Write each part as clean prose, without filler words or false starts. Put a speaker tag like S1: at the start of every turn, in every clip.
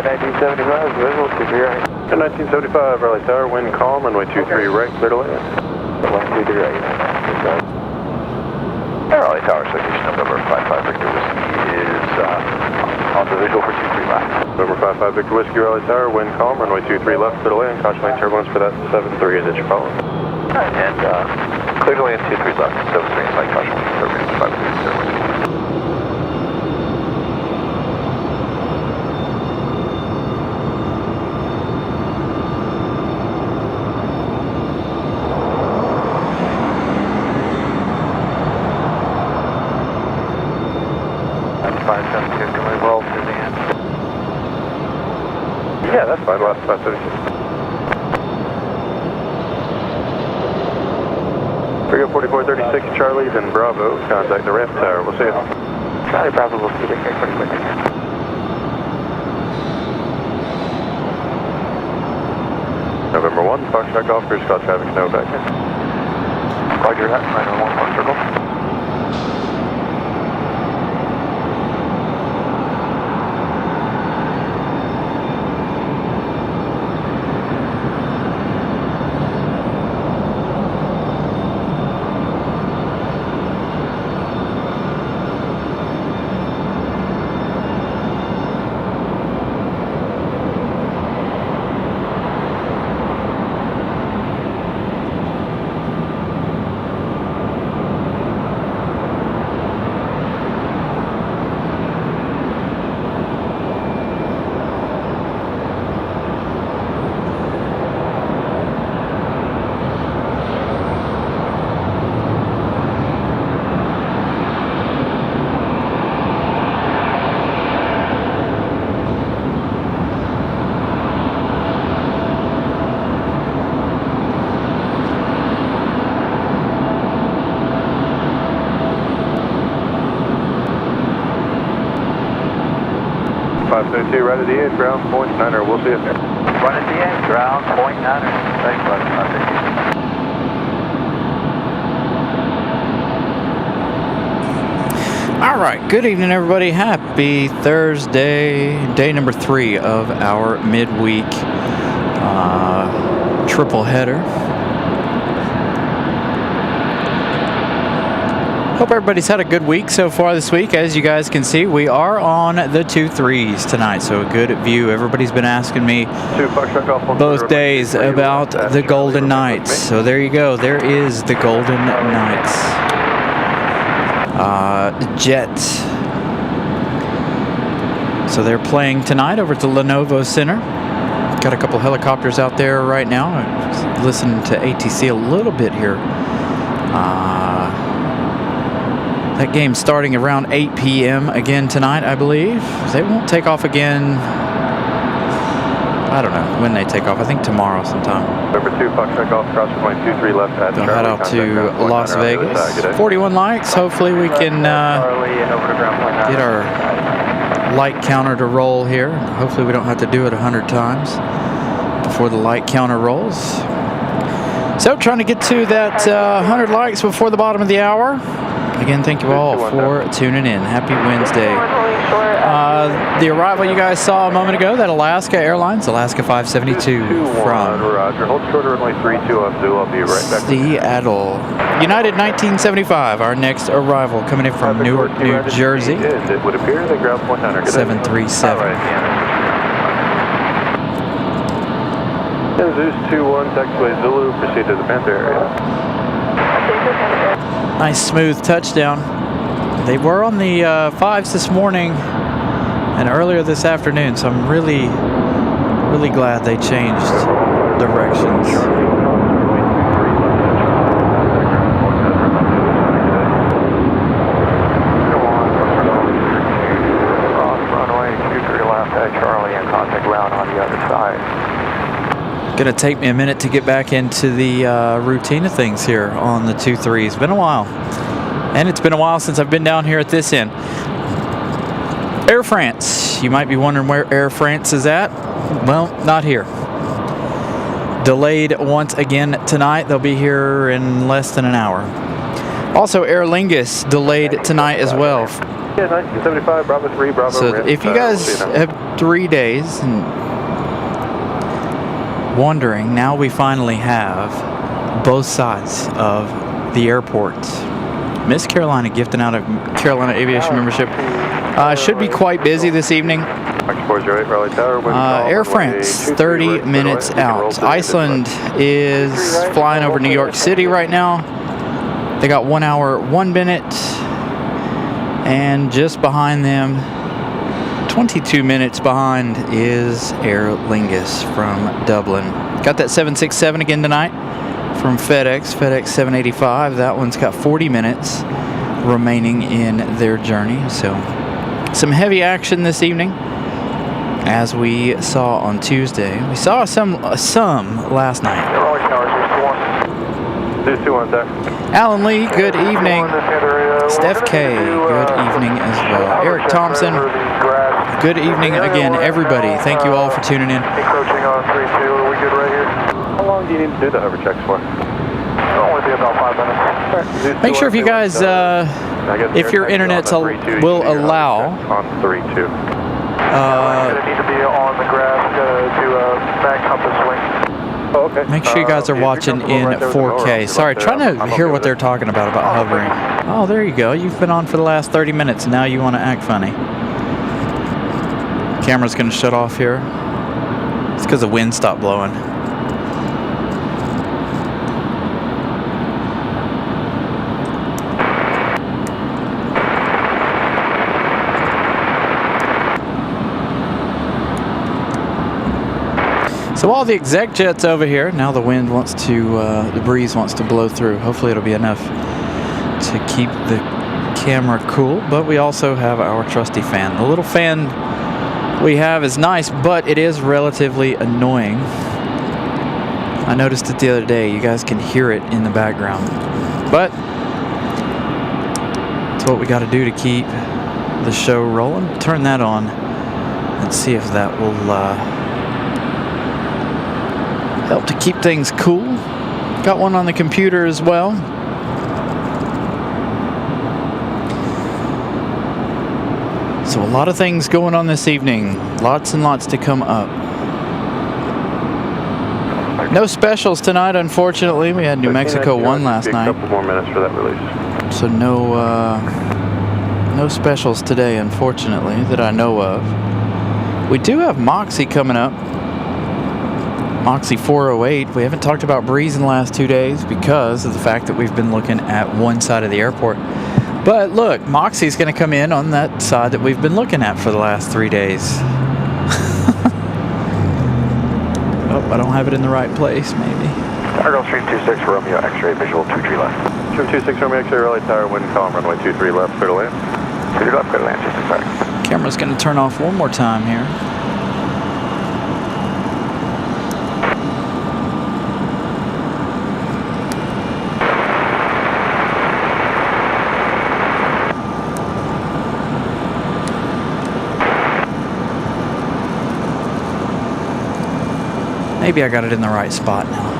S1: 1975, visual, 23 right.
S2: 1975, Raleigh Tower, wind calm, runway 23 right, clear to land.
S1: 123 right.
S3: Raleigh Tower, citation November 55 Victor Whiskey is on the visual for 23 left.
S2: November 55 Victor Whiskey, Raleigh Tower, wind calm, runway 23 left, clear to land. Caution lane turbulence for that 73 as you're following.
S3: And clear to land 23 left, 73 inside, caution lane turbulence 530.
S2: Yeah, that's fine. Last 536. Figure 4436, Charlie's and Bravo. Contact the ramp tower. We'll see you.
S1: Charlie Bravo, we'll see you here pretty quickly.
S2: November 1, Foxtrot Golf Cruise Call traffic, no back in.
S3: Roger that, 911 Fox Circle.
S2: Right at the end, ground point niner. We'll see you there.
S3: Right at the end, ground point niner. Thanks, bud.
S4: All right, good evening, everybody. Happy Thursday, day number 3 of our midweek triple header. Hope everybody's had a good week so far this week. As you guys can see, we are on the 2-3s tonight, so a good view. Everybody's been asking me both days about the Golden Knights. So there you go. There is the Golden Knights. Jets. So they're playing tonight over at the Lenovo Center. Got a couple helicopters out there right now. I'm listening to ATC a little bit here. That game's starting around 8 p.m. again tonight, I believe. They won't take off again. I don't know when they take off. I think tomorrow sometime.
S2: Number 2, Foxtrot Golf, cross point 23 left at
S4: They'll head out to Las Vegas. 41 likes. Hopefully we can get our light counter to roll here. Hopefully we don't have to do it 100 times before the light counter rolls. So trying to get to that 100 likes before the bottom of the hour. Again, thank you all for tuning in. Happy Wednesday. The arrival you guys saw a moment ago, that Alaska Airlines, Alaska 572 from Seattle. United 1975, our next arrival coming in from Newark, New Jersey. 737.
S2: Zeus 21, taxiway Zulu, proceed to the Panther area.
S4: Nice smooth touchdown. They were on the 5s this morning and earlier this afternoon, so I'm really glad they changed directions.
S3: Runway 23 left at Charlie and contact ground on the other side.
S4: Gonna take me a minute to get back into the routine of things here on the 2-3s. Been a while, and it's been a while since I've been down here at this end. Air France. You might be wondering where Air France is at. Well, not here. Delayed once again tonight. They'll be here in less than an hour. Also, Aer Lingus delayed tonight as well.
S2: Yeah, 1975, Bravo 3, Bravo.
S4: So if you guys have 3 days and wondering, now we finally have both sides of the airports. Miss Carolina gifting out a Carolina Aviation membership. Should be quite busy this evening. Air France, 30 minutes out. Iceland is flying over New York City right now. They got 1 hour, 1 minute. And just behind them, 22 minutes behind, is Aer Lingus from Dublin. Got that 767 again tonight from FedEx 785. That one's got 40 minutes remaining in their journey. So some heavy action this evening, as we saw on Tuesday. We saw some last night. Alan Lee, good evening. Steph K, good evening as well. Eric Thompson, good evening again, everybody. Thank you all for tuning in.
S2: Encroaching on 3-2, are we good right here? How long do you need to do the hover checks for? It'll only be about 5 minutes.
S4: Make sure if you guys, if your internet will allow.
S2: On 3-2.
S1: Going to need to be on the grass to back compass wing.
S2: Oh, okay.
S4: Make sure you guys are watching in 4K. Sorry, trying to hear what they're talking about hovering. Oh, there you go. You've been on for the last 30 minutes, and now you want to act funny. Camera's going to shut off here. It's because the wind stopped blowing. So all the exec jets over here, now the wind wants to, the breeze wants to blow through. Hopefully it'll be enough to keep the camera cool, but we also have our trusty fan. The little fan we have is nice, but it is relatively annoying. I noticed it the other day. You guys can hear it in the background, but it's what we got to do to keep the show rolling. Turn that on and see if that will help to keep things cool. Got one on the computer as well. So a lot of things going on this evening. Lots and lots to come up. No specials tonight, unfortunately. We had New Mexico 1 last night.
S2: A couple more minutes for that release.
S4: So no specials today, unfortunately, that I know of. We do have Moxie coming up. Moxie 408. We haven't talked about Breeze in the last 2 days because of the fact that we've been looking at one side of the airport. But look, Moxie's going to come in on that side that we've been looking at for the last 3 days. Oh, I don't have it in the right place, maybe.
S1: Argo Stream 26 Romeo X-ray visual 23 left.
S2: Stream 26 Romeo X-ray Raleigh Tower, wind calm, runway 23 left, clear to land.
S1: 23 left, clear to land, just sorry.
S4: Camera's going to turn off one more time here. Maybe I got it in the right spot now.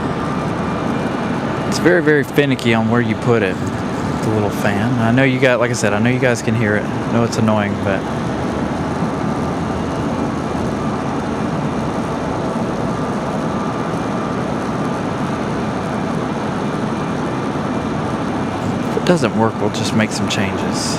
S4: It's very, very finicky on where you put it, the little fan. I know you got, like I said, I know you guys can hear it. I know it's annoying, but if it doesn't work, we'll just make some changes.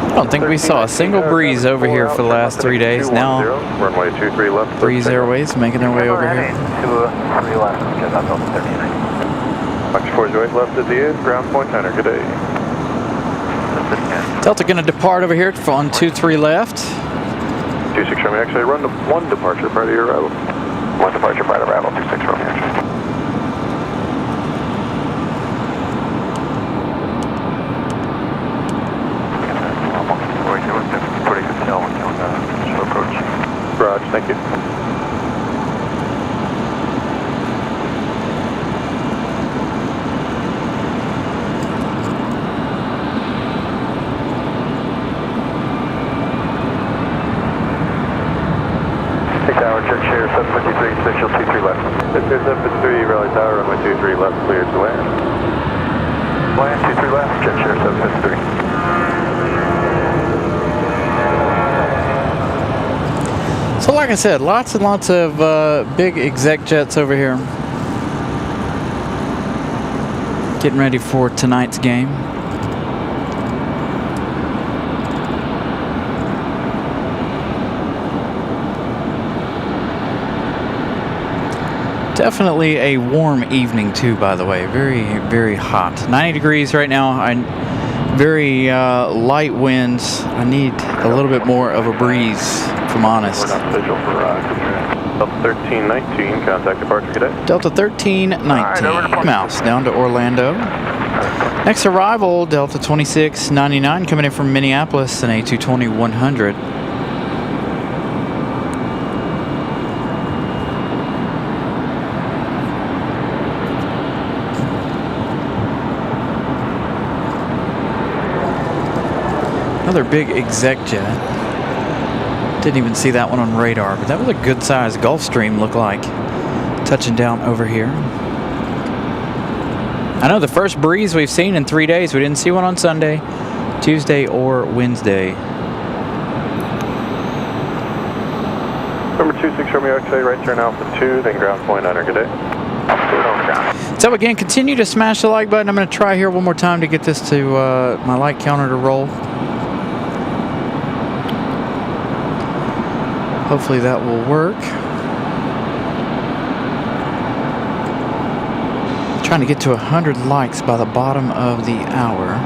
S4: I don't think we saw a single breeze over here for the last 3 days. Now,
S2: runway 23 left.
S4: Breeze Airways making their way over here.
S1: 2-3 left, just up on 39.
S2: Fox 408 left at the end, ground point Tanner, good day.
S4: Delta going to depart over here on 23 left.
S2: 26 Romeo X-ray, run to 1 departure prior to your arrival.
S1: 1 departure prior to arrival, 26 Romeo X-ray.
S2: Roger, thank you. 23 left, clear to land.
S3: Land 23 left, jet share 753.
S4: So like I said, lots and lots of big exec jets over here. Getting ready for tonight's game. Definitely a warm evening too, by the way. Very, very hot. 90 degrees right now. Very light winds. I need a little bit more of a breeze, if I'm honest.
S2: We're not visual for Delta 1319, contact departure cadet.
S4: Delta 1319, mouse down to Orlando. Next arrival, Delta 2699, coming in from Minneapolis, an A220-100. Another big exec jet. Didn't even see that one on radar, but that was a good sized Gulfstream, looked like, touching down over here. I know the first breeze we've seen in 3 days. We didn't see one on Sunday, Tuesday, or Wednesday.
S2: Number 26 Romeo X-ray, right turn Alpha 2, then ground point under cadet.
S4: So again, continue to smash the like button. I'm going to try here one more time to get this to my light counter to roll. Hopefully that will work. Trying to get to 100 likes by the bottom of the hour.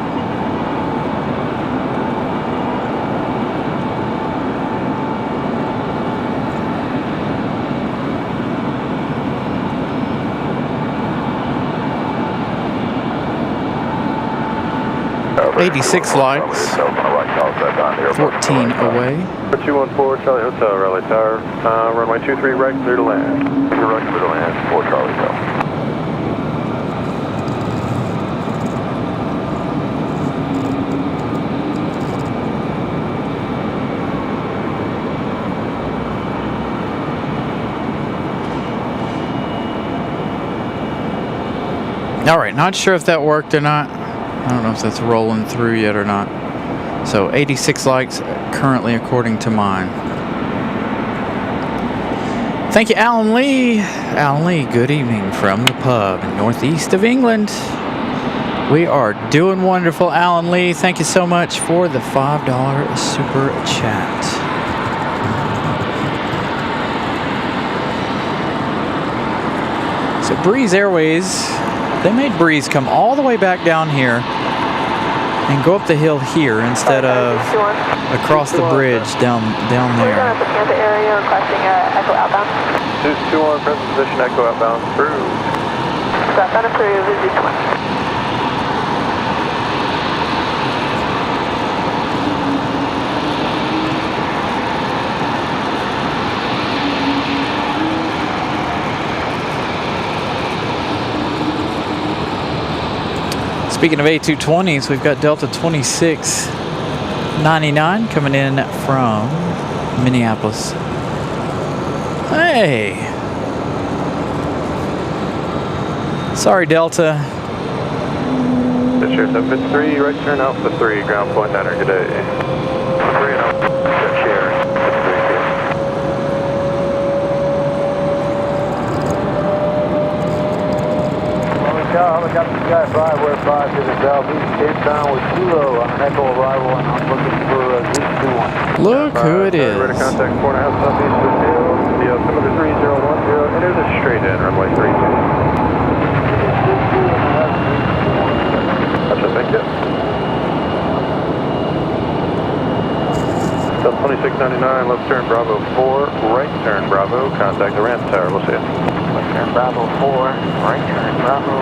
S4: '86 likes. 14 away.
S2: 214 Charlie Hotel, Raleigh Tower. Runway 23 right, clear to land.
S3: You're right, clear to land, 4 Charlie Hotel.
S4: All right, not sure if that worked or not. I don't know if that's rolling through yet or not. So 86 likes currently according to mine. Thank you, Alan Lee. Alan Lee, good evening from the pub northeast of England. We are doing wonderful, Alan Lee. Thank you so much for the $5 super chat. So Breeze Airways, they made Breeze come all the way back down here and go up the hill here instead of across the bridge down there.
S5: We're at the Tampa area requesting Echo outbound.
S2: 221, present position, Echo outbound, approved.
S5: Southbound approved, is 20.
S4: Speaking of A220s, we've got Delta 2699 coming in from Minneapolis. Hey! Sorry, Delta.
S2: Jet share 753, right turn Alpha 3, ground point under cadet. 3 and out, jet share 753.
S1: I got the sky 5, where 5 to the southeast, 10 down with Kilo on an Echo arrival, and I'm looking for Goose 21.
S4: Look who it is.
S2: Ready to contact 4.5 southeast of Hill, the altimeter 3010, enter the straight in, runway 32. Gotcha, thank you. Delta 2699, left turn Bravo 4, right turn Bravo, contact the ramp tower, we'll see you.
S1: Left turn Bravo 4, right turn Bravo.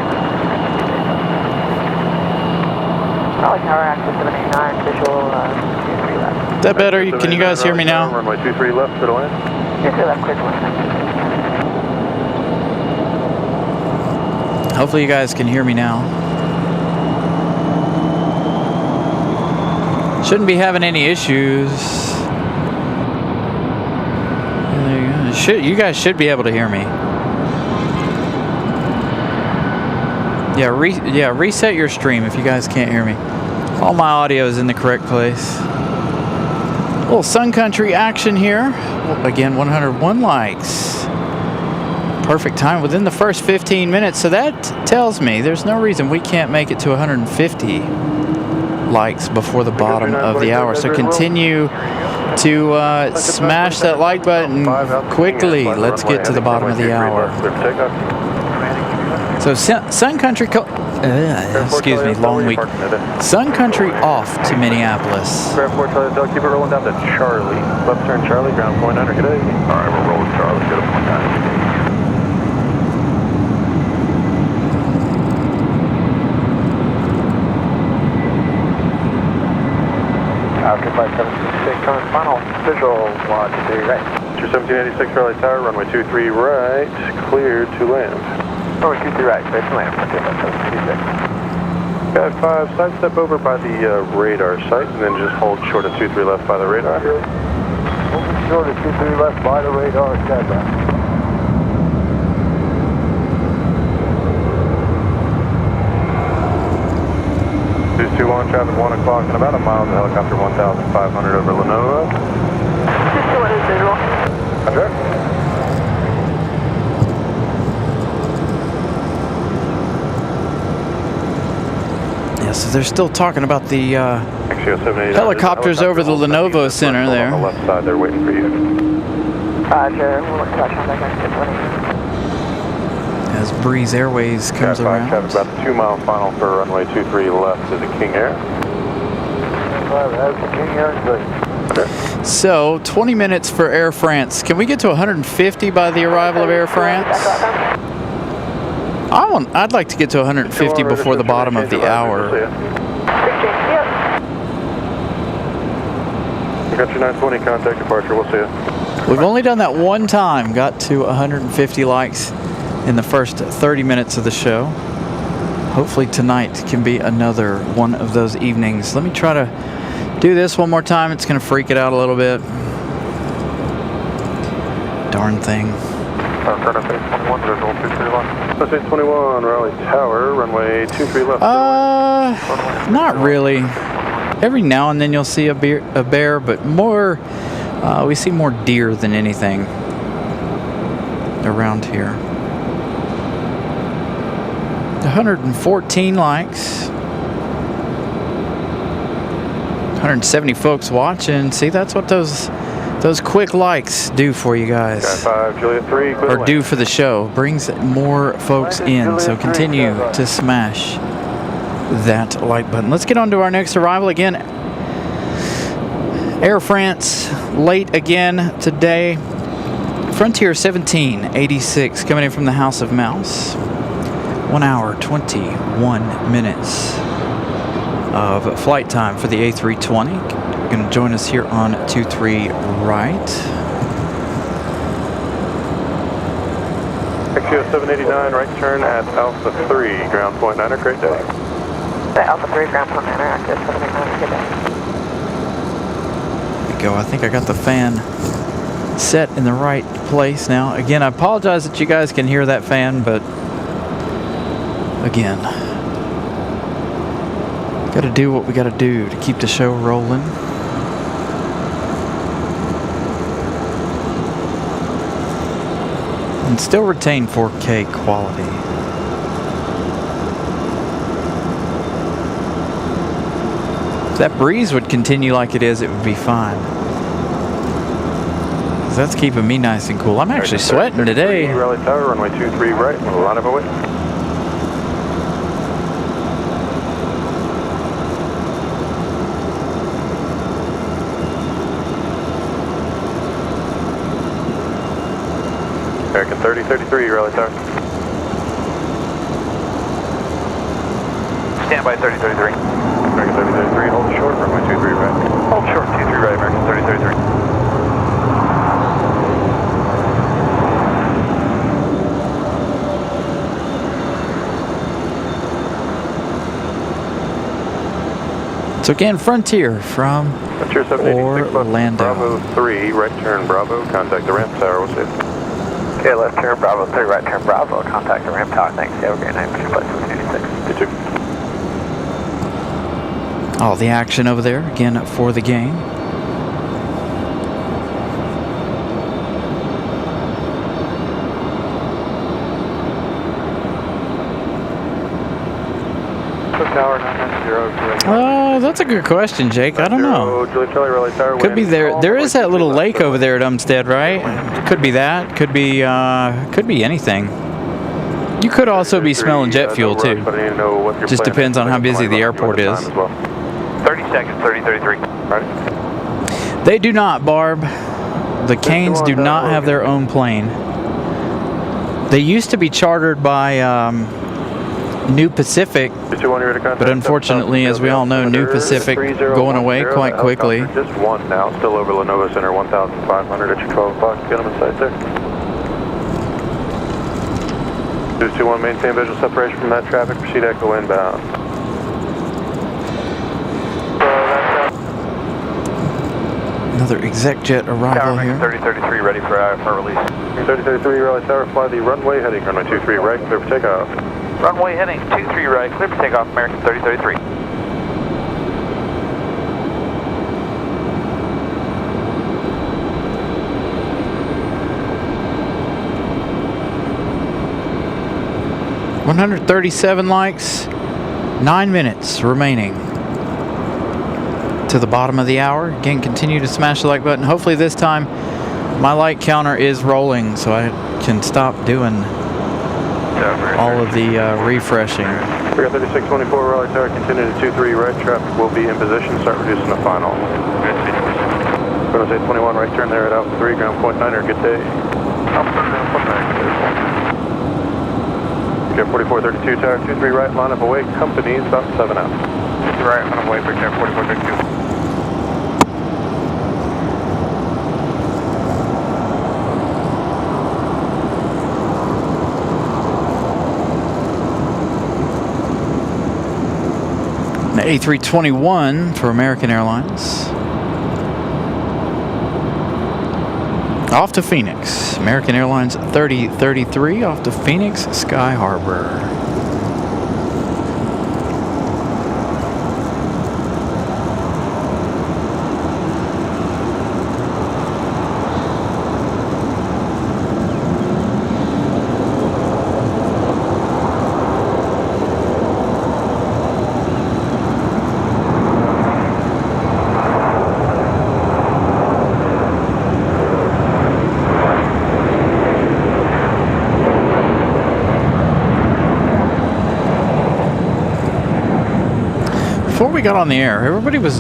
S5: Raleigh Tower, access 789, visual 23 left.
S4: Is that better? Can you guys hear me now?
S2: Runway 23 left, clear to land.
S5: 23 left, clear to land.
S4: Hopefully you guys can hear me now. Shouldn't be having any issues. There you go. You guys should be able to hear me. Yeah, reset your stream if you guys can't hear me. All my audio is in the correct place. A little Sun Country action here. Again, 101 likes. Perfect time within the first 15 minutes. So that tells me there's no reason we can't make it to 150 likes before the bottom of the hour. So continue to smash that like button quickly. Let's get to the bottom of the hour. So Sun Country, excuse me, long week. Sun Country off to Minneapolis.
S2: Keep it rolling down to Charlie. Left turn Charlie, ground point under. Good day.
S3: All right, we're rolling Charlie. Good point 9.
S2: After 5766 on final visual, 123 right. 1786 Raleigh Tower, runway 23 right, cleared to land.
S3: Runway 23 right, cleared to land. 1786.
S2: Got 5, sidestep over by the radar site, and then just hold short of 23 left by the radar.
S1: Hold short of 23 left by the radar, stand by.
S2: 221, traffic 1 o'clock and about a mile to helicopter 1,500 over Lenovo.
S5: 221 is visual.
S2: Roger.
S4: Yeah, so they're still talking about the helicopters over the Lenovo Center there.
S2: On the left side, they're waiting for you.
S5: Roger, we'll look at that contact.
S4: As Breeze Airways comes around.
S2: Traffic about the 2 mile final for runway 23 left to the King Air.
S1: That's the King Air, good.
S4: So 20 minutes for Air France. Can we get to 150 by the arrival of Air France? I'd like to get to 150 before the bottom of the hour.
S2: We got your 920 contact departure. We'll see you.
S4: We've only done that one time. Got to 150 likes in the first 30 minutes of the show. Hopefully tonight can be another one of those evenings. Let me try to do this one more time. It's going to freak it out a little bit. Darn thing.
S2: 21, Raleigh Tower, runway 23 left.
S4: Not really. Every now and then you'll see a bear, but more, we see more deer than anything around here. 114 likes. 170 folks watching. See, that's what those quick likes do for you guys.
S2: 5, Juliet 3,
S4: or do for the show. Brings more folks in. So continue to smash that like button. Let's get on to our next arrival. Again, Air France late again today. Frontier 1786 coming in from the House of Mouse. 1 hour, 21 minutes of flight time for the A320. You're going to join us here on 23 right.
S2: XU 789, right turn at Alpha 3, ground point 9er, great day.
S5: Alpha 3, ground point 9er, active 789, good day.
S4: There we go. I think I got the fan set in the right place now. Again, I apologize that you guys can hear that fan, but again, got to do what we got to do to keep the show rolling. And still retain 4K quality. If that breeze would continue like it is, it would be fine. 'Cause that's keeping me nice and cool. I'm actually sweating today.
S2: Raleigh Tower, runway 23 right, a lot of away. American 3033, Raleigh Tower.
S3: Stand by 3033.
S2: American 3033, hold short, runway 23 right.
S3: Hold short, 23 right, American 3033.
S4: So again, Frontier from Orlando.
S2: Bravo 3, right turn Bravo, contact the ramp tower, we'll see you.
S3: Okay, left turn Bravo 3, right turn Bravo, contact the ramp tower, thanks. Have a great night, Mr. Flight 786.
S4: all the action over there again for the game.
S2: Tower 990.
S4: Oh, that's a good question, Jake. I don't know. Could be there. There is that little lake over there at Umstead, right? Could be that. Could be anything. You could also be smelling jet fuel too. Just depends on how busy the airport is.
S3: 30 seconds, 30:33. Right.
S4: They do not, Barb. The Canes do not have their own plane. They used to be chartered by New Pacific, but unfortunately, as we all know, New Pacific going away quite quickly.
S2: Just one now, still over Lenovo Center, 1,500 at your 12 o'clock. Get them in sight there. 221, maintain visual separation from that traffic. Proceed echo inbound.
S4: Another exec jet arrival here.
S3: 3033 ready for release.
S2: 3033 Raleigh Tower, fly the runway heading runway 23 right, clear for takeoff.
S3: Runway heading 23 right, clear for takeoff, American 3033.
S4: $137 likes, 9 minutes remaining to the bottom of the hour. Again, continue to smash the like button. Hopefully this time my like counter is rolling so I can stop doing all of the refreshing.
S2: We got 3624 Raleigh Tower, continue to 23 right, traffic will be in position, start reducing the final. Windows 821 right turn there at Alpha 3, ground point 9er, good day. Alpha 3, ground point 9er, good day. Okay, 4432 Tower, 23 right, line up away, company is about 7 out. 23 right, line up away, big tower, 4432.
S4: A321 for American Airlines. Off to Phoenix. American Airlines 3033 off to Phoenix Sky Harbor. Before we got on the air, everybody was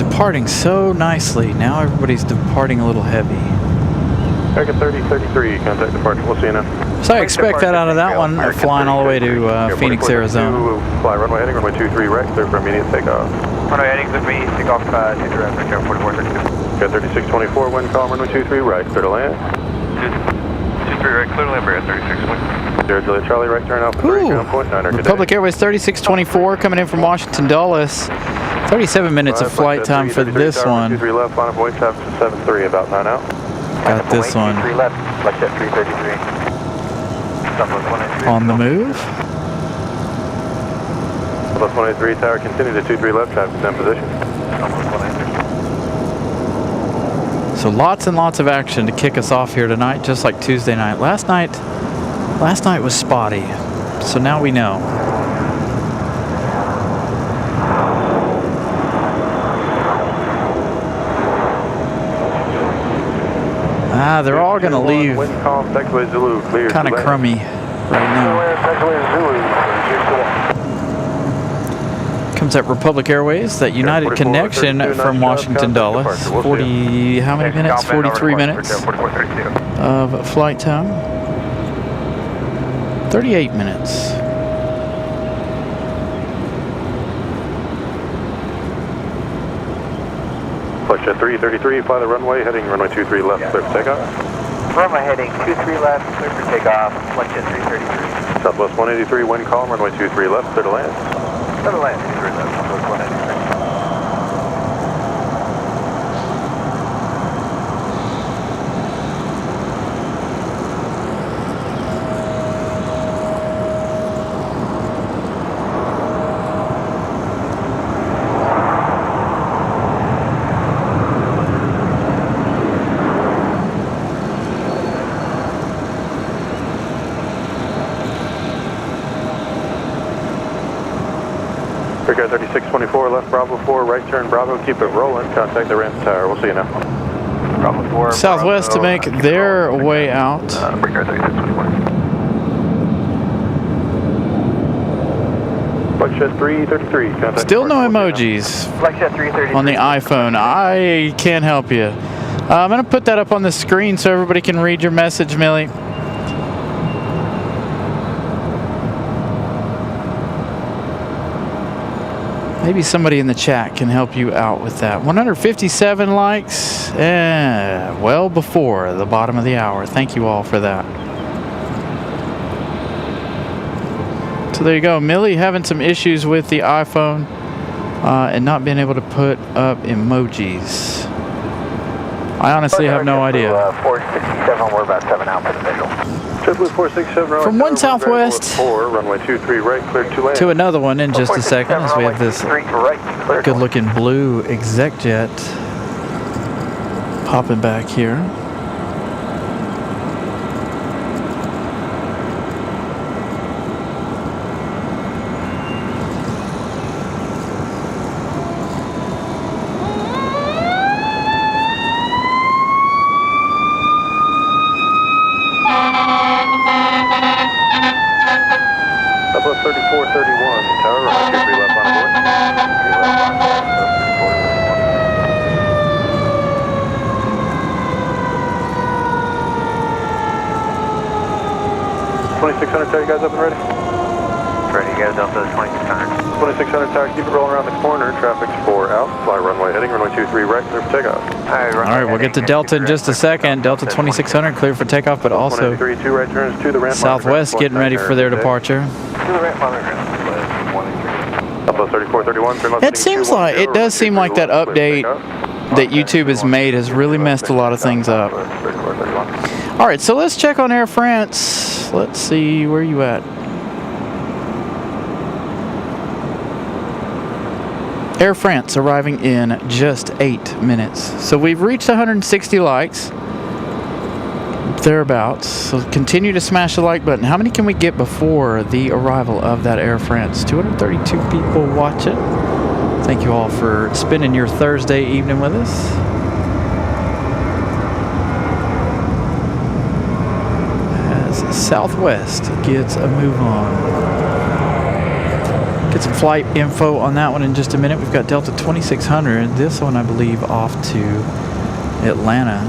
S4: departing so nicely. Now everybody's departing a little heavy.
S2: American 3033, contact departure. We'll see you now.
S4: So I expect that out of that one, flying all the way to Phoenix, Arizona.
S2: Fly runway heading, runway 23 right, clear for immediate takeoff.
S3: Runway heading, clear for immediate takeoff, 23 right, clear 4432.
S2: Got 3624, wind calm, runway 23 right, clear to land.
S3: 23 right, clear to land, Bear 36 wind.
S2: Juliet Charlie, right turn Alpha 3, ground point 9er, good
S4: Republic
S2: day.
S4: Airways 3624 coming in from Washington Dulles. 37 minutes of flight time for this one.
S2: 23 left, line up away, traffic to 73, about 9 out.
S4: Got this one.
S3: 3 left, left jet 333.
S4: On the move.
S2: Plus 183 Tower, continue to 23 left, traffic in position.
S4: So lots and lots of action to kick us off here tonight, just like Tuesday night. Last night was spotty, so now we know. They're all going to leave kind of crummy right now. Comes that Republic Airways, that United connection from Washington Dulles. 40, how many minutes? 43 minutes of flight time. 38 minutes.
S2: Flight jet 333, fly the runway, heading runway 23 left, clear for takeoff.
S3: Runway heading 23 left, clear for takeoff, flight jet 333.
S2: Southwest 183, wind calm, runway 23 left, clear to land.
S3: Clear to land, 23 left, Southwest 183.
S2: Brickyard 3624, left Bravo 4, right turn Bravo, keep it rolling. Contact the ramp tower. We'll see you now.
S3: Bravo 4.
S4: Southwest to make their way out.
S3: Brickyard 3624.
S2: Flightshed 333, contact
S4: Still no
S2: departure.
S4: emojis
S5: Flightshed 333.
S4: on the iPhone. I can't help you. I'm going to put that up on the screen so everybody can read your message, Millie. Maybe somebody in the chat can help you out with that. 157 likes, well before the bottom of the hour. Thank you all for that. So there you go. Millie having some issues with the iPhone and not being able to put up emojis. I honestly have no idea.
S3: 467, we're about 7 out for the visual.
S2: JetBlue 467,
S4: From one Southwest
S2: 4, runway 23 right, cleared to land.
S4: to another one in just a second, as we have this good-looking blue exec jet popping back here.
S2: Southwest 3431, tower, runway 23 left on board. 2600 tower, you guys up and ready?
S3: Ready, you guys up to the 2600.
S2: 2600 tower, keep it rolling around the corner. Traffic's 4 out. Fly runway heading, runway 23 right, clear for takeoff.
S4: All right, we'll get to Delta in just a second. Delta 2600 clear for takeoff, but also
S2: 183, 2 right turns to the ramp.
S4: Southwest getting ready for their departure.
S3: To the ramp on the ground.
S2: Southwest 3431.
S4: It seems like, it does seem like that update that YouTube has made has really messed a lot of things up. All right, so let's check on Air France. Let's see, where are you at? Air France arriving in just 8 minutes. So we've reached 160 likes, thereabouts. So continue to smash the like button. How many can we get before the arrival of that Air France? 232 people watch it. Thank you all for spending your Thursday evening with us. As Southwest gets a move on. Get some flight info on that one in just a minute. We've got Delta 2600. This one, I believe, off to Atlanta.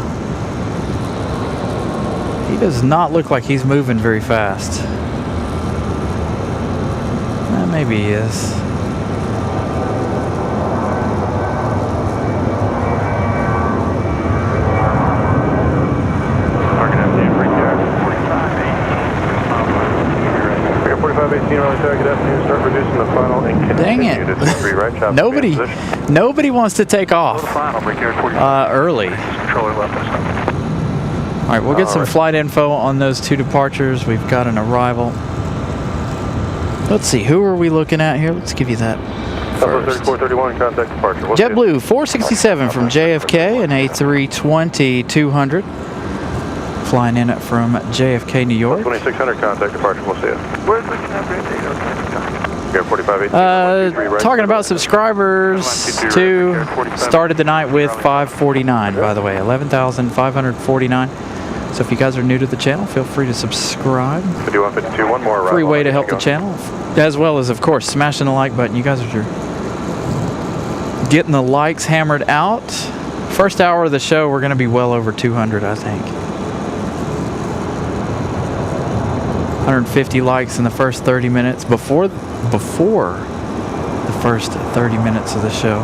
S4: He does not look like he's moving very fast. Maybe he is. Dang it. Nobody wants to take off early. All right, we'll get some flight info on those 2 departures. We've got an arrival. Let's see, who are we looking at here? Let's give you that first.
S2: 3431, contact departure.
S4: JetBlue 467 from JFK, an A320-200. Flying in from JFK, New York.
S2: 2600, contact departure. We'll see you.
S3: Where's the connect?
S4: Talking about subscribers, too. Started the night with 549, by the way, 11,549. So if you guys are new to the channel, feel free to subscribe.
S2: 5152, one more.
S4: Free way to help the channel, as well as, of course, smashing the like button. You guys are getting the likes hammered out. First hour of the show, we're going to be well over 200, I think. 150 likes in the first 30 minutes before the first 30 minutes of the show.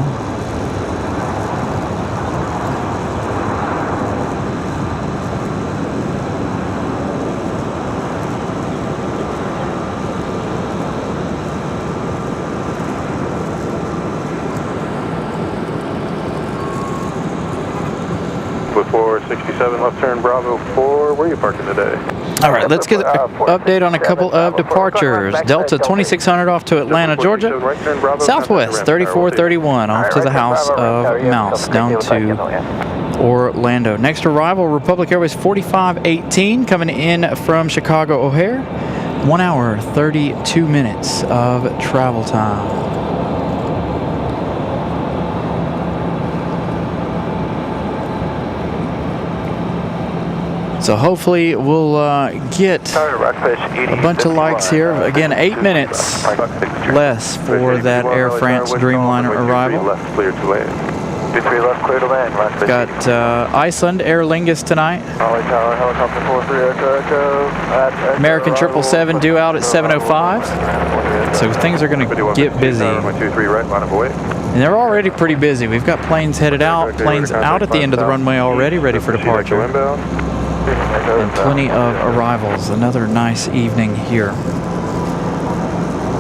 S2: With 467 left turn Bravo 4, where are you parking today?
S4: All right, let's get an update on a couple of departures. Delta 2600 off to Atlanta, Georgia. Southwest 3431 off to the House of Mouse down to Orlando. Next arrival, Republic Airways 4518 coming in from Chicago O'Hare. 1 hour, 32 minutes of travel time. So hopefully we'll get a bunch of likes here. Again, 8 minutes less for that Air France Dreamliner arrival.
S2: Left clear to land.
S3: 23 left, clear to land.
S4: Got Iceland, Aer Lingus tonight.
S3: Raleigh Tower, helicopter 43, Echo.
S4: American 777 due out at 7:05. So things are going to get busy.
S2: Runway 23 right, line of away.
S4: And they're already pretty busy. We've got planes headed out, planes out at the end of the runway already, ready for departure. And plenty of arrivals. Another nice evening here.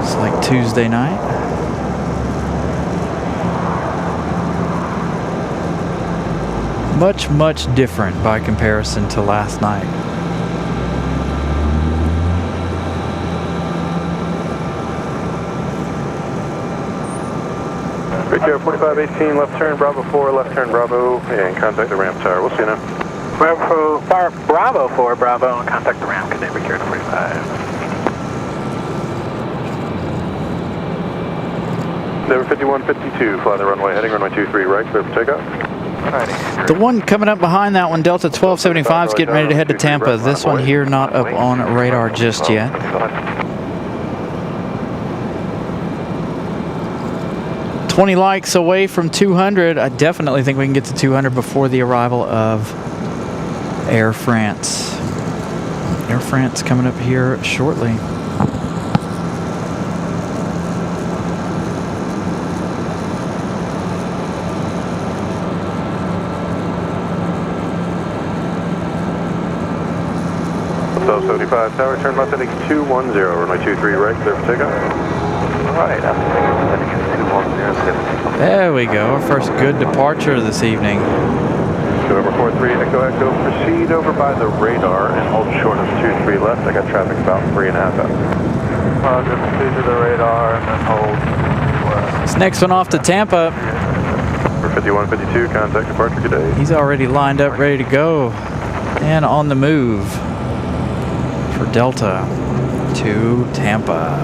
S4: It's like Tuesday night. Much, much different by comparison to last night.
S2: Victor 4518, left turn Bravo 4, left turn Bravo, and contact the ramp tower. We'll see you now.
S6: Bravo 4, Bravo, and contact the ramp. Good day, Victor 45.
S2: Number 5152, fly the runway, heading runway 23 right, clear for takeoff.
S4: The one coming up behind that one, Delta 1275, is getting ready to head to Tampa. This one here not up on radar just yet. $20 likes away from 200. I definitely think we can get to 200 before the arrival of Air France. Air France coming up here shortly.
S2: So 75 tower, turn left heading 210, runway 23 right, clear for takeoff.
S3: Alright, I'm heading 210.
S4: There we go, our first good departure this evening.
S2: November 43, Echo Echo, proceed over by the radar and hold short of 23 left. I got traffic about 3.5 out.
S3: Just proceed to the radar and then hold.
S4: This next one off to Tampa.
S2: For 5152, contact departure, good day.
S4: He's already lined up, ready to go. And on the move for Delta to Tampa.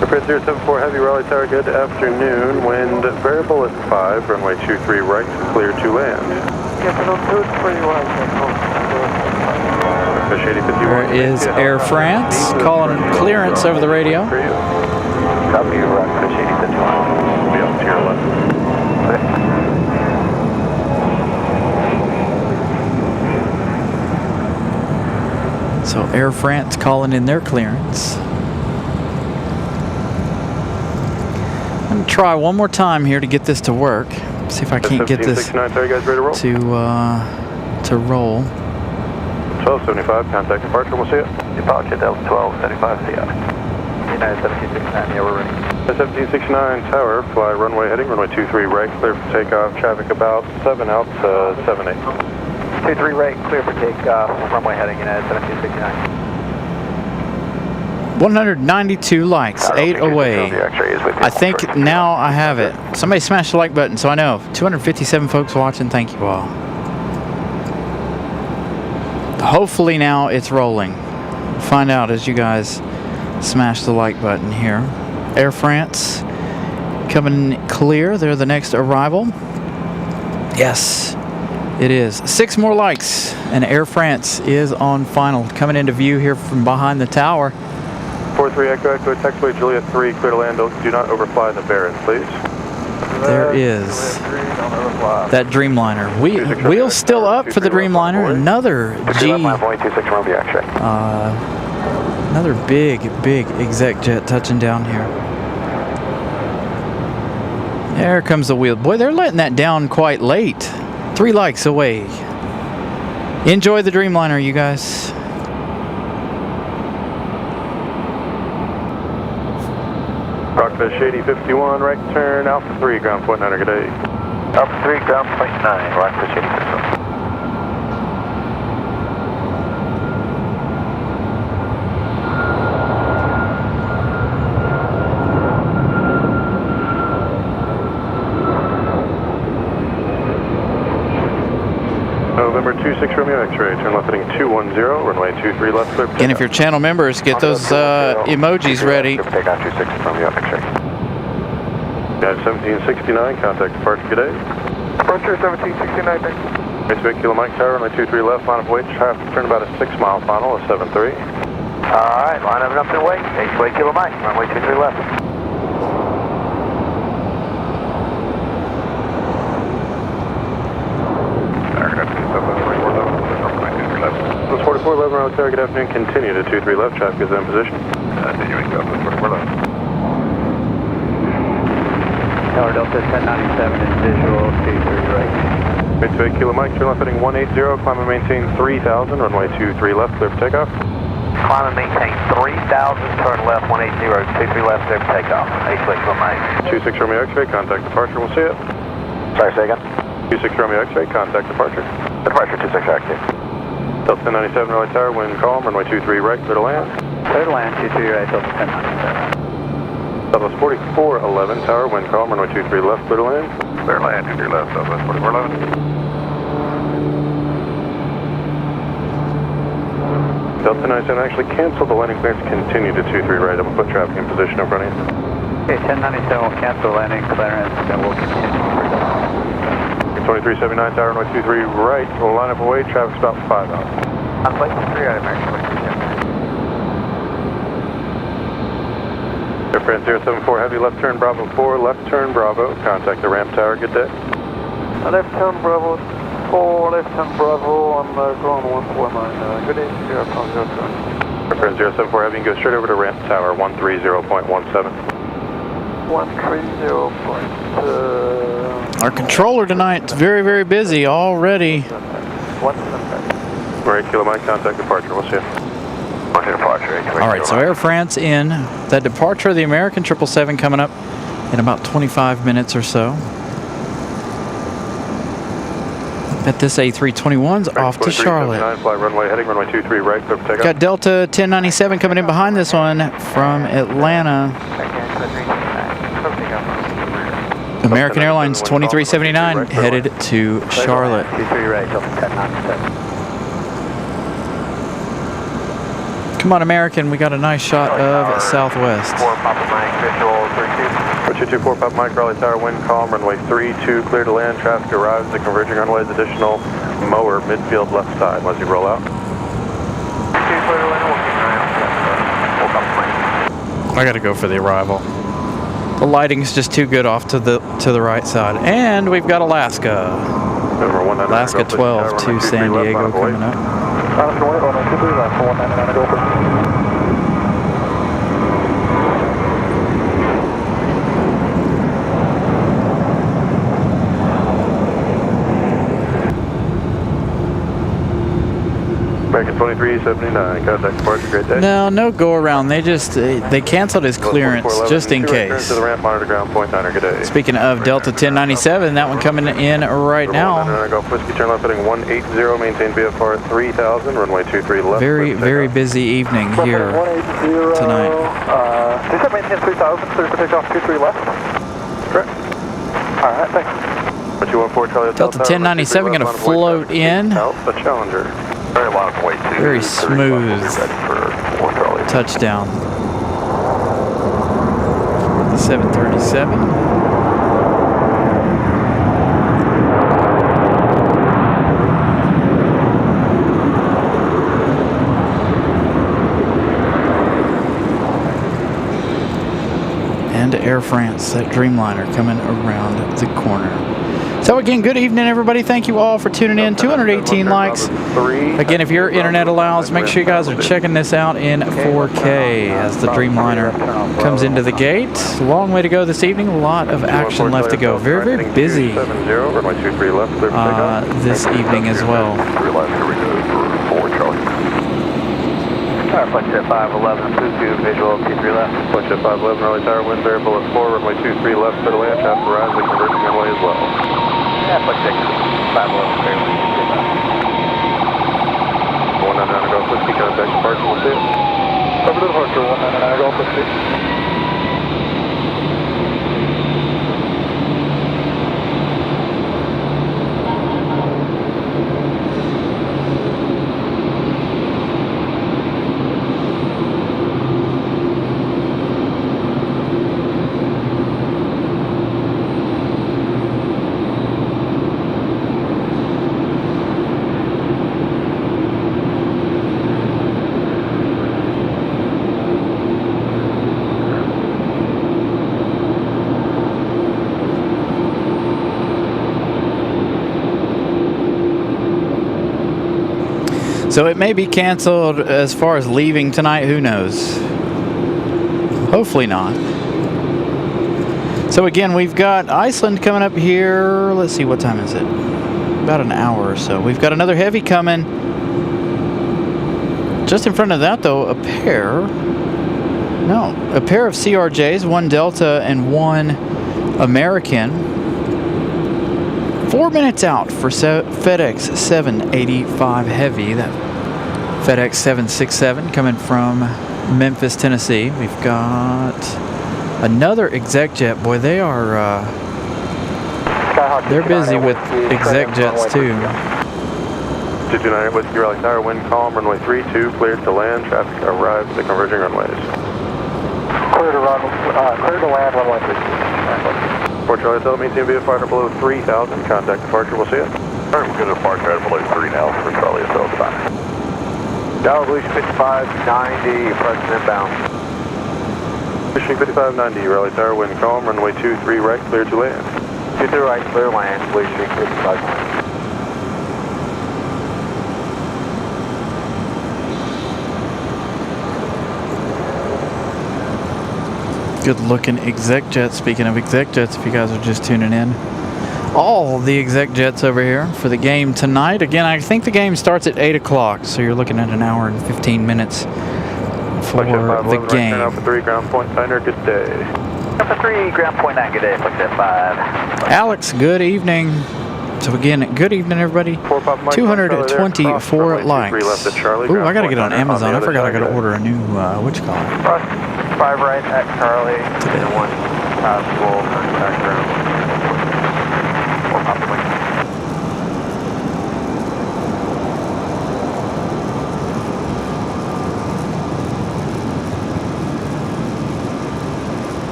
S2: Repair 074 Heavy, Raleigh Tower, good afternoon. Wind variable at 5, runway 23 right, clear to land.
S4: There is Air France calling clearance over the radio.
S3: Copy, Rockfish 8051.
S2: Be on to your left.
S4: So Air France calling in their clearance. I'm going to try one more time here to get this to work. See if I can't get this to roll.
S2: 1275, contact departure, we'll see you.
S3: Departure Delta 1275, see ya. United 1769, yeah, we're ready.
S2: 1769 tower, fly runway heading, runway 23 right, clear for takeoff, traffic about 7 out, 78.
S3: 23 right, clear for takeoff, runway heading, United 1769.
S4: 192 likes, 8 away. I think now I have it. Somebody smash the like button so I know. 257 folks watching, thank you all. Hopefully now it's rolling. Find out as you guys smash the like button here. Air France coming clear. They're the next arrival. Yes, it is. 6 more likes and Air France is on final. Coming into view here from behind the tower.
S2: 43 Echo Echo, taxiway Juliet 3, clear to land. Do not overfly the Barron, please.
S4: There is that Dreamliner. Wheels still up for the Dreamliner. Another another big exec jet touching down here. There comes the wheel. Boy, they're letting that down quite late. 3 likes away. Enjoy the Dreamliner, you guys.
S2: Rockfish 8051, right turn, Alpha 3, ground point 9, good day.
S3: Alpha 3, ground point 9, Rockfish 8051.
S2: November 26 Romeo X-ray, turn left heading 210, runway 23 left, clear.
S4: And if you're channel members, get those emojis ready.
S3: Take on 26 Romeo X-ray.
S2: Guide 1769, contact departure, good day.
S6: Departure 1769, thanks.
S2: Base Kilo Mike Tower, runway 23 left, line of weight, traffic turn about a 6-mile final, a 73.
S3: Alright, line up and wait. Base Kilo Mike, runway 23 left.
S2: Those 4411 Raleigh Tower, good afternoon, continue to 23 left, traffic is in position.
S3: Continuing to 44 left.
S6: Tower Delta 1097 is visual, 23 right.
S2: Base 8 Kilo Mike, turn left heading 180, climb and maintain 3000, runway 23 left, clear for takeoff.
S3: Climb and maintain 3000, turn left 180, 23 left, clear for takeoff. 8 Kilo Mike.
S2: 26 Romeo X-ray, contact departure, we'll see it.
S3: Sorry, say again?
S2: 26 Romeo X-ray, contact departure.
S3: Departure 26 active.
S2: Delta 1097 Raleigh Tower, wind calm, runway 23 right, clear to land.
S6: Clear to land, 23 right, Delta 1097.
S2: Southwest 4411 Tower, wind calm, runway 23 left, clear to land.
S3: Clear land, 23 left, Southwest 4411.
S2: Delta 97 actually canceled the landing clearance, continue to 23 right, I'm going to put traffic in position in front of you.
S6: Okay, 1097 will cancel landing clearance, then we'll continue for Delta.
S2: 2379 Tower, runway 23 right, we'll line up away, traffic's about 5 out.
S6: On flight 3 out, American 23.
S2: Air France 074 Heavy, left turn Bravo 4, left turn Bravo, contact the ramp tower, good day.
S1: Left turn Bravo 4, left turn Bravo on ground 149. Good day, 0.07.
S2: Air France 074 Heavy, you can go straight over to ramp tower 130.17.
S1: 130.
S4: Our controller tonight's very, very busy already.
S1: 175.
S2: Right, Kilo Mike, contact departure, we'll see you.
S3: Departure,
S4: All right, so Air France in. That departure of the American 777 coming up in about 25 minutes or so. Bet this A321's off to Charlotte.
S2: Fly runway heading runway 23 right, clear for takeoff.
S4: Got Delta 1097 coming in behind this one from Atlanta. American Airlines 2379 headed to Charlotte.
S6: 23 right, Delta 1097.
S4: Come on, American, we got a nice shot of Southwest.
S3: 4 Papa Mike, visual 32.
S2: 224 Papa Mike, Raleigh Tower, wind calm, runway 32, clear to land, traffic arrives at converging runways, additional mower, midfield left side, as you roll out.
S4: I gotta go for the arrival. The lighting's just too good off to the right side. And we've got Alaska. Alaska 12 to San Diego coming up.
S2: American 2379, contact departure, great day.
S4: No go around. They canceled his clearance just in case.
S2: To the ramp, monitor ground point 9, good day.
S4: Speaking of Delta 1097, that one coming in right now.
S2: Golf Whiskey, turn left heading 180, maintain VFR at 3000, runway 23 left.
S4: Very busy evening here tonight.
S6: Does that maintain 3000, clear for takeoff 23 left?
S2: Correct.
S6: All right, thanks.
S2: 214 Charlie.
S4: Delta 1097 going to float in.
S2: The Challenger.
S3: Very long way to
S4: Very smooth touchdown. The 737. And Air France, that Dreamliner coming around the corner. So again, good evening, everybody. Thank you all for tuning in. 218 likes. Again, if your internet allows, make sure you guys are checking this out in 4K as the Dreamliner comes into the gate. Long way to go this evening. A lot of action left to go. Very busy this evening as well.
S6: Flight jet 511, Fuku, visual, T3 left.
S2: Flight jet 511, Raleigh Tower, wind variable at 4, runway 23 left, clear to land, traffic arrives at converging runway as well.
S6: Yeah, flight jet 511, clear land, T3 left.
S2: 199 Golf Whiskey, contact departure, we'll see it.
S6: Over to departure, 199 Golf Whiskey.
S4: So it may be canceled as far as leaving tonight. Who knows? Hopefully not. So again, we've got Iceland coming up here. Let's see, what time is it? About an hour or so. We've got another heavy coming. Just in front of that, though, a pair of CRJs, one Delta and one American. 4 minutes out for FedEx 785 Heavy. That FedEx 767 coming from Memphis, Tennessee. We've got another exec jet. Boy, they are they're busy with exec jets too.
S2: 229 with your Raleigh Tower, wind calm, runway 32, cleared to land, traffic arrived at the converging runways.
S6: Clear to land, runway 32.
S2: Fort Charlie Delta, maintain VFR below 3,000, contact departure, we'll see you.
S3: Alright, we're going to depart right below 3 now for Charlie Delta.
S1: Tower Evolution 5590, present inbound.
S2: Pushing 5590, Raleigh Tower, wind calm, runway 23 right, clear to land.
S1: 23 right, clear land, Evolution 5590.
S4: Good looking exec jet. Speaking of exec jets, if you guys are just tuning in, all the exec jets over here for the game tonight. Again, I think the game starts at 8 o'clock, so you're looking at an hour and 15 minutes for the game.
S2: Right, Alpha 3, ground point niner, good day.
S3: Alpha 3, ground point 9, good day, flight 5.
S4: Alex, good evening. So again, good evening, everybody. 224 likes. Ooh, I gotta get on Amazon. I forgot I gotta order a new, what you call it?
S6: 5 right at Charlie, and 1 possible contact ground. Or possibly.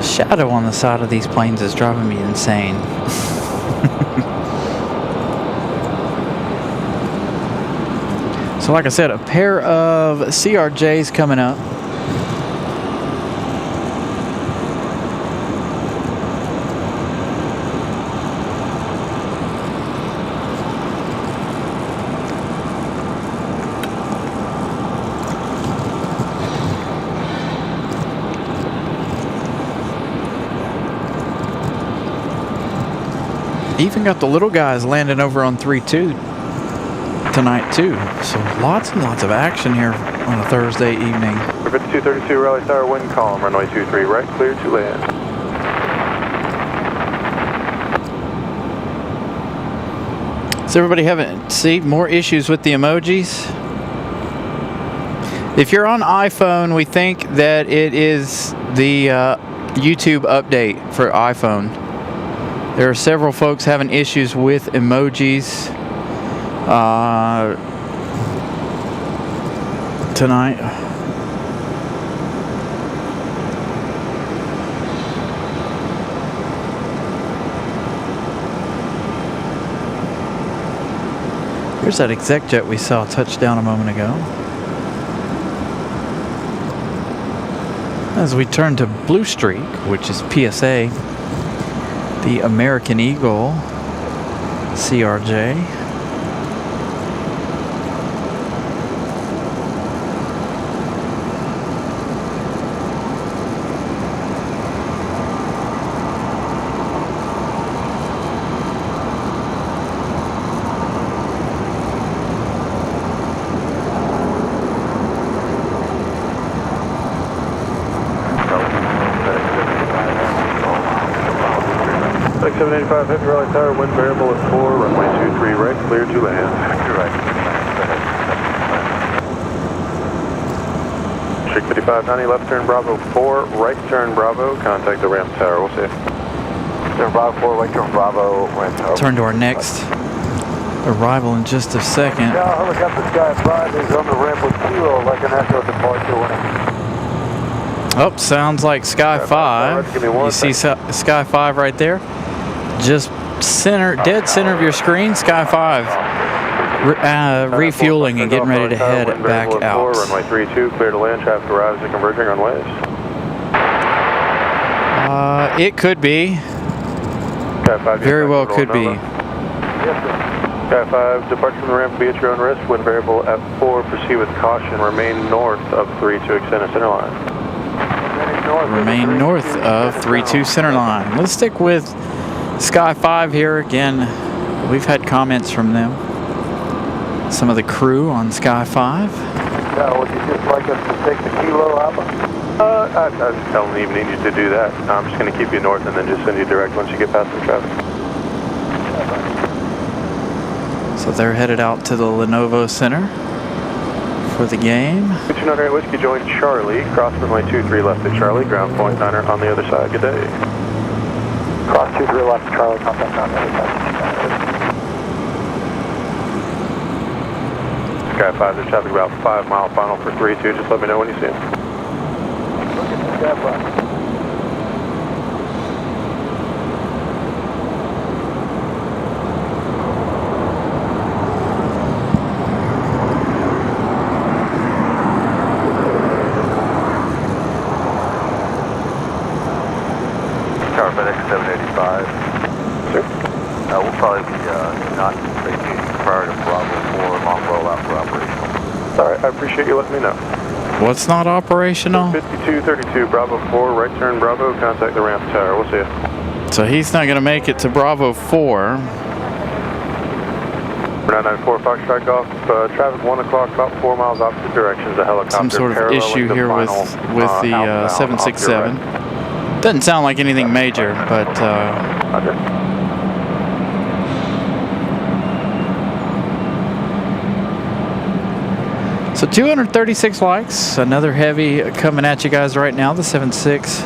S4: Shadow on the side of these planes is driving me insane. So like I said, a pair of CRJs coming up. Even got the little guys landing over on 3-2 tonight too. So lots and lots of action here on a Thursday evening.
S2: 5232 Raleigh Tower, wind calm, runway 23 right, clear to land.
S4: So everybody more issues with the emojis? If you're on iPhone, we think that it is the YouTube update for iPhone. There are several folks having issues with emojis tonight. Here's that exec jet we saw touch down a moment ago. As we turn to Blue Streak, which is PSA, the American Eagle CRJ.
S2: Flight 785 heavy Raleigh Tower, wind variable at 4, runway 23 right, clear to land.
S3: You're right.
S2: Streak 5590, left turn Bravo 4, right turn Bravo, contact the ramp tower, we'll see.
S1: Turn Bravo 4, right turn Bravo, ramp tower.
S4: Turn to our next arrival in just a second.
S1: Yeah, helicopter Sky 5 is on the ramp with Kilo, like an echo departure winning.
S4: Oh, sounds like Sky 5. You see Sky 5 right there? Just dead center of your screen, Sky 5. refueling and getting ready to head back out.
S2: Runway 32, clear to land. Traffic arrives at converging runways.
S4: It could be. Very well could be.
S2: Sky 5, departure from the ramp will be at your own risk. Wind variable at 4. Proceed with caution. Remain north of 32 extended center line.
S4: Remain north of 32 center line. Let's stick with Sky 5 here again. We've had comments from them. Some of the crew on Sky 5.
S1: Would you just like us to take the kilo, Alpha?
S2: I don't even need you to do that. I'm just going to keep you north and then just send you direct once you get past the traffic.
S4: So they're headed out to the Lenovo Center for the game.
S2: 298 Whiskey, join Charlie. Cross runway 23 left at Charlie. Ground point Niner on the other side. Good day.
S1: Cross 23 left, Charlie. Contact on the other side.
S2: Sky 5, there's traffic about 5 mile final for 32. Just let me know when you see him.
S1: Sky 5.
S3: FedEx 785.
S2: Sure.
S3: We'll probably be not vacating prior to Bravo 4 long rollout for operational.
S2: Alright, I appreciate you letting me know.
S4: What's not operational?
S2: 5232 Bravo 4, right turn Bravo, contact the ramp tower. We'll see you.
S4: So he's not going to make it to Bravo 4.
S2: 994 Fox strike off. Traffic 1 o'clock, about 4 miles opposite directions. A helicopter.
S4: Some sort of issue here with the 767. Doesn't sound like anything major, but so 236 likes. Another heavy coming at you guys right now. The 76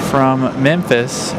S4: from Memphis.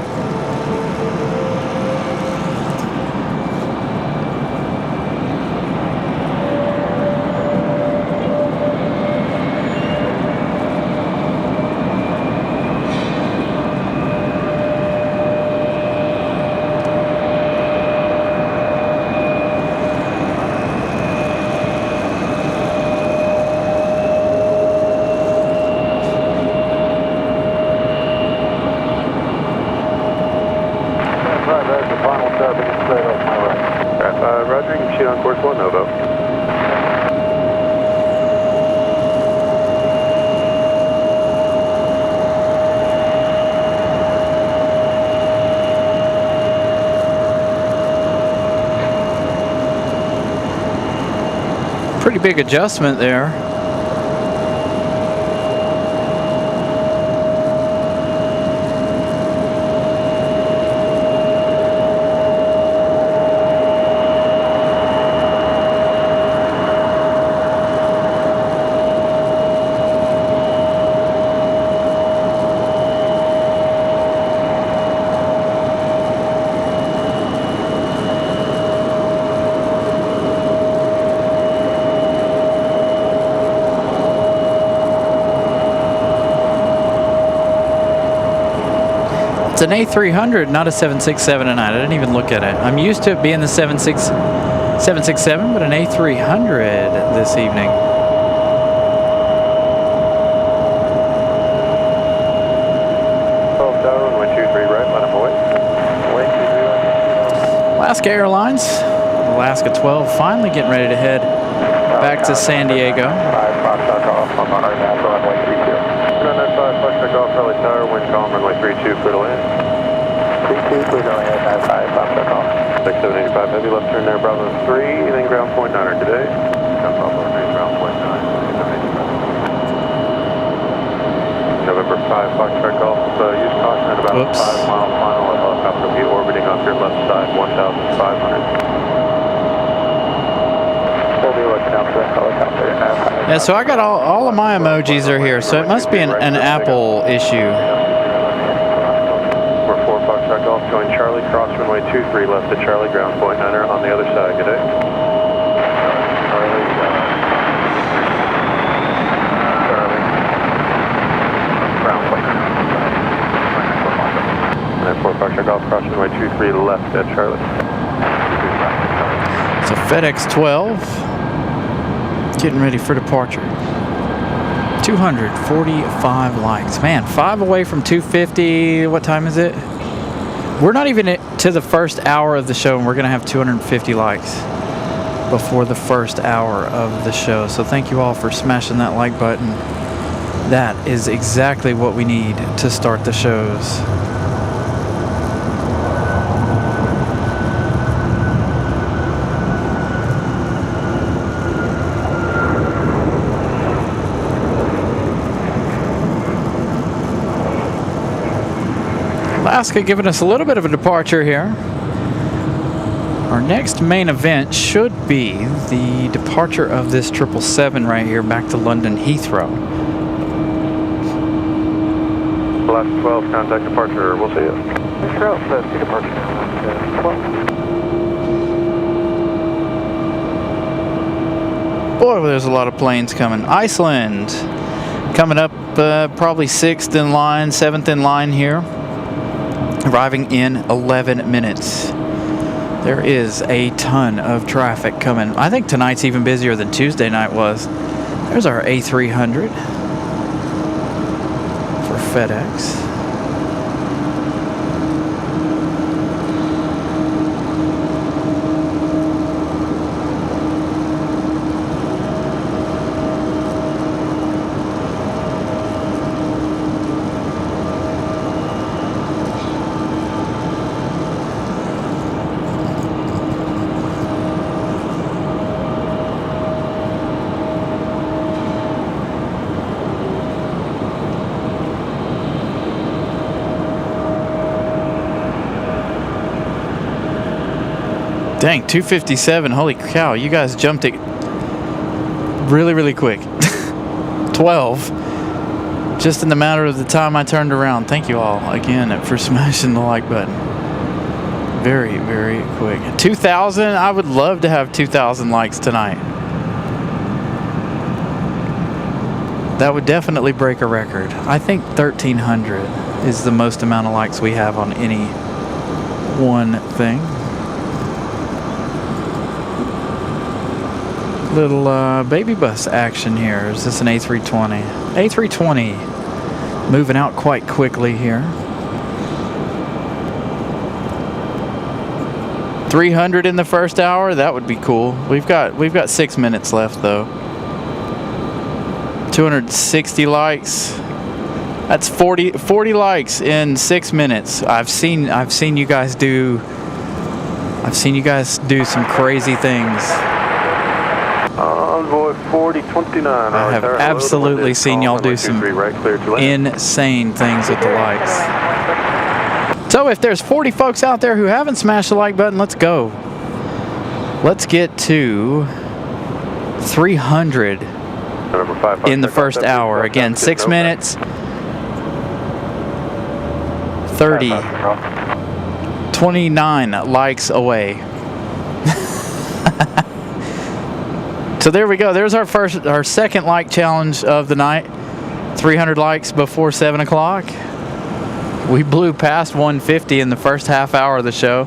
S2: Roger, you can shoot on course 1, Novo.
S4: Pretty big adjustment there. It's an A300, not a 767 tonight. I didn't even look at it. I'm used to it being the 767, but an A300 this evening. Alaska Airlines, Alaska 12, finally getting ready to head back to San Diego.
S2: 995, Fox strike off, Raleigh Tower, wind calm, runway 32, clear to land.
S1: 32, clear to land, 95, Fox strike off.
S2: 6785, heavy left turn there, Bravo 3, and then ground point Niner today. Bravo 3, ground point 9, 6785. November 5, Fox strike off, use caution at about 5 mile final, a helicopter will be orbiting off your left side, 1,500.
S4: Yeah, so I got all of my emojis are here, so it must be an Apple issue.
S2: We're 4 Fox strike off, join Charlie, cross runway 23 left at Charlie, ground point Niner on the other side. Good day. Ground point Niner. 4 Fox strike off, cross runway 23 left at Charlie.
S4: So FedEx 12 getting ready for departure. 245 likes. Man, 5 away from 250. What time is it? We're not even to the first hour of the show, and we're going to have 250 likes before the first hour of the show. So thank you all for smashing that like button. That is exactly what we need to start the shows. Alaska giving us a little bit of a departure here. Our next main event should be the departure of this 777 right here back to London Heathrow.
S2: Alaska 12, contact departure. We'll see you.
S6: Heathrow, so 2 departure now. 12.
S4: Boy, there's a lot of planes coming. Iceland coming up probably 6th in line, 7th in line here. Arriving in 11 minutes. There is a ton of traffic coming. I think tonight's even busier than Tuesday night was. There's our A300 for FedEx. Dang, 257. Holy cow, you guys jumped it really, really quick. 12. Just in the matter of the time I turned around. Thank you all again for smashing the like button. Very, very quick. 2,000. I would love to have 2,000 likes tonight. That would definitely break a record. I think 1,300 is the most amount of likes we have on any one thing. Little baby bus action here. Is this an A320? A320 moving out quite quickly here. 300 in the first hour. That would be cool. We've got 6 minutes left though. 260 likes. That's 40 likes in 6 minutes. I've seen you guys do some crazy things.
S2: Envoy 4029.
S4: I have absolutely seen y'all do some insane things with the likes. So if there's 40 folks out there who haven't smashed the like button, let's go. Let's get to 300 in the first hour. Again, 6 minutes. 29 likes away. So there we go. There's our second like challenge of the night. 300 likes before 7 o'clock. We blew past 150 in the first half hour of the show.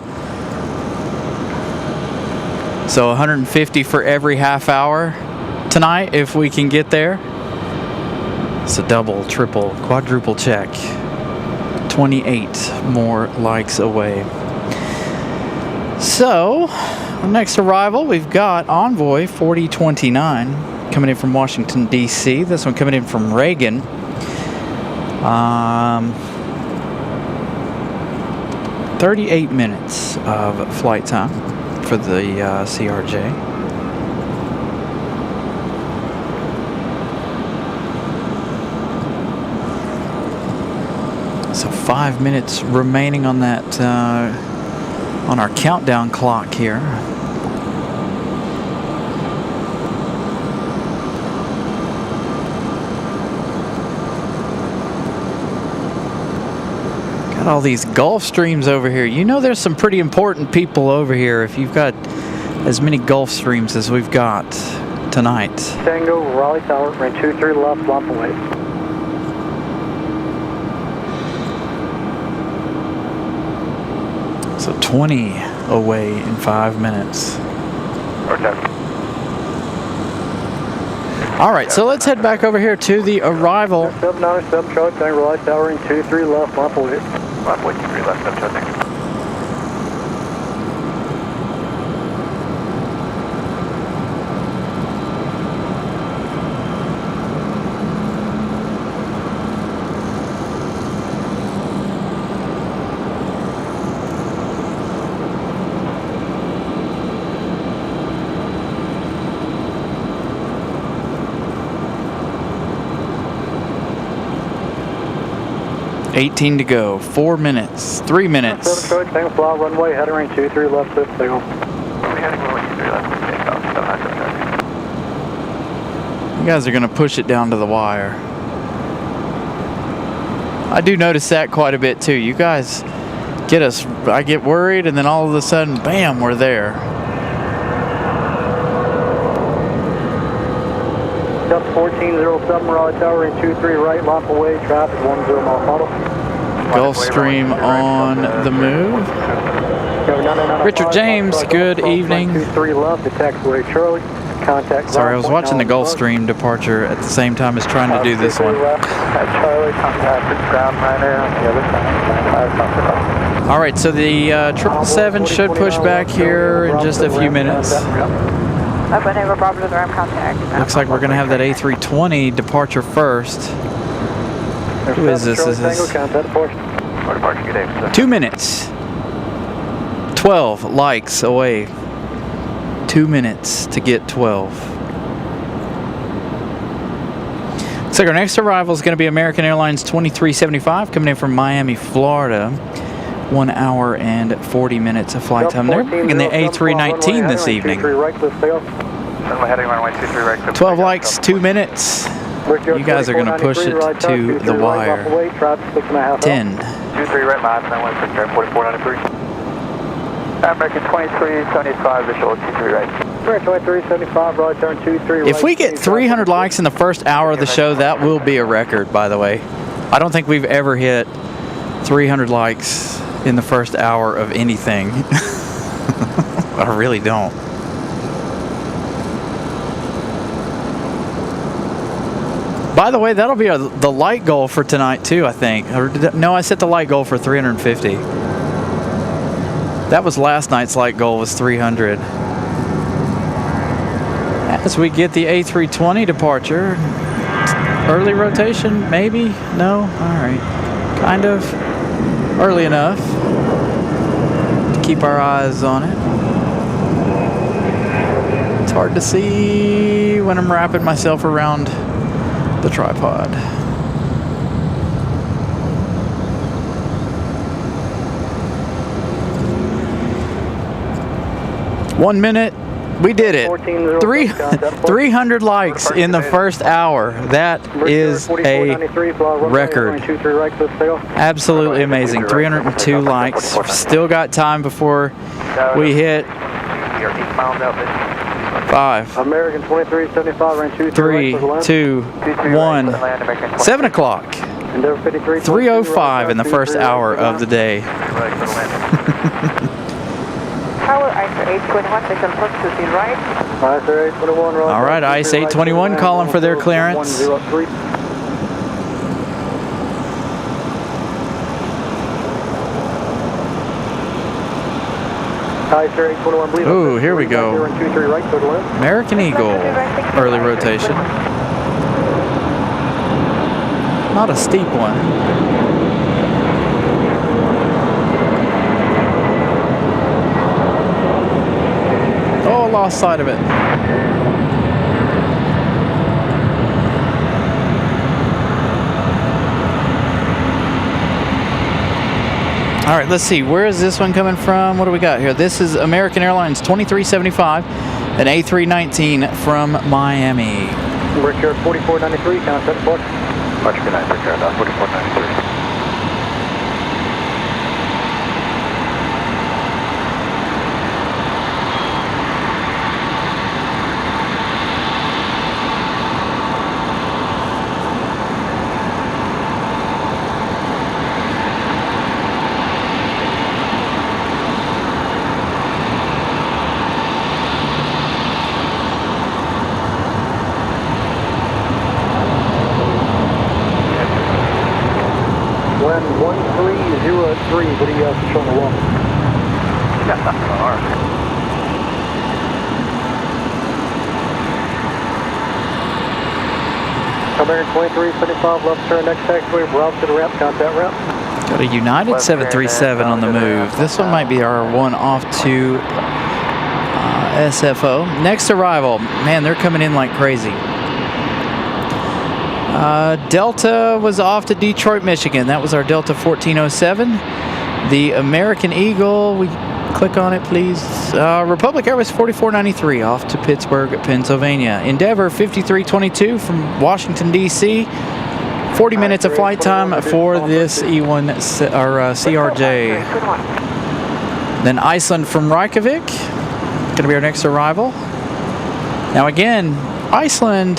S4: So 150 for every half hour tonight if we can get there. It's a double, triple, quadruple check. 28 more likes away. So, next arrival, we've got Envoy 4029 coming in from Washington, D.C. This one coming in from Reagan. 38 minutes of flight time for the CRJ. So 5 minutes remaining on that on our countdown clock here. Got all these Gulf streams over here. You know there's some pretty important people over here if you've got as many Gulf streams as we've got tonight.
S6: Tango, Raleigh Tower, range 23 left, lap away.
S4: So 20 away in 5 minutes.
S6: contact.
S4: All right, so let's head back over here to the arrival.
S1: 797 Charlie, Tango Raleigh, towering 23 left, line away.
S6: Line away, 23 left, 7 Charlie, thank you.
S4: $18 to go. 4 minutes. 3 minutes.
S1: 7 Charlie, Tango fly, runway, heading range 23 left, lift, takeoff.
S6: Runway heading, runway 23 left, take off, 797 Charlie.
S4: You guys are going to push it down to the wire. I do notice that quite a bit too. You guys get us, I get worried, and then all of a sudden, bam, we're there.
S1: Up 1407 Raleigh Tower in 23 right, line away, traffic 10 mile follow.
S4: Gulfstream on the move. Richard James, good evening.
S1: 23 left, the taxiway Charlie. Contact.
S4: Sorry, I was watching the Gulfstream departure at the same time as trying to do this one.
S1: Charlie, contact ground liner on the other side.
S4: All right, so the 777 should push back here in just a few minutes.
S5: I've been able to Bravo to the ramp contact.
S4: Looks like we're going to have that A320 departure first. Who is this? This is 2 minutes. 12 likes away. 2 minutes to get 12. Looks like our next arrival is going to be American Airlines 2375 coming in from Miami, Florida. 1 hour and 40 minutes of flight time. They're bringing the A319 this evening. 12 likes, 2 minutes. You guys are going to push it to the wire. 10.
S6: 23 right last, 916, 4493. American 2375, visual 23 right.
S1: 2375, right turn 23 right.
S4: If we get 300 likes in the first hour of the show, that will be a record, by the way. I don't think we've ever hit 300 likes in the first hour of anything. I really don't. By the way, that'll be the light goal for tonight too, I think. No, I set the light goal for 350. That was last night's light goal, was 300. As we get the A320 departure, early rotation, maybe? No? All right. Kind of. Early enough to keep our eyes on it. It's hard to see when I'm wrapping myself around the tripod. One minute, we did it. 300 likes in the first hour. That is a record. Absolutely amazing. 302 likes. Still got time before we hit 5,
S1: American 2375, range
S4: 3, 2, 1, 7 o'clock. 3:05 in the first hour of the day.
S5: Tower, ICE 821, take some approach to the right.
S1: ICE 821, right.
S4: All right, ICE 821 calling for their clearance.
S1: 103.
S4: Ooh, here we go. American Eagle, early rotation. Not a steep one. Oh, lost sight of it. All right, let's see. Where is this one coming from? What do we got here? This is American Airlines 2375, an A319 from Miami.
S1: Richard 4493, contact port.
S6: Much good night, Richard, 4493.
S1: 1303. What do you guys show on the wall?
S6: Yeah, that's an R.
S1: American 2375, left turn, next taxiway, route to the ramp, contact ramp.
S4: Got a United 737 on the move. This one might be our one off to SFO. Next arrival. Man, they're coming in like crazy. Delta was off to Detroit, Michigan. That was our Delta 1407. The American Eagle, we click on it, please. Republic Airways 4493 off to Pittsburgh, Pennsylvania. Endeavor 5322 from Washington, D.C. 40 minutes of flight time for this E1 or CRJ. Then Iceland from Reykjavik, going to be our next arrival. Now again, Iceland,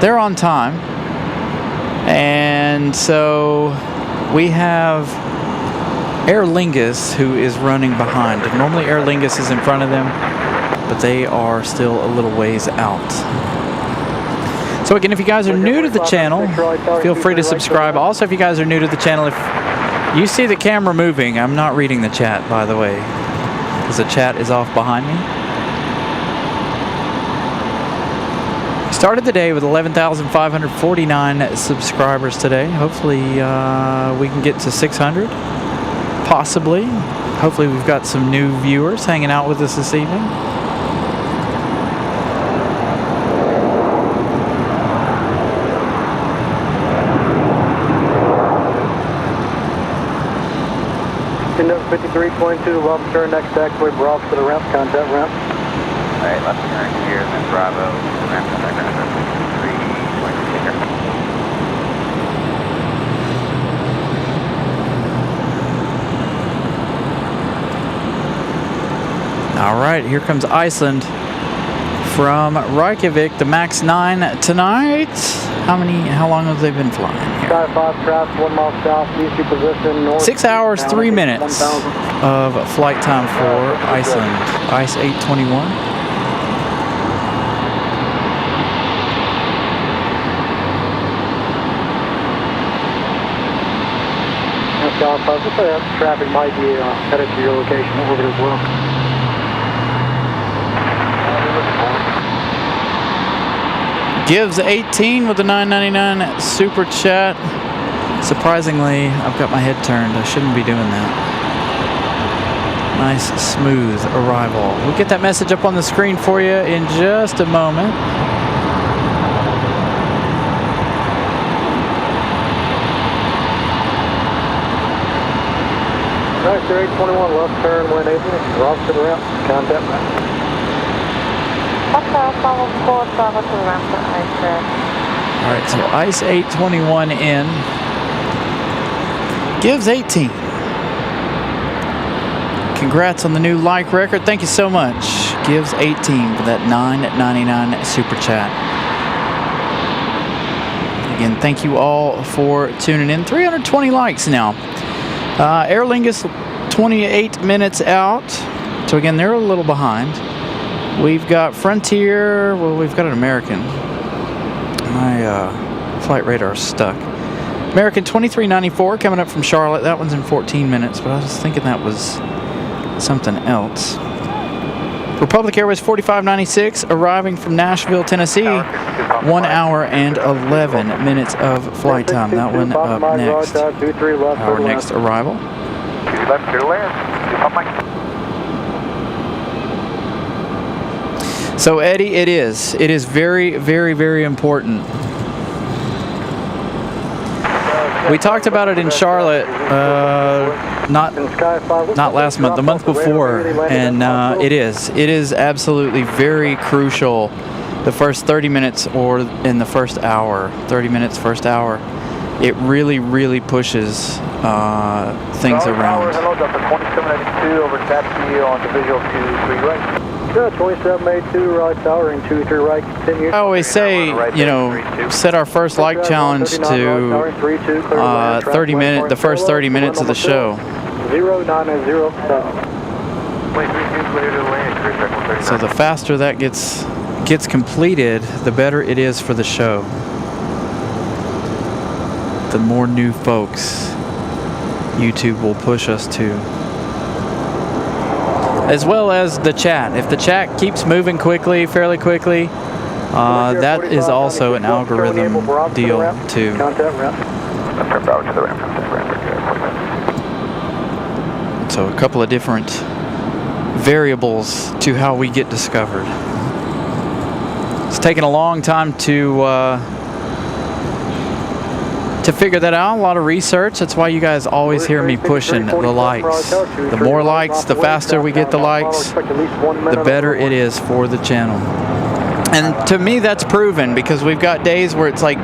S4: they're on time. And so we have Aer Lingus, who is running behind. Normally Aer Lingus is in front of them, but they are still a little ways out. So again, if you guys are new to the channel, feel free to subscribe. Also, if you guys are new to the channel, if you see the camera moving, I'm not reading the chat, by the way, because the chat is off behind me. Started the day with 11,549 subscribers today. Hopefully we can get to 600, possibly. Hopefully we've got some new viewers hanging out with us this evening.
S1: Number 5322, left turn, next taxiway, Bravo to the ramp, contact ramp.
S6: Alright, left turn here, then Bravo, ramp contact ramp, 5322.
S4: All right, here comes Iceland from Reykjavik, the MAX 9 tonight. How long have they been flying here?
S1: Sky 5 craft, 1 mile south, easy position, north.
S4: 6 hours, 3 minutes of flight time for Iceland. Ice 821.
S1: Sky 5, looks like that traffic might be headed to your location orbit as well.
S4: Gives 18 with the 999 super chat. Surprisingly, I've got my head turned. I shouldn't be doing that. Nice, smooth arrival. We'll get that message up on the screen for you in just a moment.
S1: Right, sir, 821, left turn, 180, drop to the ramp, contact ramp.
S4: Alright, so Ice 821 in. Gives 18. Congrats on the new like record. Thank you so much. Gives 18 for that $9.99 super chat. Again, thank you all for tuning in. 320 likes now. Aer Lingus 28 minutes out. So again, they're a little behind. We've got Frontier, well, we've got an American. My flight radar is stuck. American 2394 coming up from Charlotte. That one's in 14 minutes, but I was thinking that was something else. Republic Airways 4596 arriving from Nashville, Tennessee. 1 hour and 11 minutes of flight time. That one up next. Our next arrival.
S6: Left, clear to land.
S4: So Eddie, it is very, very, very important. We talked about it in Charlotte, not last month, the month before, and it is absolutely very crucial. The first 30 minutes or in the first hour, 30 minutes, first hour, it really, really pushes things around.
S1: Hello, Delta 2782 over taxi on the visual 23 right. Yeah, 2782 right tower and 23 right, continue.
S4: I always say, you know, set our first like challenge to 30 minutes, the first 30 minutes of the show.
S1: 0907.
S4: So the faster that gets completed, the better it is for the show. the more new folks YouTube will push us to. As well as the chat. If the chat keeps moving quickly, fairly quickly, that is also an algorithm deal too. So a couple of different variables to how we get discovered. It's taken a long time to figure that out. A lot of research. That's why you guys always hear me pushing the likes. The more likes, the faster we get the likes, the better it is for the channel. And to me, that's proven, because we've got days where it's like,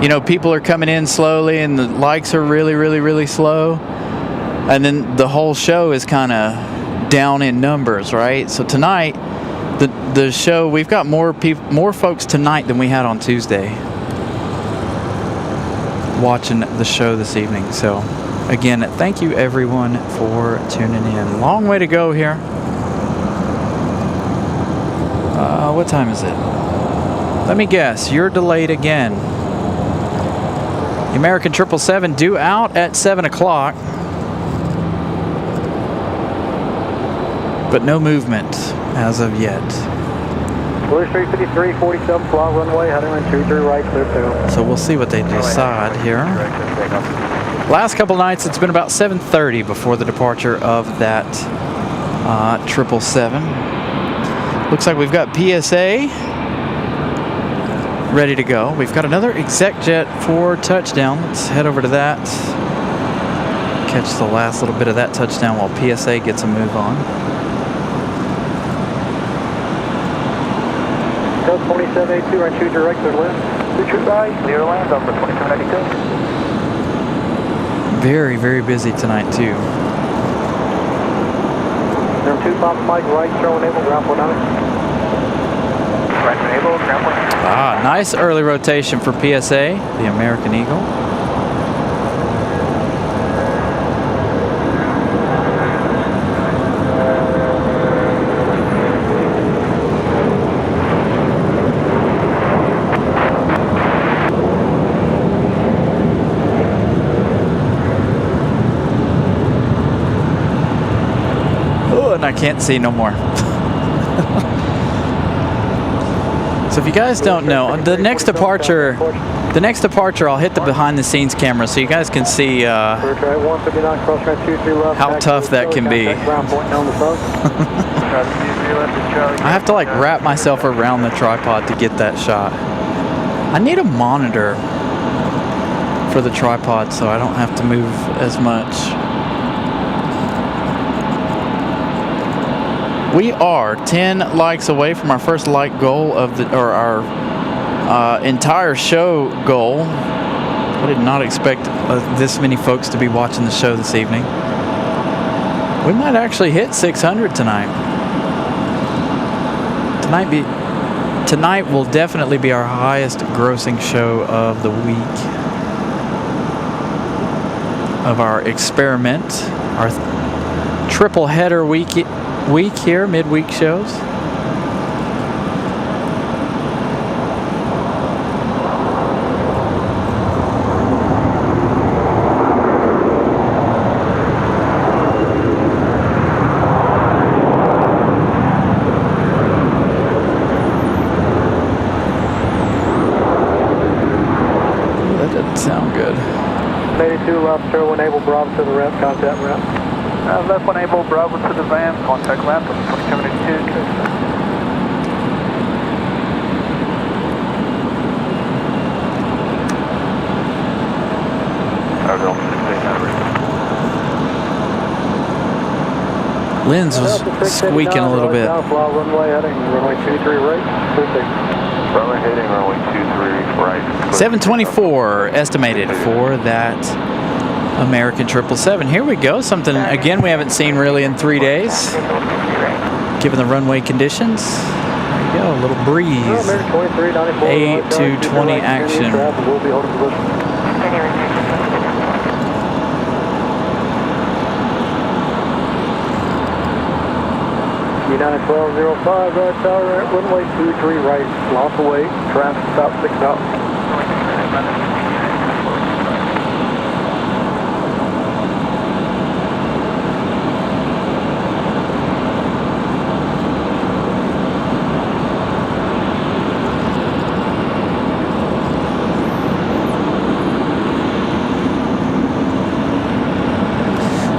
S4: you know, people are coming in slowly and the likes are really, really, really slow. And then the whole show is kind of down in numbers, right? So tonight, the show, we've got more folks tonight than we had on Tuesday watching the show this evening. So again, thank you everyone for tuning in. Long way to go here. What time is it? Let me guess, you're delayed again. The American 777 due out at 7 o'clock. But no movement as of yet.
S1: Blue 353, 47 fly runway, heading on 23 right, clear to.
S4: So we'll see what they decide here. Last couple nights, it's been about 7:30 before the departure of that 777. Looks like we've got PSA ready to go. We've got another exec jet for touchdown. Let's head over to that. Catch the last little bit of that touchdown while PSA gets a move on.
S1: 2782, right 2 direct, clear to land. 2 right, clear to land, over 2792.
S4: Very, very busy tonight too.
S1: Durham 2, Papa Mike, right, show enable, ground 49. Right enable, ground 49.
S4: Nice early rotation for PSA, the American Eagle. I can't see no more. So if you guys don't know, the next departure I'll hit the behind the scenes camera so you guys can see how tough that can be. I have to like wrap myself around the tripod to get that shot. I need a monitor for the tripod so I don't have to move as much. We are 10 likes away from our first like goal of our entire show goal. I did not expect this many folks to be watching the show this evening. We might actually hit 600 tonight. Tonight will definitely be our highest grossing show of the week of our experiment, our triple header week here, midweek shows. That doesn't sound good.
S1: 82 left, turbo enable, Bravo to the ramp, contact ramp.
S6: Left one able, Bravo to the van, contact ramp, 2782.
S4: Lens was squeaking a little bit.
S1: Runway heading, runway 23 right,
S2: Runway heading, runway 23 right.
S4: 724 estimated for that American 777. Here we go. Something, again, we haven't seen really in 3 days, given the runway conditions. There you go, a little breeze. 8 to 20 action.
S1: United 1205, right tower, runway 23 right, lost away, traffic stop 6 knots.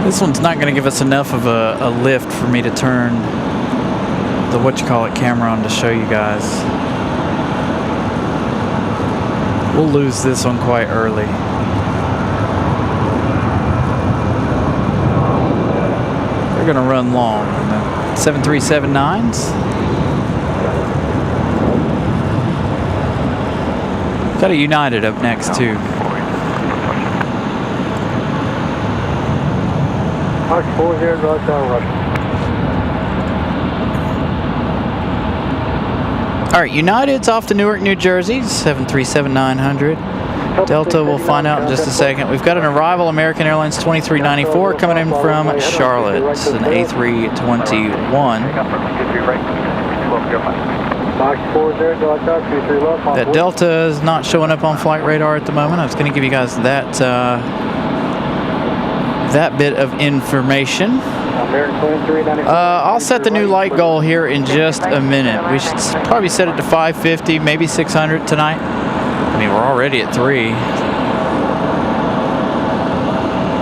S4: This one's not going to give us enough of a lift for me to turn the whatchamacallit camera on to show you guys. We'll lose this one quite early. They're going to run long on the 7379s. Got a United up next too.
S1: Mark 40, Roger, Roger.
S4: All right, United's off to Newark, New Jersey, 737-900. Delta, we'll find out in just a second. We've got an arrival, American Airlines 2394, coming in from Charlotte. It's an A321. That Delta is not showing up on flight radar at the moment. I was going to give you guys that that bit of information. I'll set the new light goal here in just a minute. We should probably set it to 550, maybe 600 tonight. I mean, we're already at 3.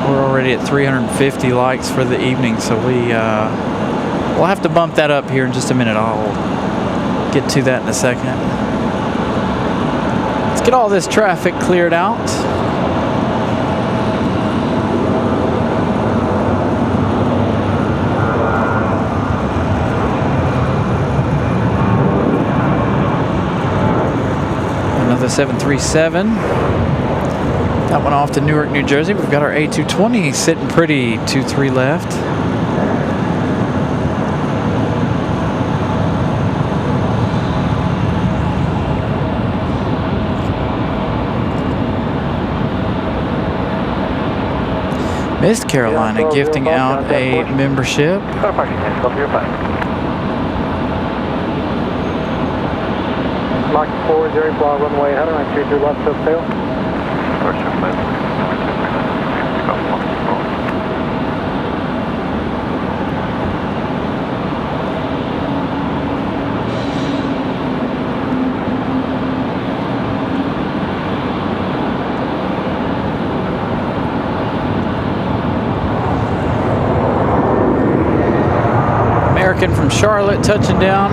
S4: We're already at 350 likes for the evening, so we'll have to bump that up here in just a minute. I'll get to that in a second. Let's get all this traffic cleared out. Another 737. That one off to Newark, New Jersey. We've got our A220 sitting pretty, 2-3 left. Miss Carolina gifting out a membership.
S1: Mach 40, fly runway 100, and 22 left subtail.
S4: American from Charlotte touching down.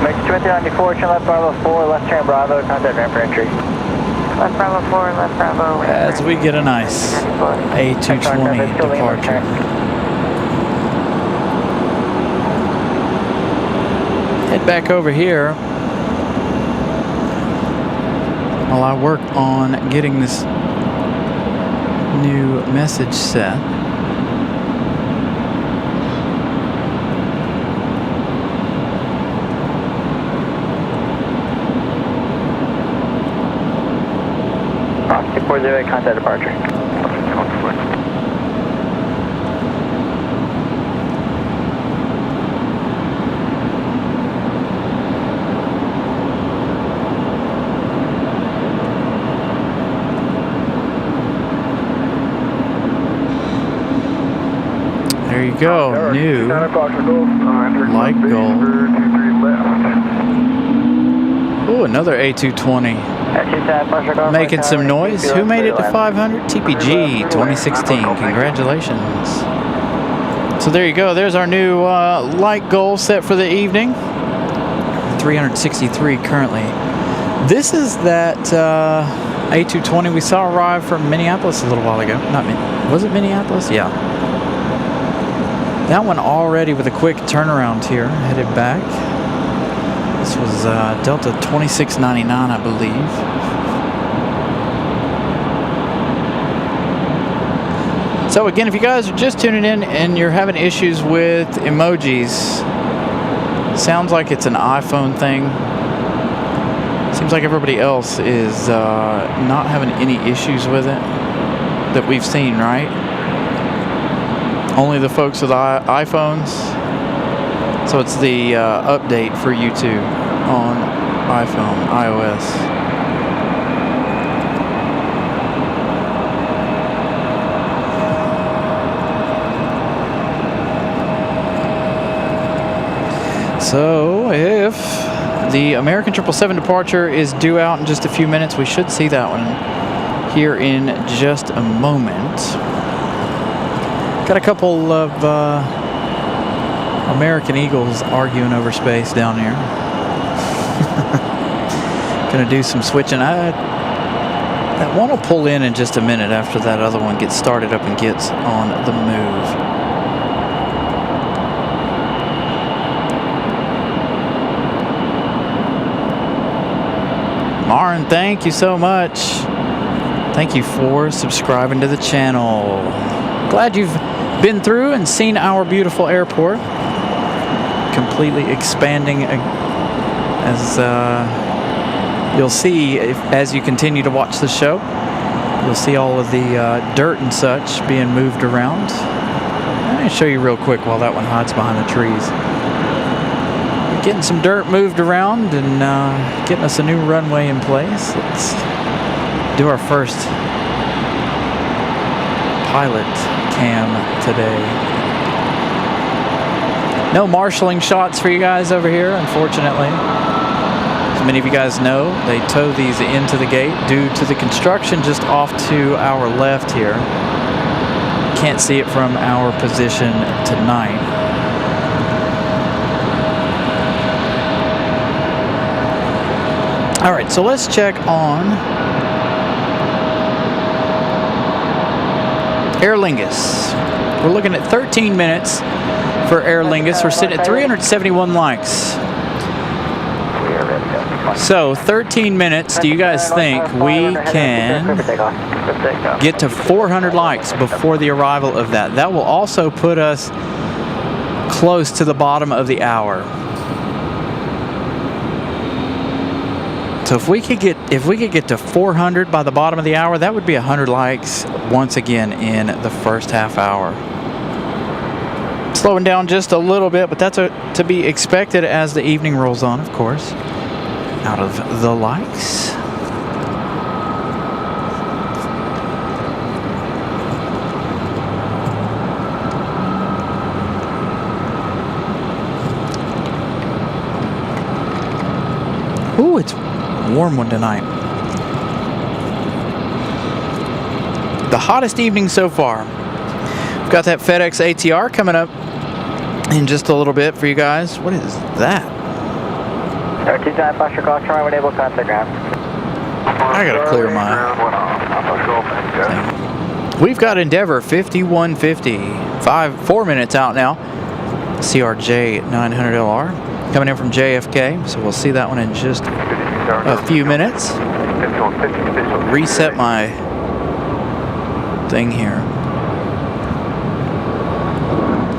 S5: Make 2094, turn left Bravo 4, left turn Bravo, contact ramp for entry. Left Bravo 4, left Bravo.
S4: As we get a nice A220 departure. Head back over here while I work on getting this new message set.
S5: Oscar 40, contact departure.
S4: There you go, new light goal. Ooh, another A220. Making some noise. Who made it to 500? TPG 2016. Congratulations. So there you go. There's our new light goal set for the evening. 363 currently. This is that A220 we saw arrive from Minneapolis a little while ago. Was it Minneapolis? Yeah. That one already with a quick turnaround here, headed back. This was Delta 2699, I believe. So again, if you guys are just tuning in and you're having issues with emojis, sounds like it's an iPhone thing. Seems like everybody else is not having any issues with it that we've seen, right? Only the folks with iPhones. So it's the update for YouTube on iPhone, iOS. So if the American 777 departure is due out in just a few minutes. We should see that one here in just a moment. Got a couple of American Eagles arguing over space down here. Gonna do some switching. That one will pull in just a minute after that other one gets started up and gets on the move. Marin, thank you so much. Thank you for subscribing to the channel. Glad you've been through and seen our beautiful airport. Completely expanding as you'll see as you continue to watch the show. You'll see all of the dirt and such being moved around. Let me show you real quick while that one hides behind the trees. Getting some dirt moved around and getting us a new runway in place. Let's do our first pilot cam today. No marshalling shots for you guys over here, unfortunately. As many of you guys know, they tow these into the gate due to the construction just off to our left here. Can't see it from our position tonight. All right, so let's check on Aer Lingus. We're looking at 13 minutes for Aer Lingus. We're sitting at 371 likes. So 13 minutes, do you guys think we can get to 400 likes before the arrival of that? That will also put us close to the bottom of the hour. So if we could get to 400 by the bottom of the hour, that would be 100 likes once again in the first half hour. Slowing down just a little bit, but that's to be expected as the evening rolls on, of course. Out of the likes. Ooh, it's a warm one tonight. The hottest evening so far. We've got that FedEx ATR coming up in just a little bit for you guys. What is that?
S5: 29 Foster Call, Charlie, we're able to contact ground.
S4: I gotta clear my thing. We've got Endeavor 5150, 4 minutes out now. CRJ 900LR coming in from JFK, so we'll see that one in just a few minutes. Reset my thing here.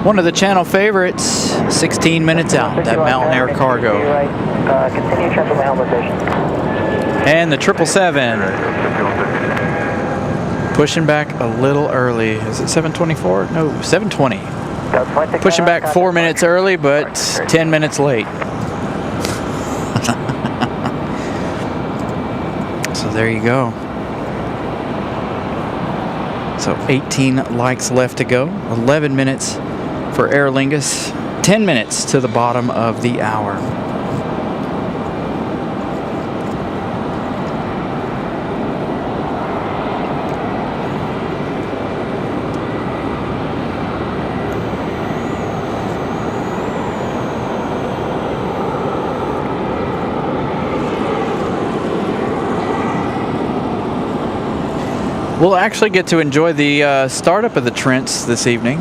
S4: One of the channel favorites, 16 minutes out, that Mountain Air Cargo.
S5: Continue checking the helmet position.
S4: And the 777 pushing back a little early. Is it 724? No, 720. Pushing back 4 minutes early, but 10 minutes late. So there you go. So 18 likes left to go. 11 minutes for Aer Lingus. 10 minutes to the bottom of the hour. We'll actually get to enjoy the startup of the Trents this evening.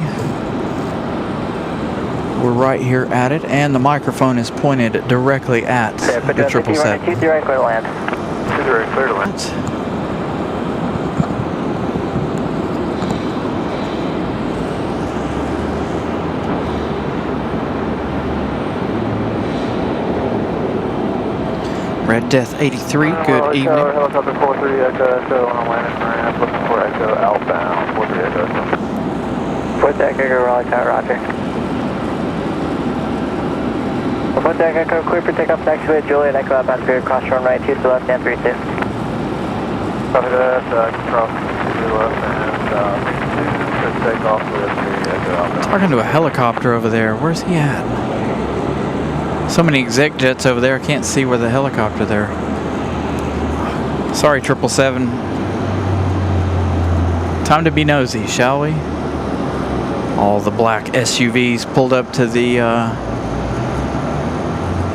S4: We're right here at it, and the microphone is pointed directly at the 777.
S5: 20 clear to land.
S2: 20 clear to land.
S4: Red Death 83, good evening.
S2: Helicopter 43 Echo on landing ramp, looking for Echo outbound, 43 Echo.
S5: Foot deck Echo, Raleigh Tower, roger. Foot deck Echo, clear for takeoff next to it, Juliet Echo outbound spirit, cross runway 2 to the left and 3 2.
S2: Copy that, cross to the left and should take off with the Echo outbound.
S4: Talking to a helicopter over there, where's he at? So many exec jets over there, I can't see where the helicopter there. Sorry, 777. Time to be nosy, shall we? All the black SUVs pulled up to the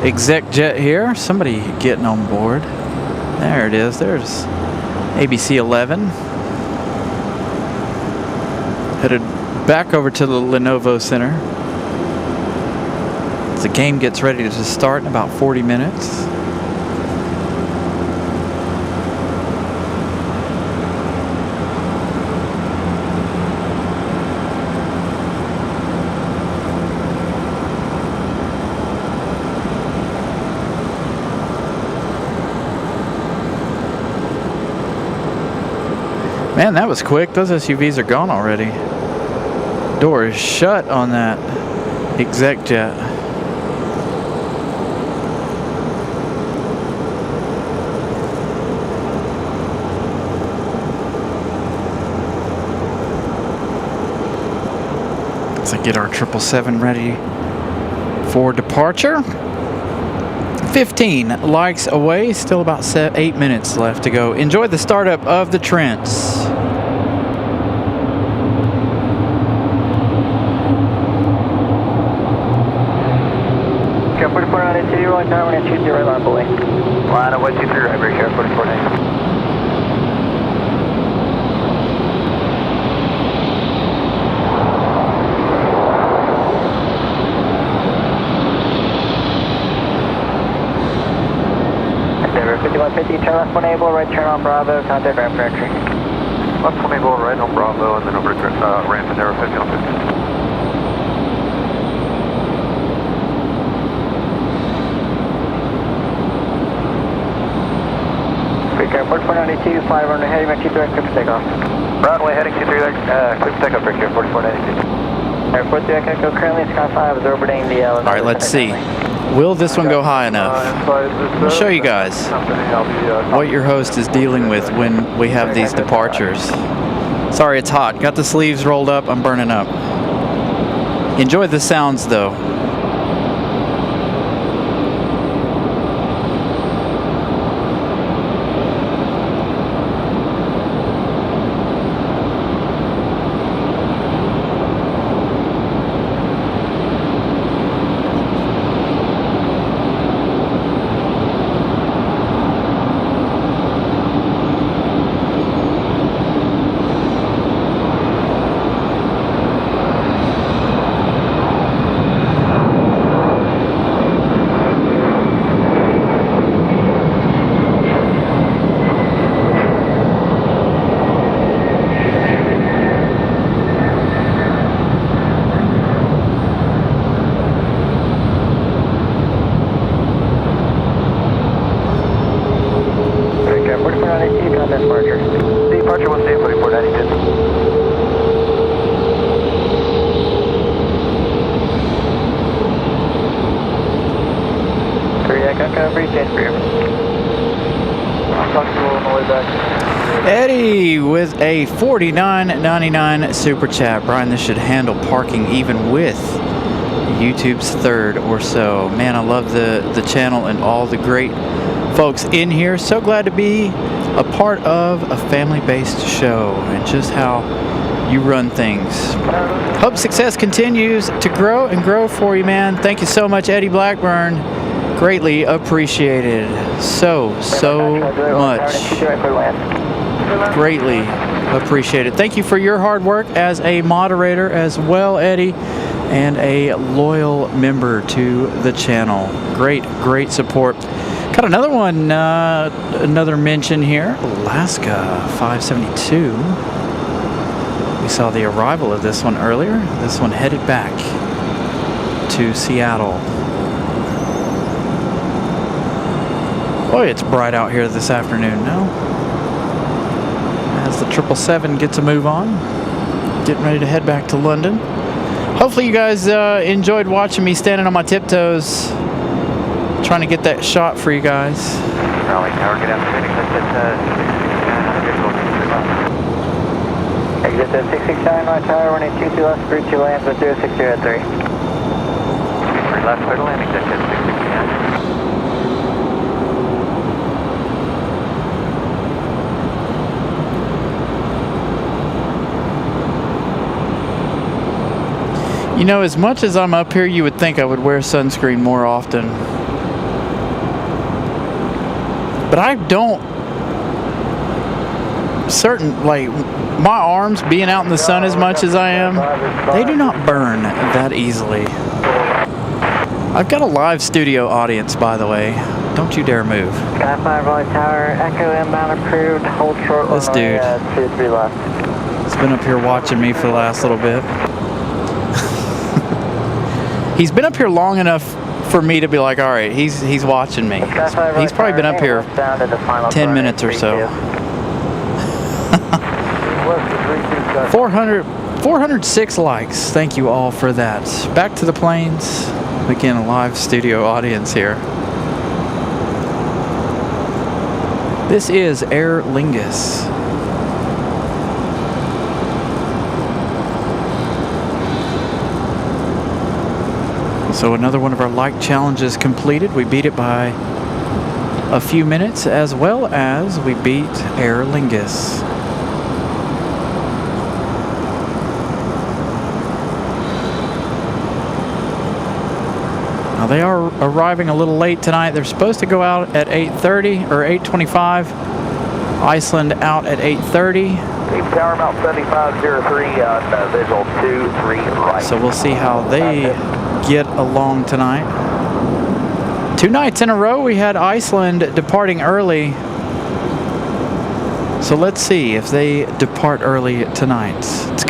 S4: exec jet here. Somebody getting on board. There it is. There's ABC 11. Headed back over to the Lenovo Center. The game gets ready to start in about 40 minutes. Man, that was quick. Those SUVs are gone already. Door is shut on that exec jet. Let's get our 777 ready for departure. 15 likes away, still about 8 minutes left to go. Enjoy the startup of the Trents.
S5: Okay, 4492, right now we're going to 20 right line bully. Line up 123 right, break here, 4492. Endeavor 5150, turn left 1 able, right turn on Bravo, contact ramp for entry.
S2: Left 1 able, right on Bravo, and then over to ramp Endeavor 5150.
S5: Airport 492, 500 heading, right 23 right, clear for takeoff.
S2: Runway heading 23 right, clear for takeoff, break here, 4492.
S5: Airport 3 Echo, currently Sky 5 is orbiting the
S4: All right, let's see. Will this one go high enough? I'll show you guys what your host is dealing with when we have these departures. Sorry, it's hot. Got the sleeves rolled up. I'm burning up. Enjoy the sounds, though.
S2: Departure 1 State 4492.
S4: Eddie with a $49.99 super chat. Brian, this should handle parking even with YouTube's third or so. Man, I love the channel and all the great folks in here. So glad to be a part of a family-based show and just how you run things. Hope success continues to grow and grow for you, man. Thank you so much, Eddie Blackburn. Greatly appreciated. So much. Greatly appreciated. Thank you for your hard work as a moderator as well, Eddie, and a loyal member to the channel. Great support. Got another one, another mention here. Alaska 572. We saw the arrival of this one earlier. This one headed back to Seattle. Boy, it's bright out here this afternoon, no? As the 777 gets a move on, getting ready to head back to London. Hopefully you guys enjoyed watching me standing on my tiptoes, trying to get that shot for you guys.
S6: Raleigh Tower, get out
S5: Exit at 669 right tower, running 22 left, 32 lands with 060 at 3.
S6: left, clear to landing, 669.
S4: You know, as much as I'm up here, you would think I would wear sunscreen more often. But I don't. Like, my arms being out in the sun as much as I am, they do not burn that easily. I've got a live studio audience, by the way. Don't you dare move.
S5: Sky 5 Raleigh Tower, Echo inbound approved, hold short
S4: This dude.
S5: 2-3 left.
S4: He's been up here watching me for the last little bit. He's been up here long enough for me to be like, all right, he's watching me. He's probably been up here 10 minutes or so. 406 likes. Thank you all for that. Back to the planes. Again, a live studio audience here. This is Aer Lingus. So another one of our like challenges completed. We beat it by a few minutes, as well as we beat Aer Lingus. Now they are arriving a little late tonight. They're supposed to go out at 8:30 or 8:25. Iceland out at 8:30.
S3: Tower about 7503 on visual 23 right.
S4: So we'll see how they get along tonight. 2 nights in a row we had Iceland departing early. So let's see if they depart early tonight. It's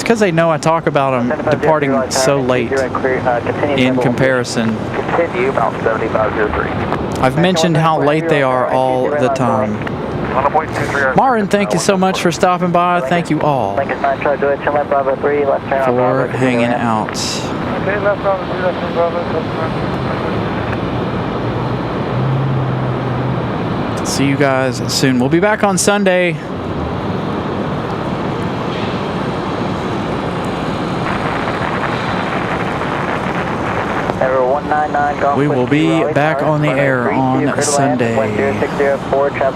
S4: because they know I talk about them departing so late in comparison.
S3: Continue about 7503.
S4: I've mentioned how late they are all the time. Marin, thank you so much for stopping by. Thank you all for hanging out. See you guys soon. We'll be back on Sunday. We will be back on the air on Sunday.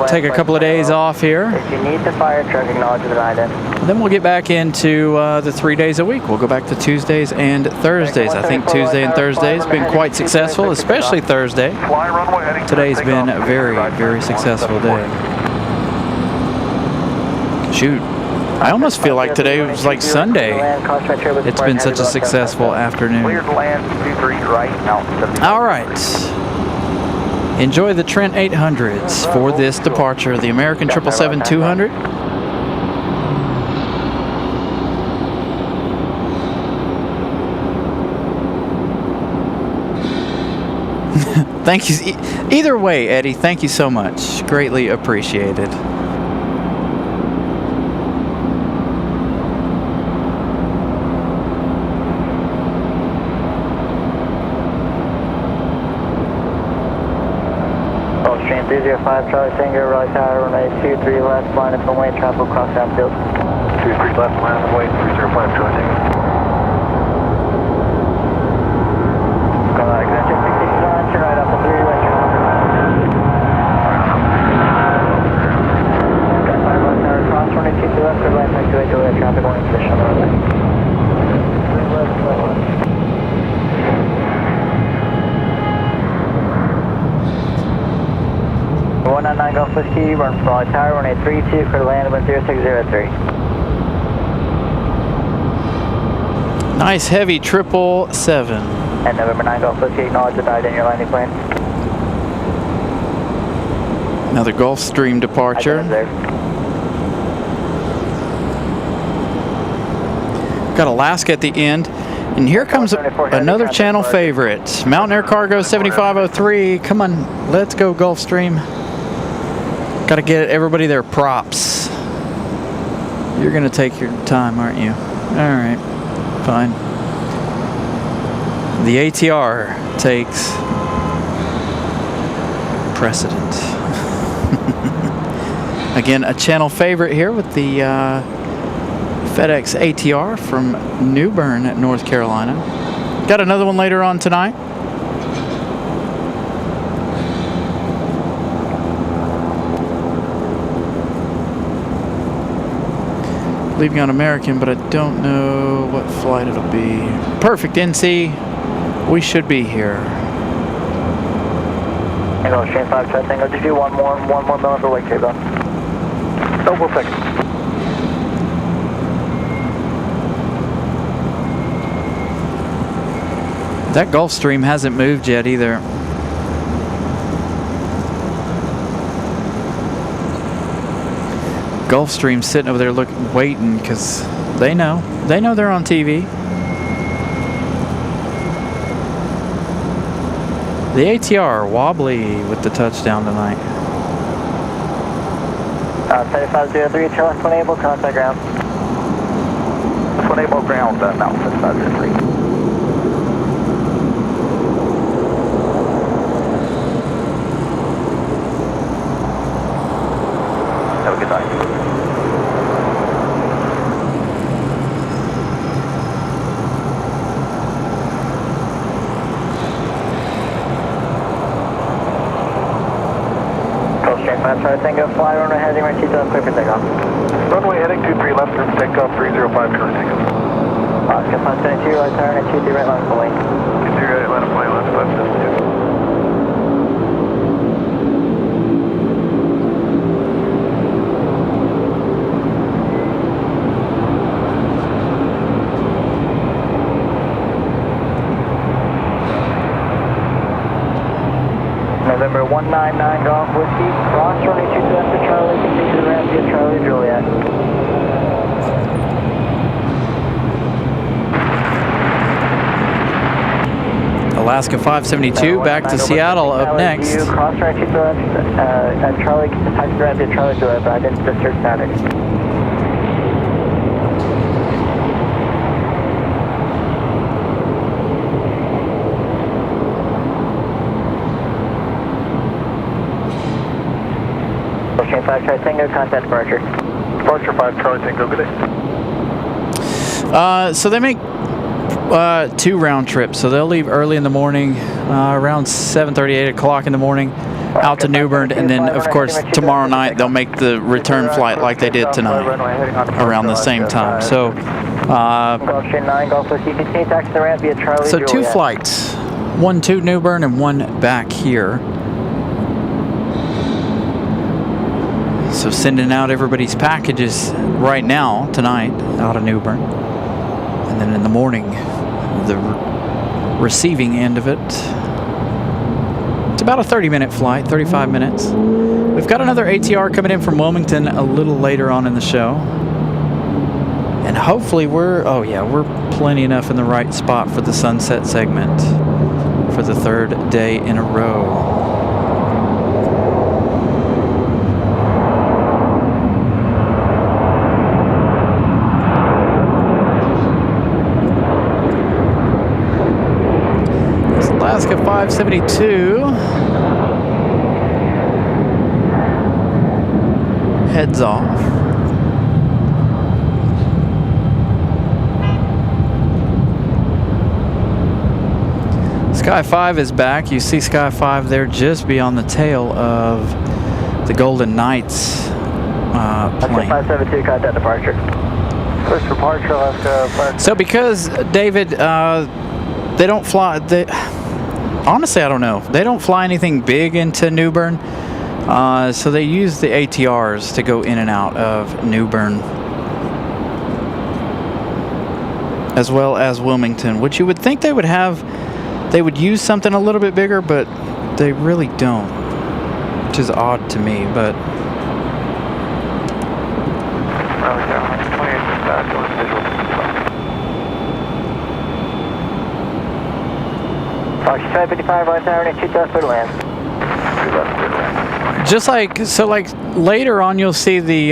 S4: Take a couple of days off here.
S5: If you need the fire truck, acknowledge the item.
S4: Then we'll get back into the 3 days a week. We'll go back to Tuesdays and Thursdays. I think Tuesday and Thursday has been quite successful, especially Thursday. Today's been a very, very successful day. Shoot. I almost feel like today was like Sunday. It's been such a successful afternoon. All right. Enjoy the Trent 800s for this departure. The American 777-200. Thank you. Either way, Eddie, thank you so much. Greatly appreciated.
S5: Enthusiast 5 Charlie Tango, Raleigh Tower, runway 23 left, line up runway, travel across downfield.
S3: 23 left, line up runway, 305 Charlie Tango.
S5: Extension 69, turn right up on 3 right Sky 5 Raleigh Tower, cross runway 23 left, clear line, 28 delay, traffic going position on the runway. 3 left, 199 Golf Whiskey, run from Raleigh Tower, runway 32, clear to land, 0603.
S4: Nice heavy 777.
S5: And November 9 Golf Whiskey, acknowledge the died in your landing plane.
S4: Another Gulfstream departure. Got Alaska at the end. And here comes another channel favorite. Mountain Air Cargo 7503. Come on, let's go Gulfstream. Got to get everybody their props. You're going to take your time, aren't you? All right, fine. The ATR takes precedent. Again, a channel favorite here with the FedEx ATR from New Bern, North Carolina. Got another one later on tonight. leaving on American, but I don't know what flight it'll be. Perfect, NC. We should be here.
S5: Angle Stream 5 Charlie Tango. Just do one more millimeter wake table. Oh, we'll take it.
S4: That Gulfstream hasn't moved yet either. Gulfstream's sitting over there waiting because they know they're on TV. The ATR wobbly with the touchdown tonight.
S5: 7503, Charlie, unable, contact ground. Unable ground, Mountain 7503. Have a good night. Gulfstream 5 Charlie Tango, fly runway heading right 20, clear for takeoff.
S6: Runway heading 23 left, turn takeoff 305 Charlie Tango.
S5: Oscar 572, right turn at 23 right line of lane.
S6: 23 right line of plane, left 572.
S5: November 199 Golf Whiskey, cross running 2 after Charlie, continue to ramp via Charlie Juliet.
S4: Alaska 572 back to Seattle up next.
S5: Cross right 2 left, at Charlie, taxi ramp via Charlie Juliet, but I didn't disturb Saturday. Gulfstream 5 Charlie Tango, contact departure.
S6: Departure 5 Charlie Tango, good day.
S4: So they make 2 round trips. So they'll leave early in the morning, around 7:30, 8 o'clock in the morning, out to New Bern, and then of course tomorrow night they'll make the return flight like they did tonight, around the same time. So,
S5: Gulfstream 9 Golf Whiskey, continue taxi the ramp via Charlie
S4: so
S5: Juliet.
S4: 2 flights, one to New Bern and one back here. So sending out everybody's packages right now, tonight, out of New Bern. And then in the morning, the receiving end of it. It's about a 30-minute flight, 35 minutes. We've got another ATR coming in from Wilmington a little later on in the show. And hopefully we're plenty enough in the right spot for the sunset segment for the 3rd day in a row. Alaska 572 heads off. Sky 5 is back. You see Sky 5 there just beyond the tail of the Golden Knights plane.
S5: 572, contact departure. First departure, Alaska 5.
S4: So because, David, they don't fly, honestly, I don't know. They don't fly anything big into New Bern, so they use the ATRs to go in and out of New Bern, as well as Wilmington, which you would think they would use something a little bit bigger, but they really don't, which is odd to me, but...
S5: Fox 55, right tower, 2 left, clear to land.
S4: Just like, so like later on you'll see the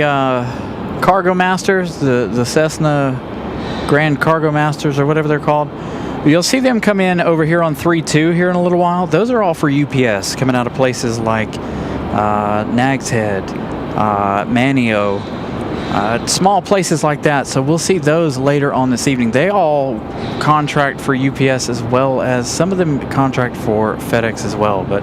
S4: Cargo Masters, the Cessna Grand Cargo Masters or whatever they're called. You'll see them come in over here on 3-2 here in a little while. Those are all for UPS, coming out of places like Nags Head, Manio, small places like that. So we'll see those later on this evening. They all contract for UPS, as well as some of them contract for FedEx as well. But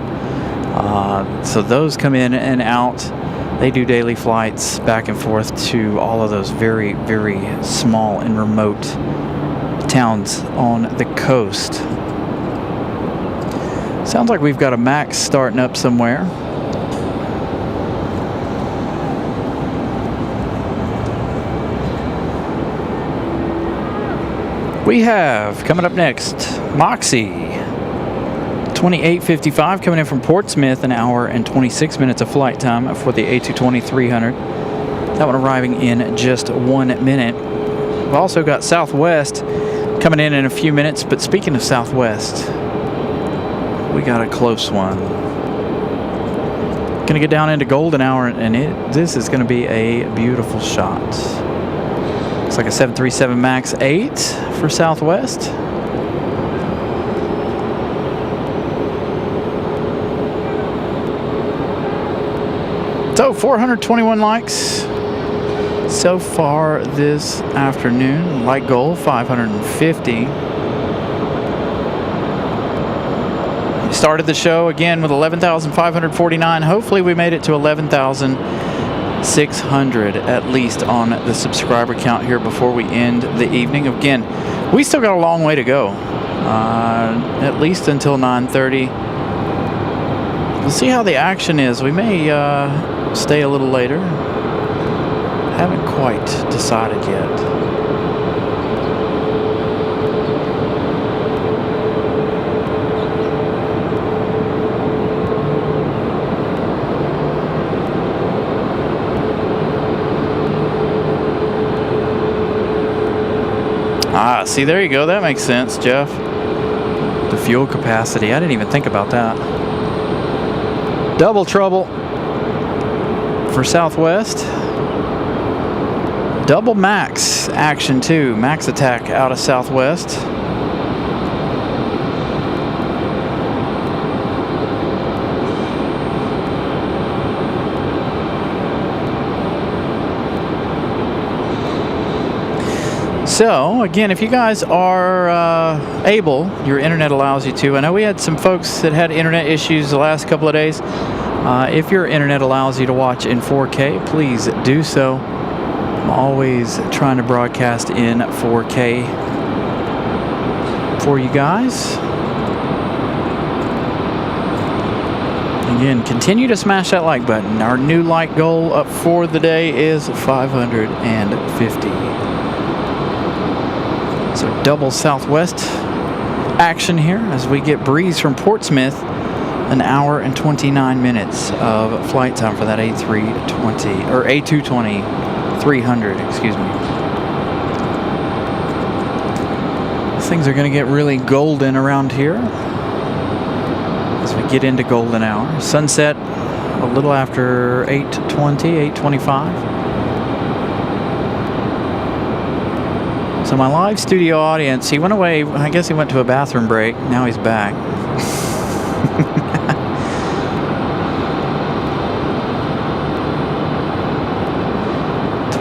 S4: so those come in and out They do daily flights back and forth to all of those very, very small and remote towns on the coast. Sounds like we've got a MAX starting up somewhere. We have, coming up next, Moxie. 2855 coming in from Portsmouth, an hour and 26 minutes of flight time for the A220-300. That one arriving in just 1 minute. We've also got Southwest coming in a few minutes, but speaking of Southwest, we got a close one. Gonna get down into golden hour, and this is gonna be a beautiful shot. Looks like a 737 MAX 8 for Southwest. So 421 likes so far this afternoon. Like goal 550. We started the show again with 11,549. Hopefully we made it to 11,600 at least on the subscriber count here before we end the evening. Again, we still got a long way to go. At least until 9:30. We'll see how the action is. We may stay a little later. Haven't quite decided yet. Ah, see, there you go. That makes sense, Jeff. The fuel capacity. I didn't even think about that. Double trouble for Southwest. Double MAX action too. MAX attack out of Southwest. So again, if you guys are able, your internet allows you to. I know we had some folks that had internet issues the last couple of days. If your internet allows you to watch in 4K, please do so. I'm always trying to broadcast in 4K for you guys. Again, continue to smash that like button. Our new like goal up for the day is 550. So double Southwest action here as we get breeze from Portsmouth. An hour and 29 minutes of flight time for that A320 or A220-300, excuse me. Things are going to get really golden around here as we get into golden hour. Sunset a little after 8:20, 8:25. So my live studio audience, he went away. I guess he went to a bathroom break. Now he's back.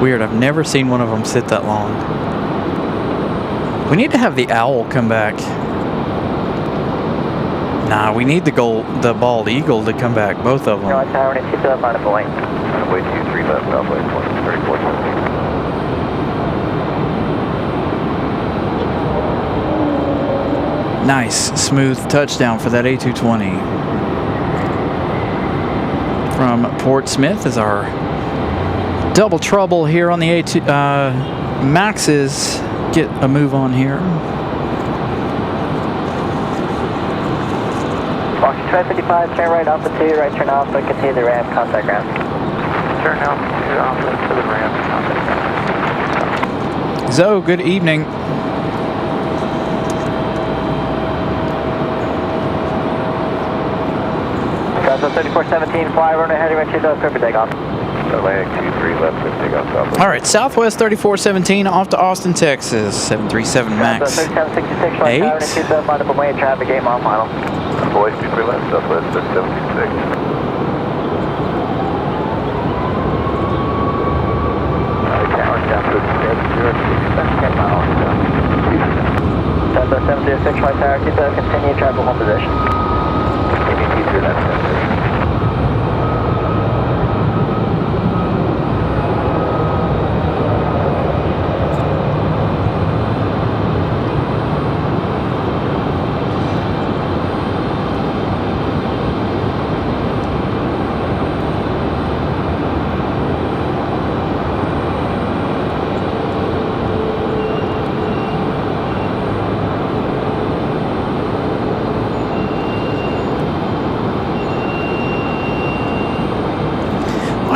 S4: Weird. I've never seen one of them sit that long. We need to have the owl come back. Nah, we need the bald eagle to come back. Both of them.
S5: No, it's Tower, and it's up on a point.
S3: Runway 23 left, Southwest 3417.
S4: Nice, smooth touchdown for that A220. From Portsmouth is our double trouble here on the A2 Maxes. Get a move on here.
S5: Fox 555, turn right Alpha 2, right turn Alpha, continue the ramp, contact ground.
S6: Turn Alpha 2 Alpha to the ramp, contact ground.
S4: Zoe, good evening.
S5: So 3417, fly runway heading right to the clear for takeoff.
S3: Atlantic 23 left, clear for takeoff, Southwest.
S4: All right, Southwest 3417 off to Austin, Texas. 737 MAX.
S5: So 3766, flight tower, and it's up on the way, traffic gate, mile final.
S3: Boys, 23 left, Southwest 3766.
S5: Delta 706, flight tower, continue travel home position.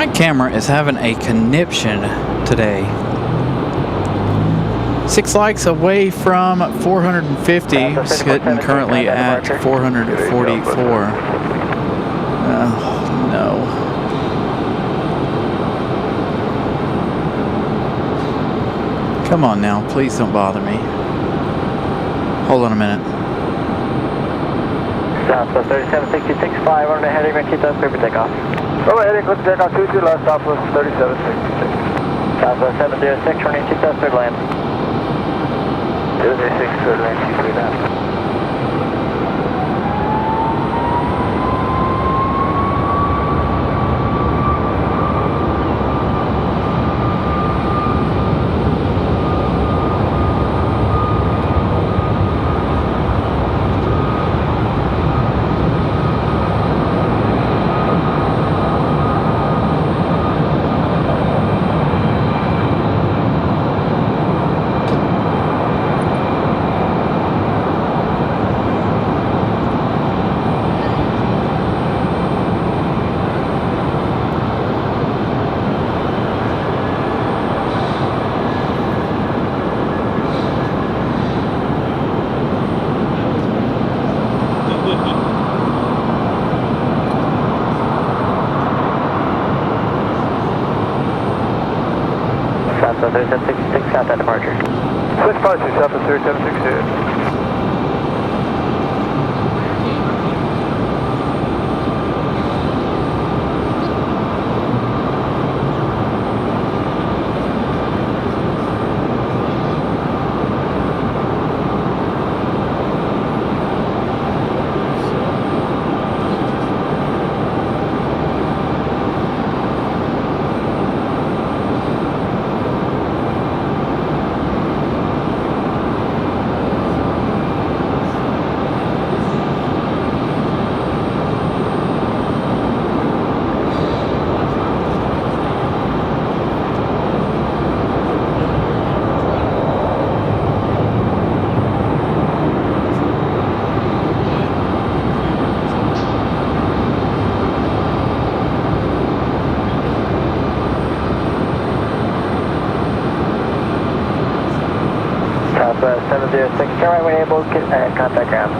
S4: My camera is having a conniption today. 6 likes away from 450, sitting currently at 444. Oh, no. Come on now, please don't bother me. Hold on a minute.
S5: Southwest 3766, on the heading, and keep that clear for takeoff.
S1: Over heading, clear for takeoff, 22, left Southwest 3766.
S5: Southwest 706, running 2 third land.
S1: 006, third lane, 23 down.
S5: Southwest 3766, southbound departure.
S1: 652, Southwest 3762.
S5: Southwest 706, turn right when able, contact ground.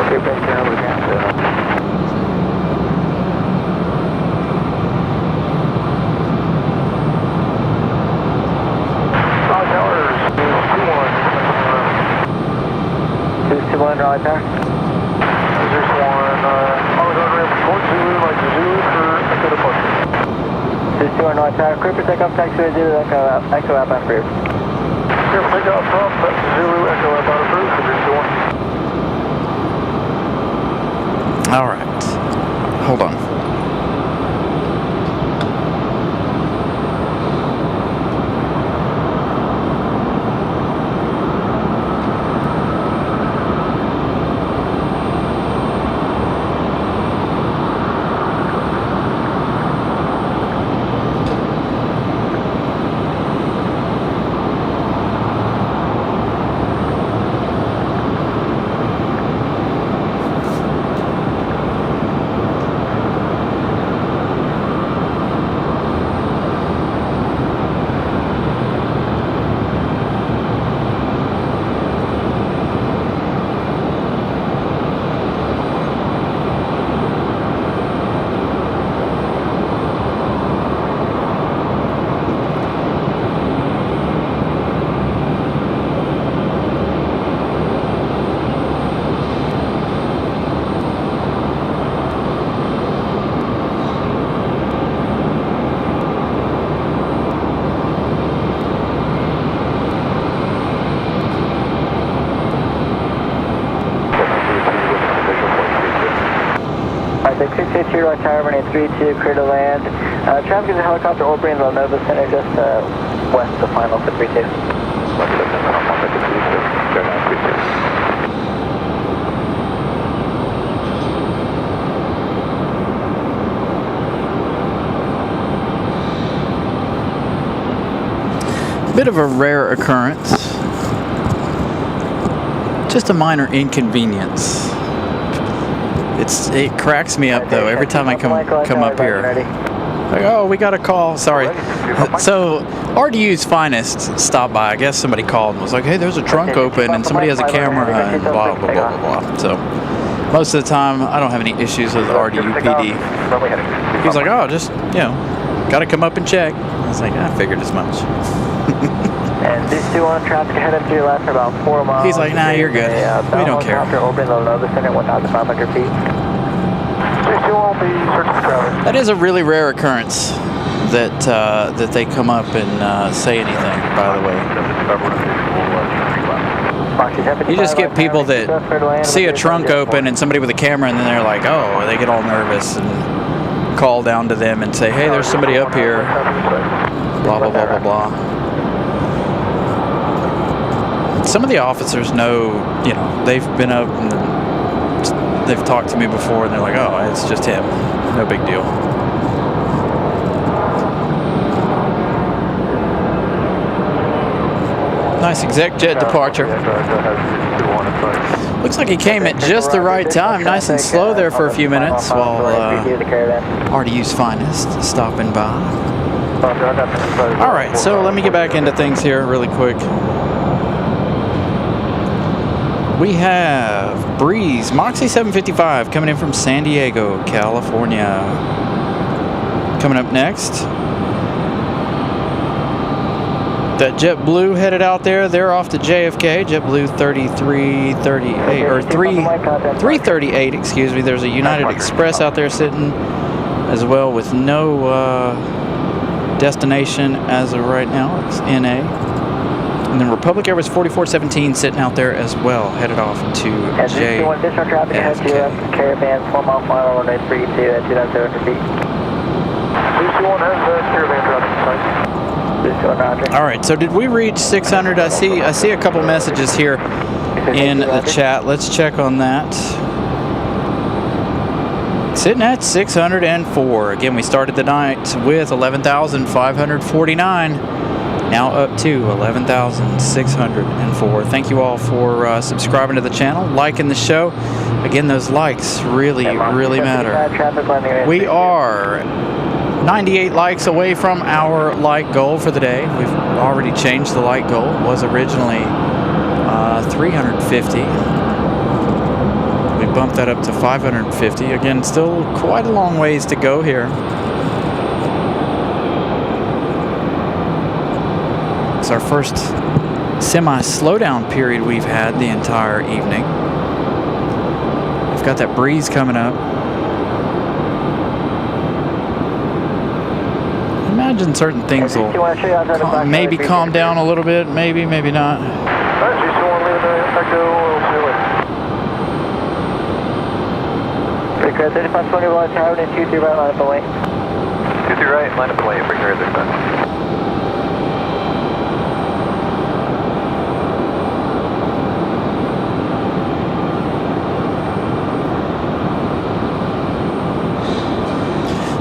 S1: Okay, back down, we're down.
S5: Raleigh Tower.
S2: There's one, I was on ramp Fort Zulu, like Zulu for Echo departure.
S5: 221 Raleigh Tower, clear for takeoff, taxiway 0, Echo outbound approved.
S2: Clear for takeoff from Zulu, Echo outbound approved, so there's the one.
S4: All right. Hold on.
S5: Alright, 662 Raleigh Tower, running 32, clear to land. Traffic is a helicopter orbiting the Nova Center, just west of the final for 32.
S4: Bit of a rare occurrence. Just a minor inconvenience. It cracks me up though every time I come up here. Like, oh, we got a call. Sorry. So RDU's finest stopped by. I guess somebody called and was like, hey, there's a trunk open and somebody has a camera and blah, blah, blah, blah, blah. So most of the time, I don't have any issues with RDU PD. He was like, oh, just, you know, got to come up and check. I was like, I figured as much.
S5: And this 2-1 traffic ahead of you last for about 4 miles.
S4: He's like, nah, you're good. We don't care.
S5: Open the Nova Center, 1,500 feet.
S4: That is a really rare occurrence that that they come up and say anything, by the way. You just get people that see a trunk open and somebody with a camera and then they're like, oh, they get all nervous and call down to them and say, hey, there's somebody up here. Blah, blah, blah, blah, blah. Some of the officers know, you know, they've been up and they've talked to me before and they're like, oh, it's just him. No big deal. Nice exec jet departure. Looks like he came at just the right time. Nice and slow there for a few minutes while RDU's finest stopping by. All right, so let me get back into things here really quick. We have Breeze Moxie 755 coming in from San Diego, California. Coming up next, that JetBlue headed out there. They're off to JFK. JetBlue 3338 or 338. Excuse me. There's a United Express out there sitting as well with no destination as of right now. It's NA. And then Republic Airways 4417 sitting out there as well, headed off to JFK.
S5: Additional traffic ahead to you, Caravan, 4 mile final, runway 32 at 2,700 feet.
S2: 221 has Caravan dropping.
S4: All right, so did we reach 600? I see a couple messages here in the chat. Let's check on that. Sitting at 604. Again, we started the night with 11,549. Now up to 11,604. Thank you all for subscribing to the channel, liking the show. Again, those likes really, really matter. We are 98 likes away from our like goal for the day. We've already changed the like goal. It was originally 350. We bumped that up to 550. Again, still quite a long ways to go here. It's our first semi-slowdown period we've had the entire evening. We've got that breeze coming up. Imagine certain things will maybe calm down a little bit, maybe not.
S5: Because 3521 Tower and 23 right, line up and wait.
S3: 23 right, line up and wait, bring your other side.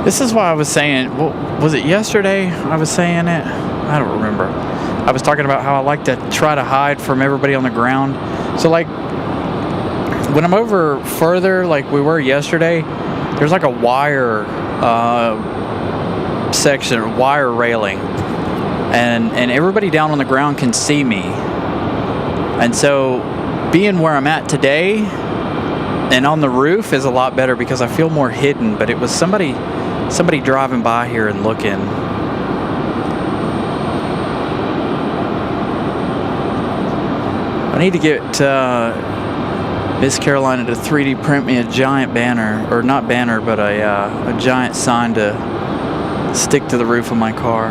S4: This is why I was saying, well, was it yesterday I was saying it? I don't remember. I was talking about how I like to try to hide from everybody on the ground. So like, when I'm over further, like we were yesterday, there's like a wire section, wire railing. And everybody down on the ground can see me. And so being where I'm at today and on the roof is a lot better because I feel more hidden, but it was somebody driving by here and looking. I need to get Miss Carolina to 3D print me a giant banner, or not banner, but a giant sign to stick to the roof of my car.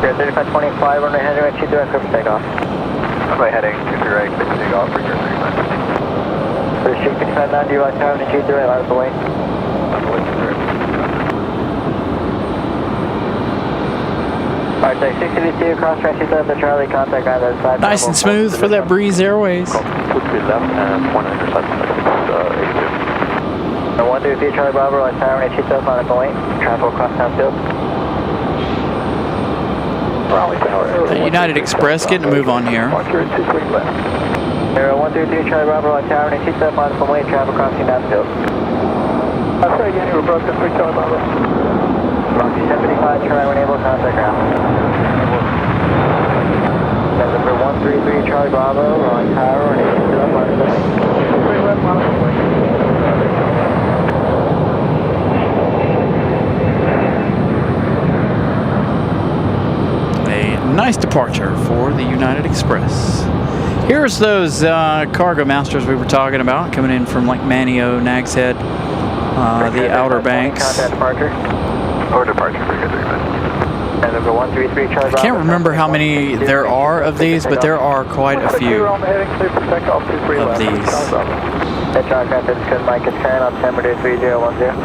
S5: You're 3525, runway heading right 23 right, for takeoff.
S3: Runway heading 23 right, clear for takeoff, bring your 3 left.
S5: For the street 5590, right tower and 23 right, line up and wait. Alright, so 652, cross track 27, the Charlie, contact guy that side.
S4: Nice and smooth for that Breeze Airways.
S3: Would be left and point on your side, 82.
S5: 133 Charlie Bravo, right tower and 27, line up and wait. Traffic will cross town field.
S4: The United Express getting a move on here.
S5: 133 Charlie Bravo, Raleigh Tower, and 27 miles from Wayne, travel crossing Nashville.
S6: I'll say again, you were broken 3 Charlie Bravo.
S5: Rocky 75 Charlie, when able, contact ground. Number 133 Charlie Bravo, Raleigh Tower, and 27 miles from Wayne.
S6: 3 miles from Wayne.
S4: Nice departure for the United Express. Here's those cargo masters we were talking about coming in from like Manio, Nag's Head, the Outer Banks.
S5: Contact departure.
S3: Or departure for good agreement.
S5: And number 133 Charlie Bravo.
S4: I can't remember how many there are of these, but there are quite a few of these.
S5: That John Captain, good Mike is carrying on September 3010.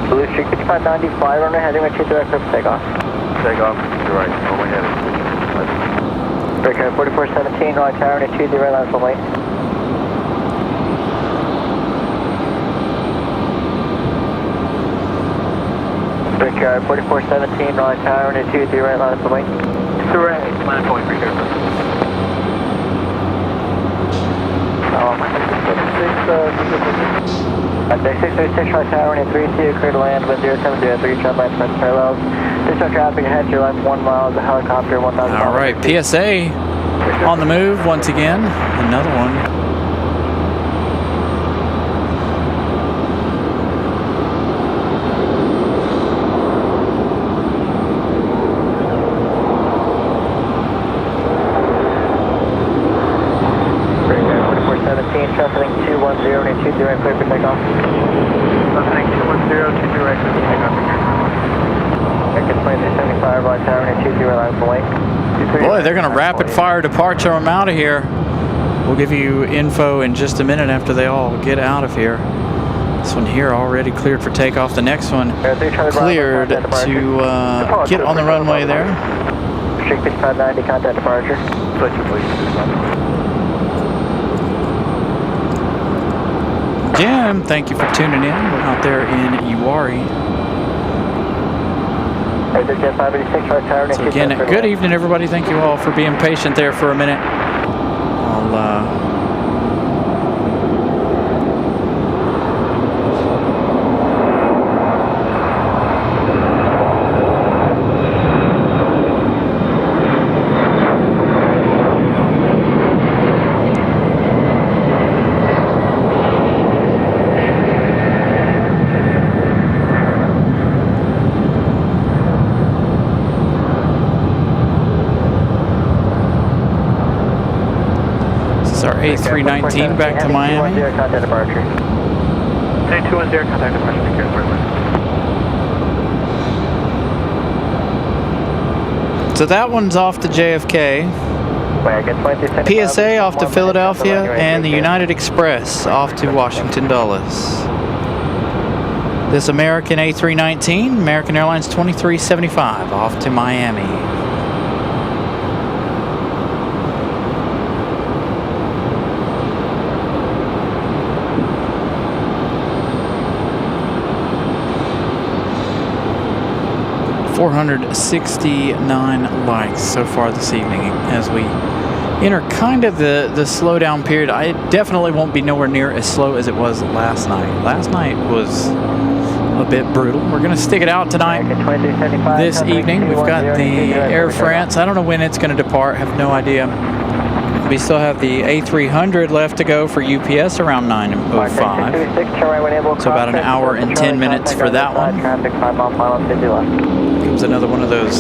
S5: Blue Streak 5595 on the heading with 2 direct for takeoff.
S3: Takeoff, you're right. Oh my God.
S5: Breaker 4417, Raleigh Tower, and 20 right line from lane. Breaker 4417, Raleigh Tower, and 20 right line from lane.
S6: Correct. Line point for here.
S5: At 636 Raleigh Tower, and 32, clear to land, wind 070 at 3 traffic lights, front parallels. Dispatch traffic ahead, your line 1 mile, the helicopter 1,000.
S4: All right, PSA on the move once again. Another one.
S5: Traffic 210 and 20 right clear for takeoff.
S6: Traffic 210, 20 right clear for takeoff.
S5: American 2375, Raleigh Tower, and 20 right line from lane.
S4: Boy, they're going to rapid fire departure them out of here. We'll give you info in just a minute after they all get out of here. This one here already cleared for takeoff. The next one cleared to get on the runway there.
S5: Streak 5590, contact departure.
S4: Jim, thank you for tuning in. We're out there in Uwharrie. So again, good evening, everybody. Thank you all for being patient there for a minute. A319 back to Miami.
S5: 210, contact departure.
S6: 210, contact departure.
S4: So that one's off to JFK. PSA off to Philadelphia, and the United Express off to Washington Dulles. This American A319, American Airlines 2375 off to Miami. $469 likes so far this evening as we enter kind of the slowdown period. I definitely won't be nowhere near as slow as it was last night. Last night was a bit brutal. We're going to stick it out tonight. This evening we've got the Air France. I don't know when it's going to depart. I have no idea. We still have the A300 left to go for UPS around 9:05. So about an hour and 10 minutes for that one. Comes another one of those.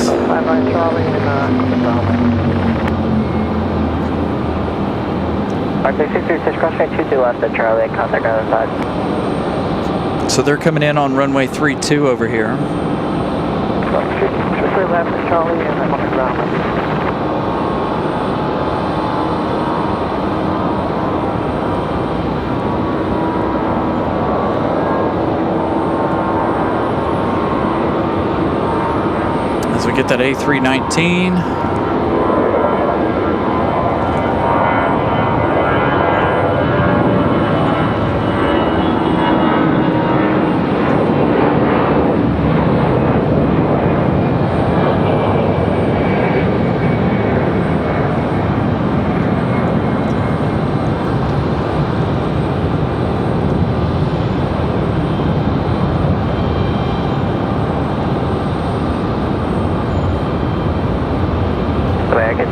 S4: So they're coming in on runway 32 over here.
S6: Left Charlie and I'm on the ground.
S4: We get that A319.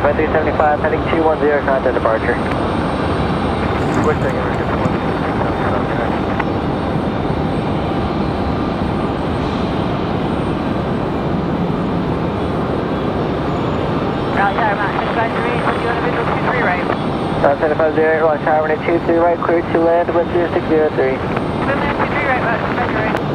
S5: 2375, heading 210, contact departure.
S6: Quick thing, we're getting one.
S7: Raleigh Tower, Mountain 653, we're doing a visual 23 right.
S5: 7508, Raleigh Tower, 23 right, clear to land, wind 0603.
S7: Movement 23 right, Mountain 653 right.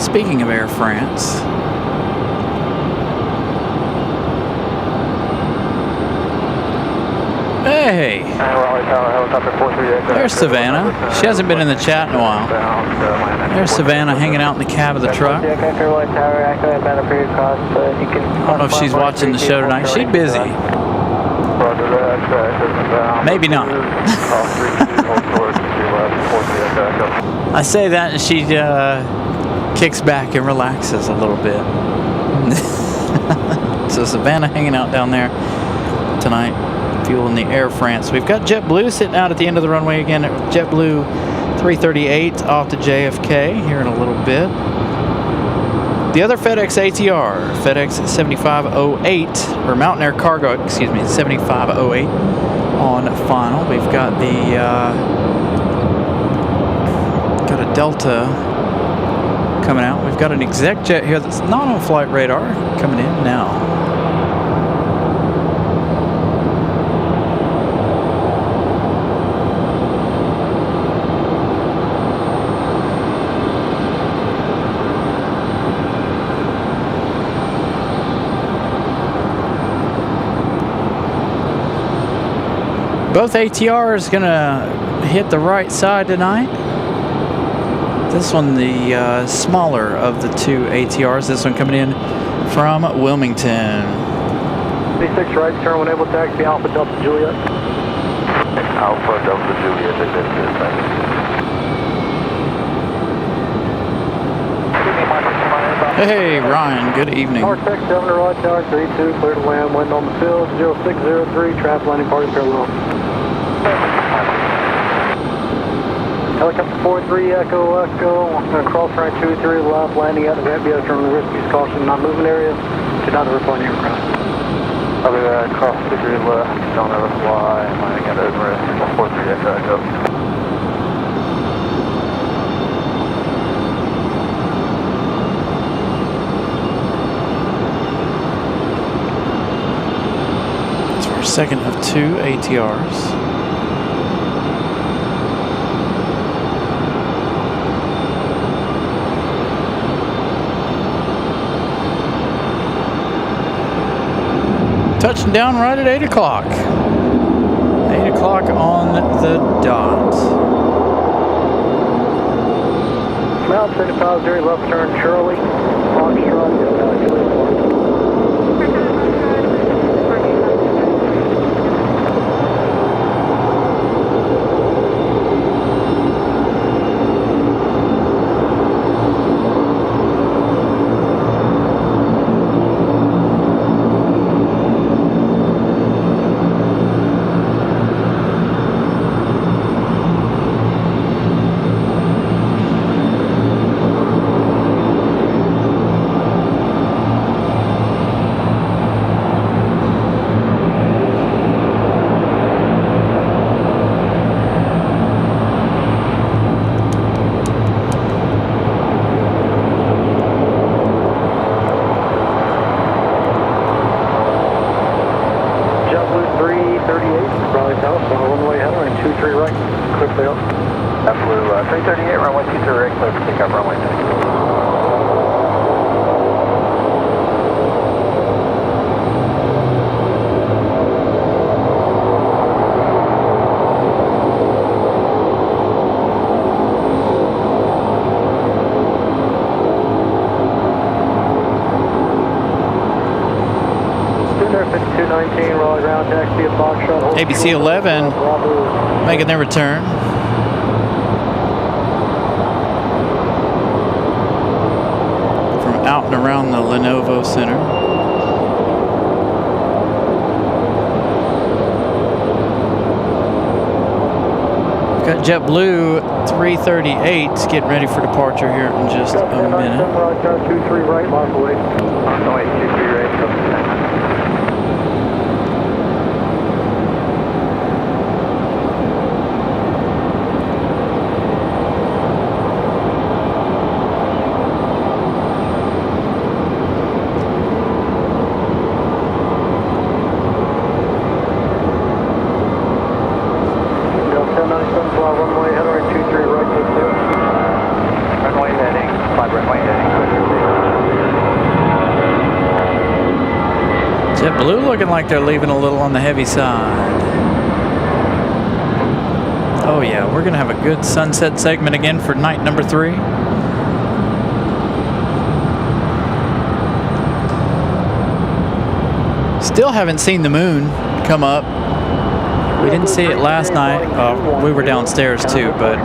S4: Speaking of Air France, hey,
S6: Raleigh Tower, helicopter 43.
S4: there's Savannah. She hasn't been in the chat in a while. There's Savannah hanging out in the cab of the truck. I don't know if she's watching the show tonight. She's busy. Maybe not. I say that and she kicks back and relaxes a little bit. So Savannah hanging out down there tonight, fueling the Air France. We've got JetBlue sitting out at the end of the runway again. JetBlue 338 off to JFK here in a little bit. The other FedEx ATR, FedEx 7508, or Mountain Air Cargo, excuse me, 7508 on final. We've got the got a Delta coming out. We've got an exec jet here that's not on flight radar coming in now. Both ATRs gonna hit the right side tonight. This one, the smaller of the two ATRs. This one coming in from Wilmington.
S2: 36 right, turn when able to taxi Alpha Delta Juliet.
S3: Alpha Delta Juliet,
S4: Hey, Ryan, good evening.
S2: North Tech 7 to Raleigh Tower 32, clear to land, wind on the field, 0603, traffic landing party parallel. Helicopter 43, Echo, Echo, going to cross runway 23 left, landing at the Aviation from the risky caution, not moving area, should not report any aircraft.
S6: Copy that, cross 23 left, don't ever fly, landing at over 43 Echo, Echo.
S4: Second of two ATRs. Touching down right at 8 o'clock. 8 o'clock on the dot.
S2: Mount 75, left turn Charlie, Foxtrot, Juliet.
S4: ABC 11 making their return. From out and around the Lenovo Center. Got JetBlue 338 getting ready for departure here in just a minute.
S1: 23 right, mark away.
S6: On the way, 23 right, go to 10.
S4: JetBlue looking like they're leaving a little on the heavy side. Oh yeah, we're gonna have a good sunset segment again for night number 3. Still haven't seen the moon come up. We didn't see it last night. We were downstairs too, but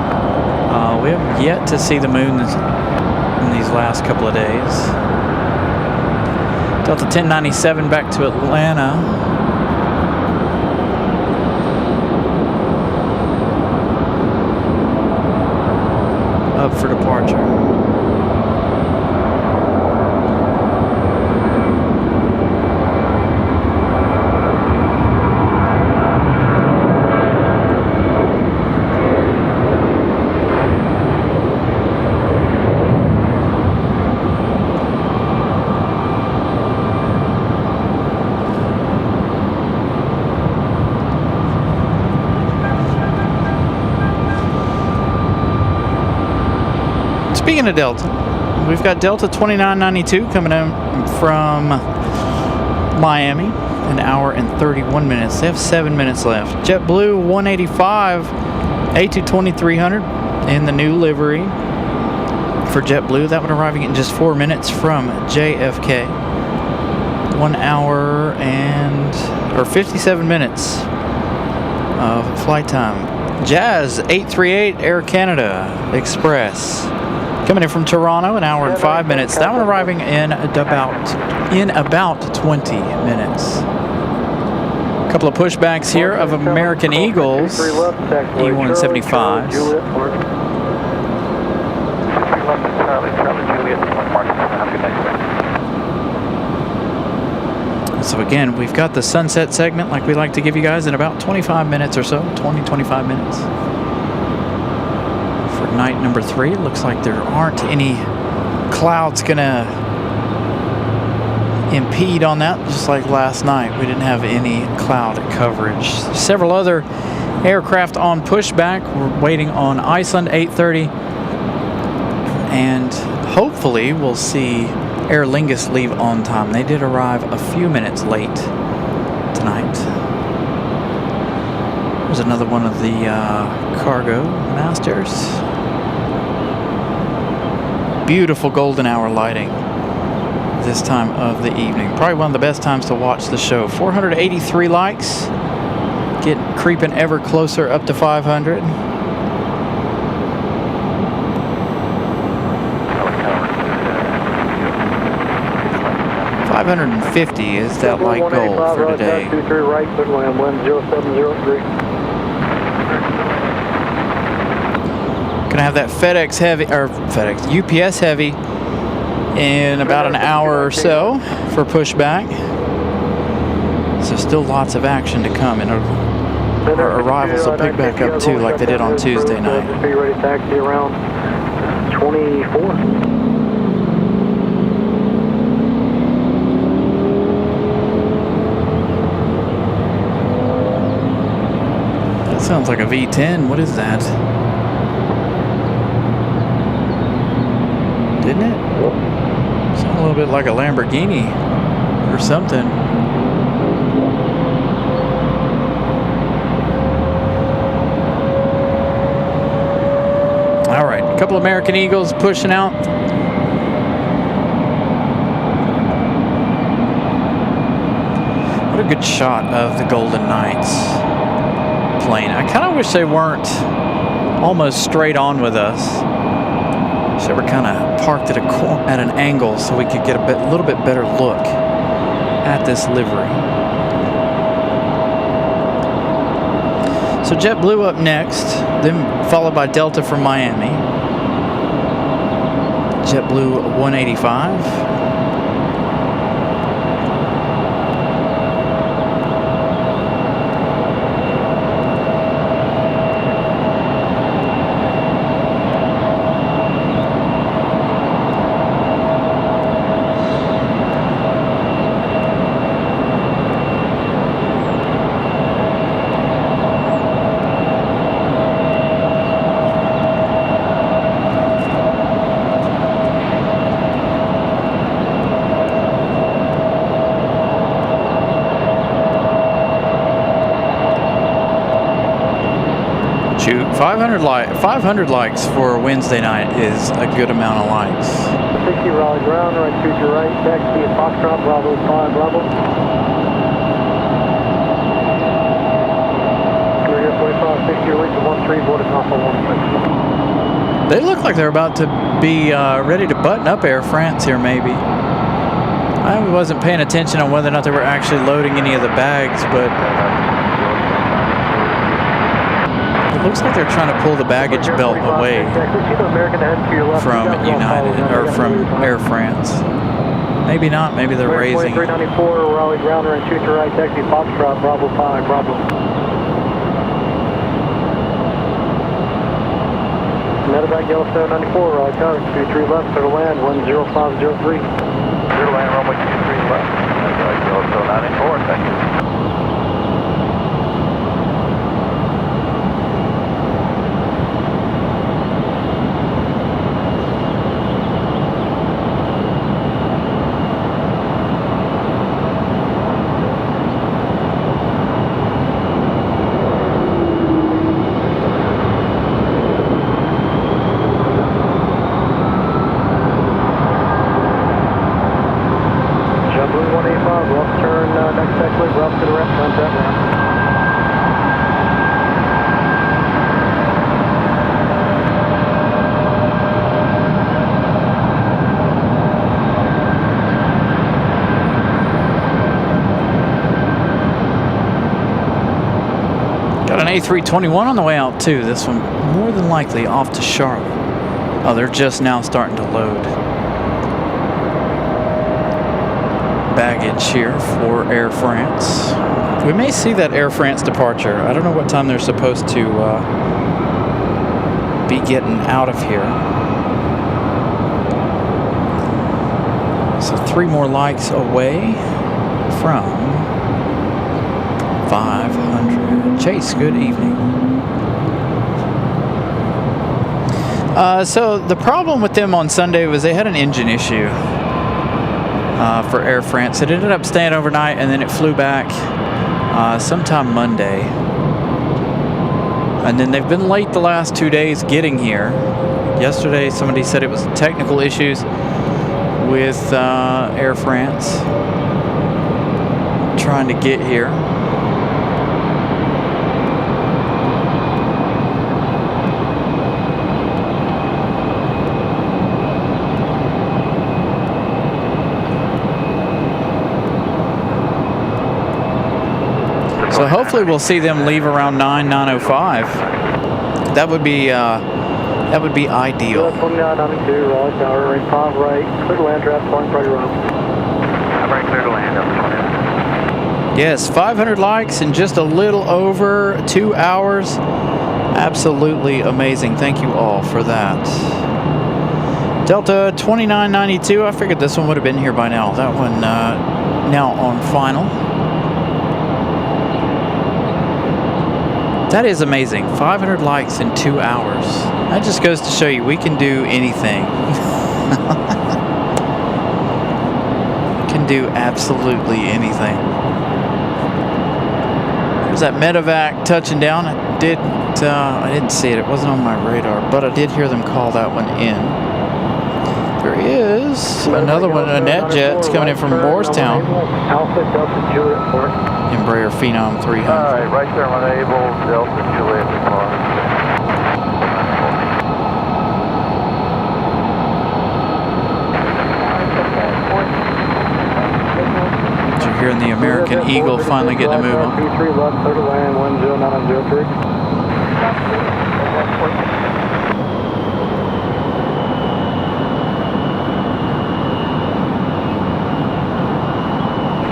S4: we have yet to see the moon in these last couple of days. Delta 1097 back to Atlanta. Up for departure. Speaking of Delta, we've got Delta 2992 coming in from Miami, an hour and 31 minutes. They have 7 minutes left. JetBlue 185 A220-300 in the new livery for JetBlue. That one arriving in just 4 minutes from JFK. 1 hour or 57 minutes of flight time. Jazz 838 Air Canada Express. Coming in from Toronto, an hour and 5 minutes. That one arriving in about 20 minutes. A couple of pushbacks here of American Eagles, E175s. So again, we've got the sunset segment like we like to give you guys in about 25 minutes or so, 20-25 minutes. Night number 3. It looks like there aren't any clouds gonna impede on that, just like last night. We didn't have any cloud coverage. Several other aircraft on pushback. We're waiting on Iceland 830, and hopefully we'll see Aer Lingus leave on time. They did arrive a few minutes late tonight. There's another one of the cargo masters. Beautiful golden hour lighting this time of the evening. Probably one of the best times to watch the show. 483 likes. Creeping ever closer up to 500. $550 is that light goal for today.
S1: 23 right, but land 10703.
S4: Gonna have that UPS heavy in about an hour or so for pushback. So still lots of action to come, and our arrivals will pick back up too, like they did on Tuesday night.
S1: Be ready to taxi around 24.
S4: That sounds like a V10. What is that? Didn't it? Sound a little bit like a Lamborghini or something. All right, a couple American Eagles pushing out. What a good shot of the Golden Knights plane. I kind of wish they weren't almost straight on with us. So we're kind of parked at an angle so we could get a little bit better look at this livery. So JetBlue up next, then followed by Delta from Miami. JetBlue 185. Shoot, 500 likes for Wednesday night is a good amount of likes.
S5: 60 Raleigh ground, right 2 to your right, taxi at Foxtrot, Bravo 5, Bravo. We're here 45, 60, release of 13, boarding off of 16.
S4: They look like they're about to be ready to button up Air France here, maybe. I wasn't paying attention on whether or not they were actually loading any of the bags, but it looks like they're trying to pull the baggage belt away from United or from Air France. Maybe not. Maybe they're raising.
S5: 394 Raleigh ground, right 2 to your right, taxi Foxtrot, Bravo 5, Bravo. Medevac Yellowstone 94, Raleigh tower, 23 left, clear to land, 10503.
S3: Clear to land, runway 23 left. Yellowstone 94, thank you.
S4: A321 on the way out too. This one more than likely off to Charlotte. Oh, they're just now starting to load baggage here for Air France. We may see that Air France departure. I don't know what time they're supposed to be getting out of here. So 3 more likes away from 500. Chase, good evening. So the problem with them on Sunday was they had an engine issue for Air France. It ended up staying overnight and then it flew back sometime Monday. And then they've been late the last 2 days getting here. Yesterday somebody said it was technical issues with Air France trying to get here. So hopefully we'll see them leave around 9:05. That would be ideal.
S5: 2992, Raleigh tower, range 5 right, clear to land, traffic point, right around.
S6: I'm right clear to land, up 20.
S4: Yes, 500 likes in just a little over 2 hours. Absolutely amazing. Thank you all for that. Delta 2992. I figured this one would have been here by now. That one now on final. That is amazing. 500 likes in 2 hours. That just goes to show you we can do anything. Can do absolutely anything. There's that medevac touching down. I didn't see it. It wasn't on my radar, but I did hear them call that one in. There is another one, a NetJet's coming in from Morristown.
S5: Alpha Delta Juliet Port.
S4: Embraer Phenom 300.
S3: All right, right there on Able, Delta Juliet Port.
S4: Did you here in the American Eagle finally getting a move on.
S2: 23 left, clear to land, 10903.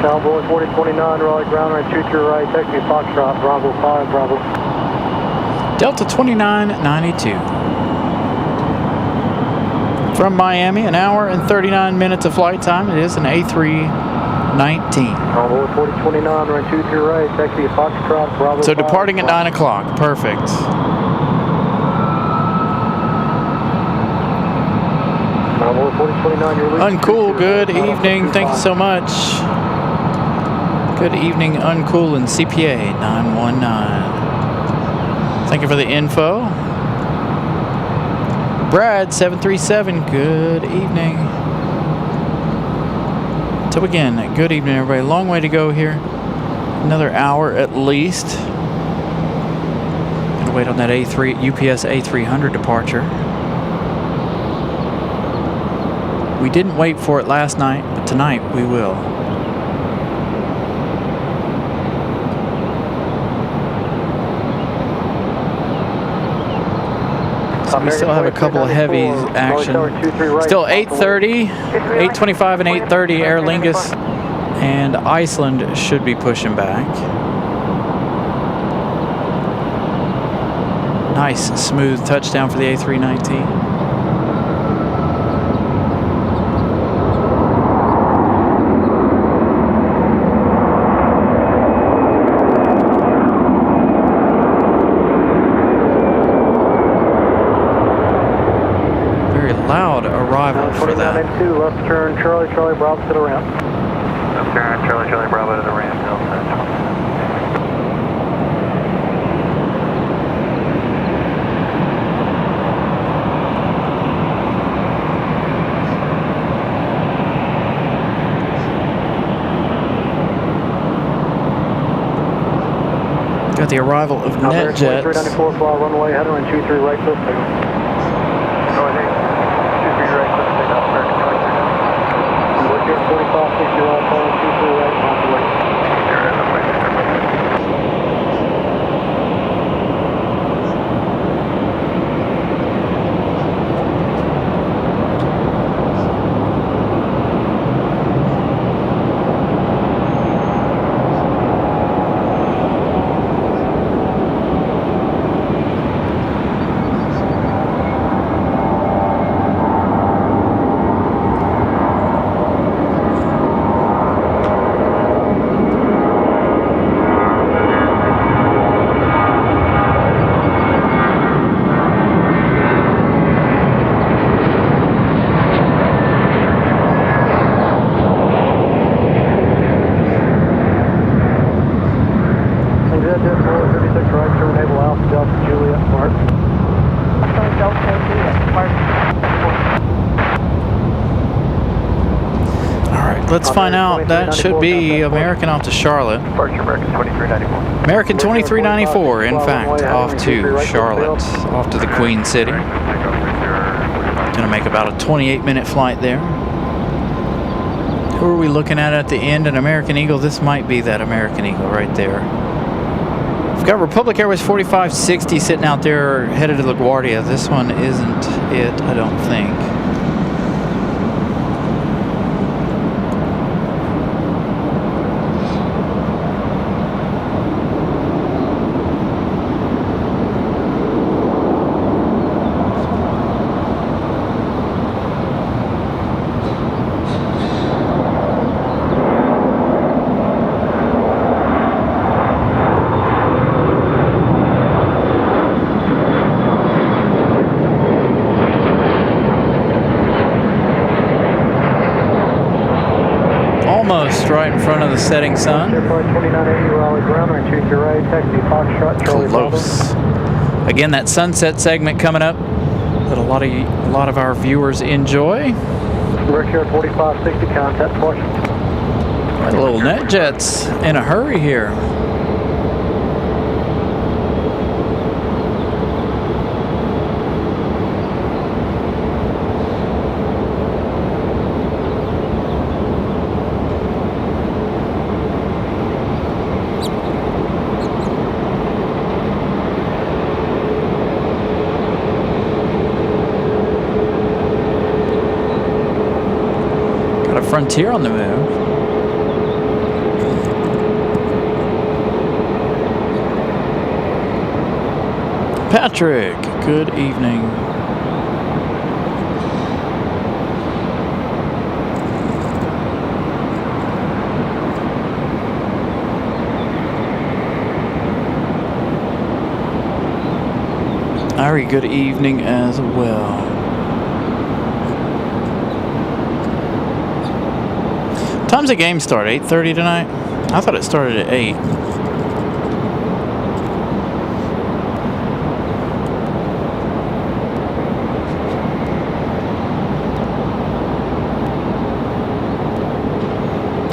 S2: Cowboy 4029, Raleigh ground right, 23 right, taxi Foxtrot, Bravo 5, Bravo.
S4: Delta 2992. From Miami, an hour and 39 minutes of flight time. It is an A319.
S2: Cowboy 4029, right, 23 right, taxi Foxtrot, Bravo 5.
S4: So departing at 9 o'clock. Perfect.
S2: Cowboy 4029, you're leaving.
S4: Uncool, good evening. Thank you so much. Good evening, Uncool and CPA 919. Thank you for the info. Brad 737, good evening. So again, good evening everybody. Long way to go here. Another hour at least. Gonna wait on that UPS A300 departure. We didn't wait for it last night, but tonight we will. So we still have a couple of heavies action. Still 8:30, 8:25 and 8:30 Aer Lingus and Iceland should be pushing back. Nice smooth touchdown for the A319. For that.
S2: 2, left turn, Charlie, Bravo to the ramp. Left turn, Charlie, Bravo to the ramp.
S4: Got the arrival of NetJets.
S2: 394, fly runway, header and 23 right, close to. American 4560 right, calling 23 right, on the way.
S4: Let's find out. That should be American off to Charlotte.
S6: American 2394.
S4: American 2394, in fact, off to Charlotte, off to the Queen City. Gonna make about a 28-minute flight there. Who are we looking at the end? An American Eagle. This might be that American Eagle right there. We've got Republic Airways 4560 sitting out there headed to LaGuardia. This one isn't it, I don't think. Right in front of the setting sun. Close. Again, that sunset segment coming up that a lot of our viewers enjoy.
S2: Director 4560, contact portion.
S4: Got a little NetJets in a hurry here. Frontier on the move. Patrick, good evening. Ari, good evening as well. Time's the game start? 8:30 tonight? I thought it started at 8.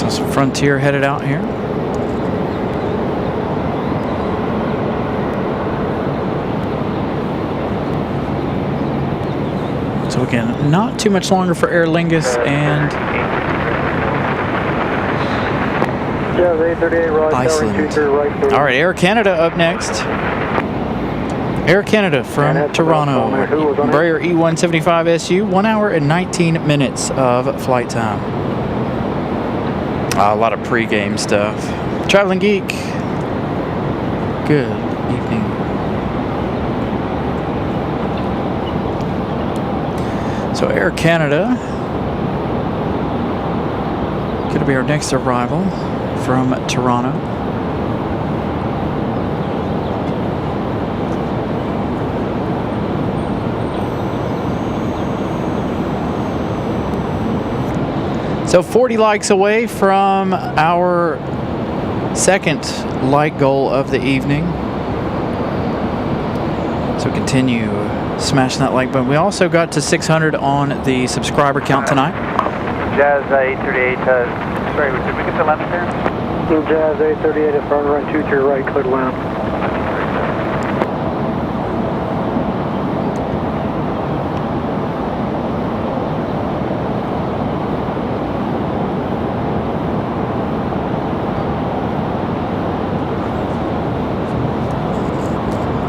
S4: So some Frontier headed out here. So again, not too much longer for Aer Lingus and Iceland. All right, Air Canada up next. Air Canada from Toronto. Embraer E175SU, 1 hour and 19 minutes of flight time. A lot of pre-game stuff. Traveling Geek. Good evening. So Air Canada, going to be our next arrival from Toronto. So 40 likes away from our second like goal of the evening. So continue smashing that like button. We also got to 600 on the subscriber count tonight.
S6: Jazz 838, sorry, did we get the landing there?
S5: Jazz 838 at front, run 23 right, clear to land.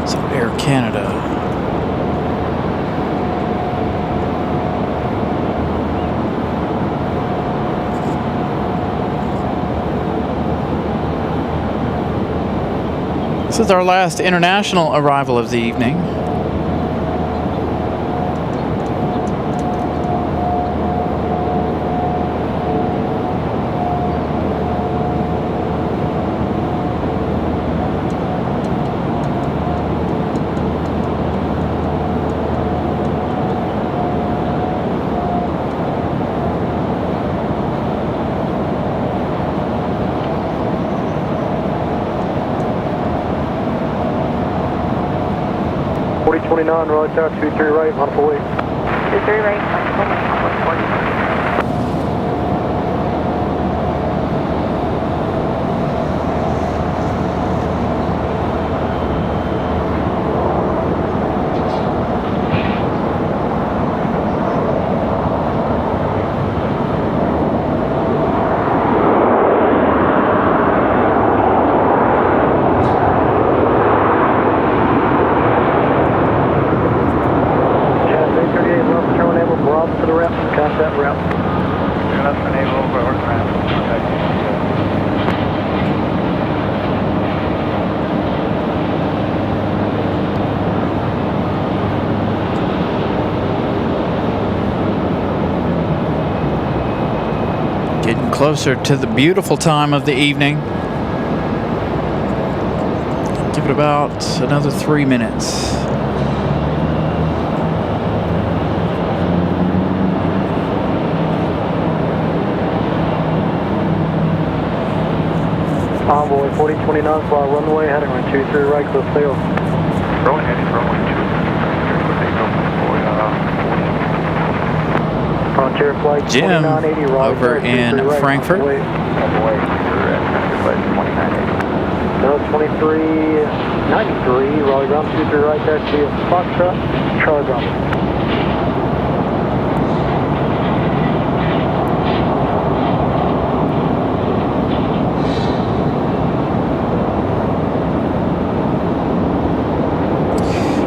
S4: So Air Canada. This is our last international arrival of the evening.
S5: Roger, tower 23 right, multiple weight.
S7: 23 right, closer to the beautiful time of the evening. Give it about another 3 minutes.
S5: Envoy 4029, fly runway, heading run 23 right, close sail.
S2: Rolling heading, runway 23.
S5: Frontier flight
S4: Jim
S5: 2980,
S4: over in Frankfurt.
S5: No, 2393, Raleigh ground 23 right there to Foxtrot, Charlie Bravo.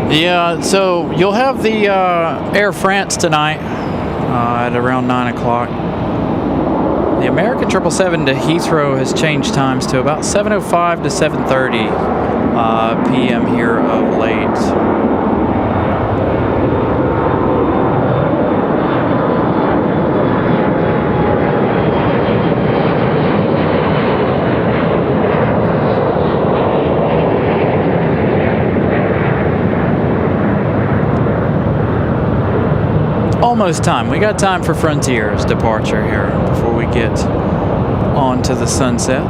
S4: Yeah, so you'll have the Air France tonight at around 9 o'clock. The American 777 to Heathrow has changed times to about 7:05 to 7:30 p.m. here of late. Almost time. We got time for Frontier's departure here before we get on to the sunset.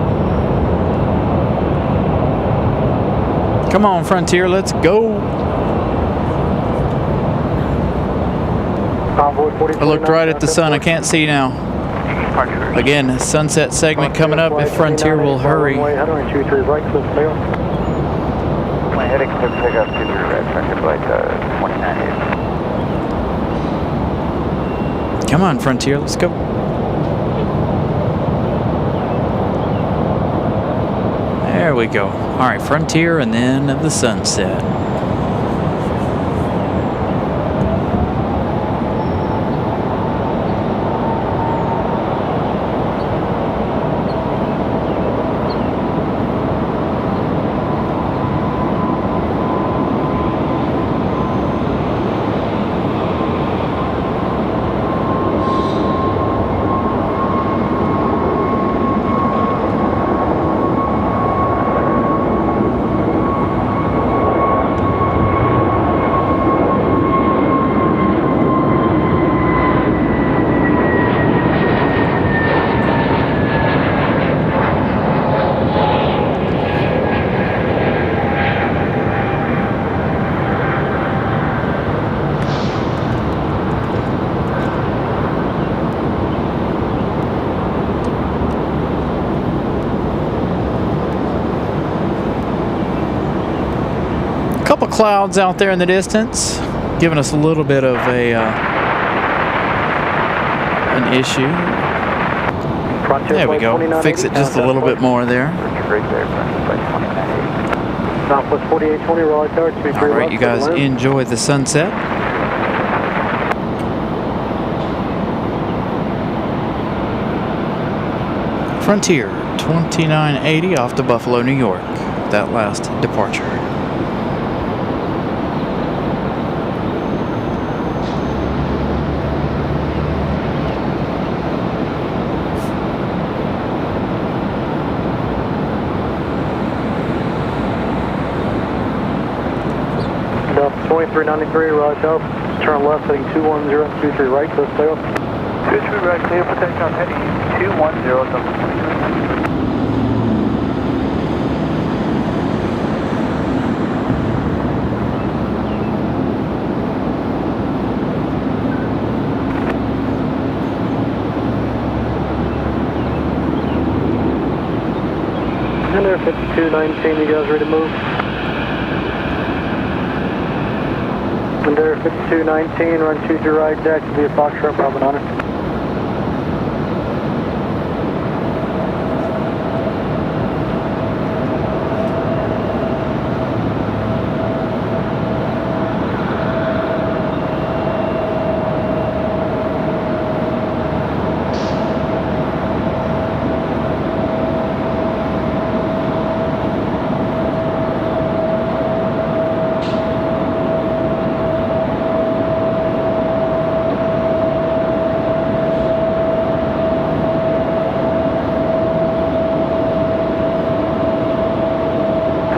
S4: Come on, Frontier, let's go. I looked right at the sun. I can't see now. Again, sunset segment coming up if Frontier will hurry.
S6: My heading to pick up 23 red, traffic flight 29.
S4: Come on, Frontier, let's go. There we go. All right, Frontier and then the sunset. Couple clouds out there in the distance, giving us a little bit of a an issue. There we go. Fix it just a little bit more there.
S6: Southwest 4820, Raleigh Tower, 23
S4: All right, you guys enjoy the sunset. Frontier 2980 off to Buffalo, New York. That last departure.
S6: Delta 2393, Raleigh Tower, turn left heading 210, 23 right, close tail. 23 right, clear for takeoff heading 210. And there, 5219, you guys ready to move? And there, 5219, run 23 right, taxi via Foxtrot, Bravo 9.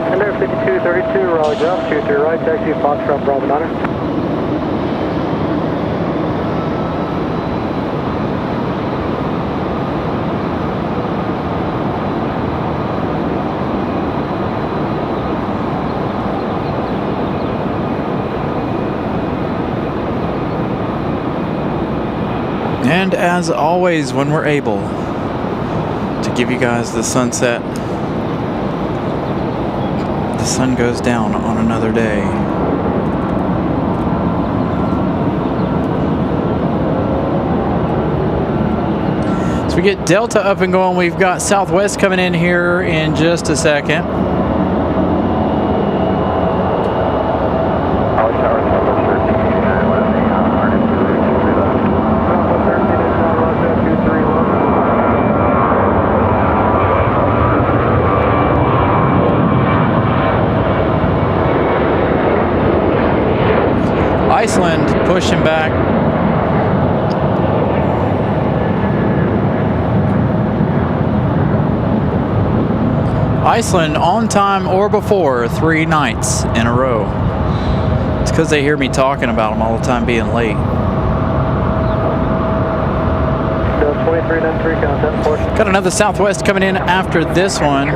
S6: And there, 5232, Raleigh Ground, 23 right, taxi Foxtrot, Bravo 9.
S4: And as always, when we're able to give you guys the sunset, the sun goes down on another day. So we get Delta up and going. We've got Southwest coming in here in just a second. Iceland pushing back. Iceland on time or before 3 nights in a row. It's because they hear me talking about them all the time being late.
S6: 2393, contact portion.
S4: Got another Southwest coming in after this one.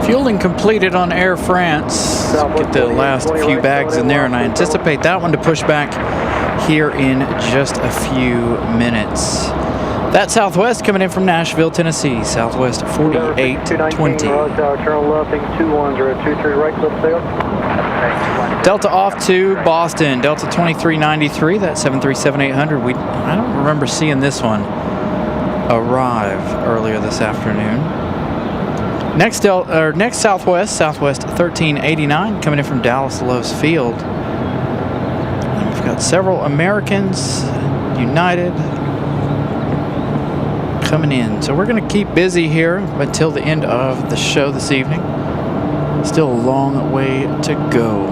S4: Fueling completed on Air France. Get the last few bags in there, and I anticipate that one to push back here in just a few minutes. That Southwest coming in from Nashville, Tennessee. Southwest 4820.
S6: Turn left, 21023 right, clip sail.
S4: Delta off to Boston. Delta 2393. That 737-800. I don't remember seeing this one arrive earlier this afternoon. Next Southwest, Southwest 1389, coming in from Dallas Loves Field. And we've got several Americans, United, coming in. So we're going to keep busy here until the end of the show this evening. Still a long way to go.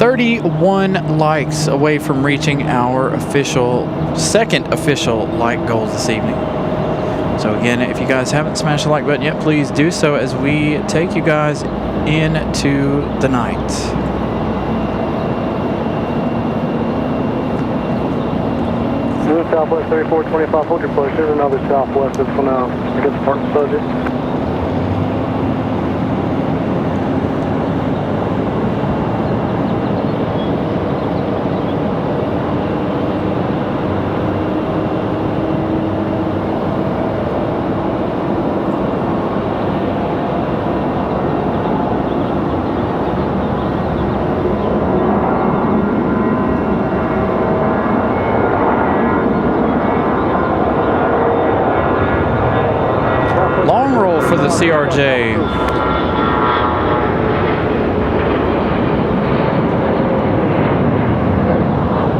S4: 31 likes away from reaching our second official like goal this evening. So again, if you guys haven't smashed the like button yet, please do so as we take you guys into the night.
S6: New Southwest 3425, hold your place. There's another Southwest that's going to get the park subject.
S4: CRJ.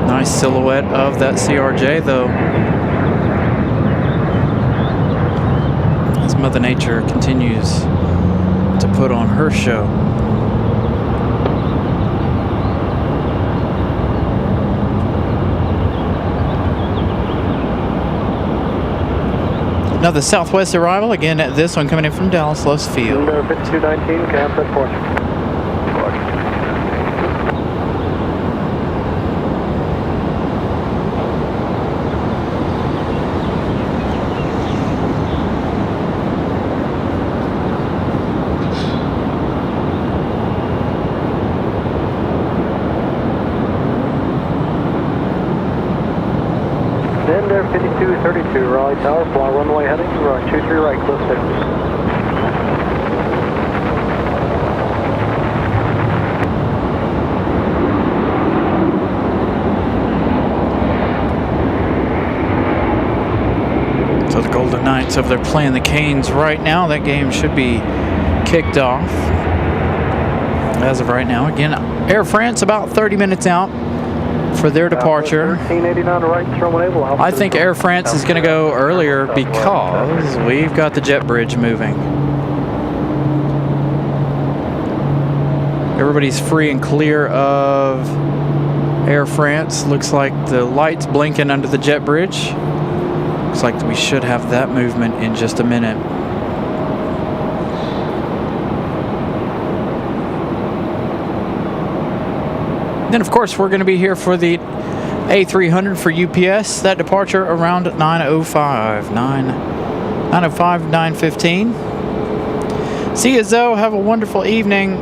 S4: Nice silhouette of that CRJ though. As Mother Nature continues to put on her show. Another Southwest arrival, again, this one coming in from Dallas Loves Field.
S6: 5219, campsite portion. Then there 5232, Raleigh Tower, fly runway heading, runway 23 right, clip 6.
S4: So the Golden Knights over there playing the Canes right now. That game should be kicked off as of right now. Again, Air France about 30 minutes out for their departure.
S6: 1389 right, terminal able.
S4: I think Air France is going to go earlier because we've got the jet bridge moving. Everybody's free and clear of Air France. Looks like the lights blinking under the jet bridge. Looks like we should have that movement in just a minute. Then, of course, we're going to be here for the A300 for UPS. That departure around 9:05. 9:15. See you, Zoe. Have a wonderful evening.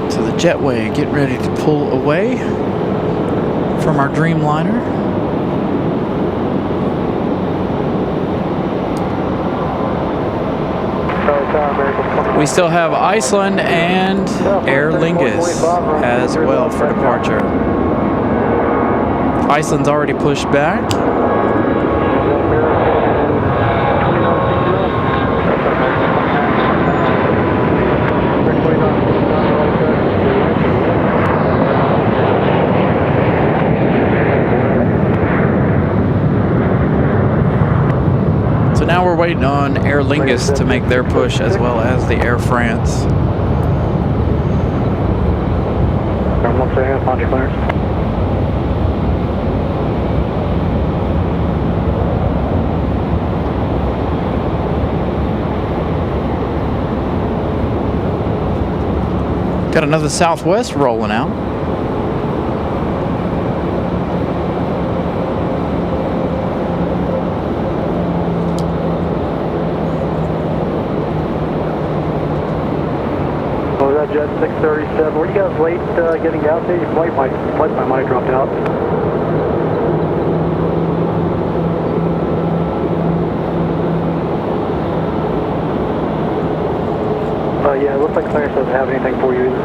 S4: So the jetway, get ready to pull away from our Dreamliner. We still have Iceland and Aer Lingus as well for departure. Iceland's already pushed back. So now we're waiting on Aer Lingus to make their push, as well as the Air France. Got another Southwest rolling out.
S6: Oh, that Jet 637. Were you guys late getting out there? Your flight might have dropped out. Yeah, it looks like Clarence doesn't have anything for you either.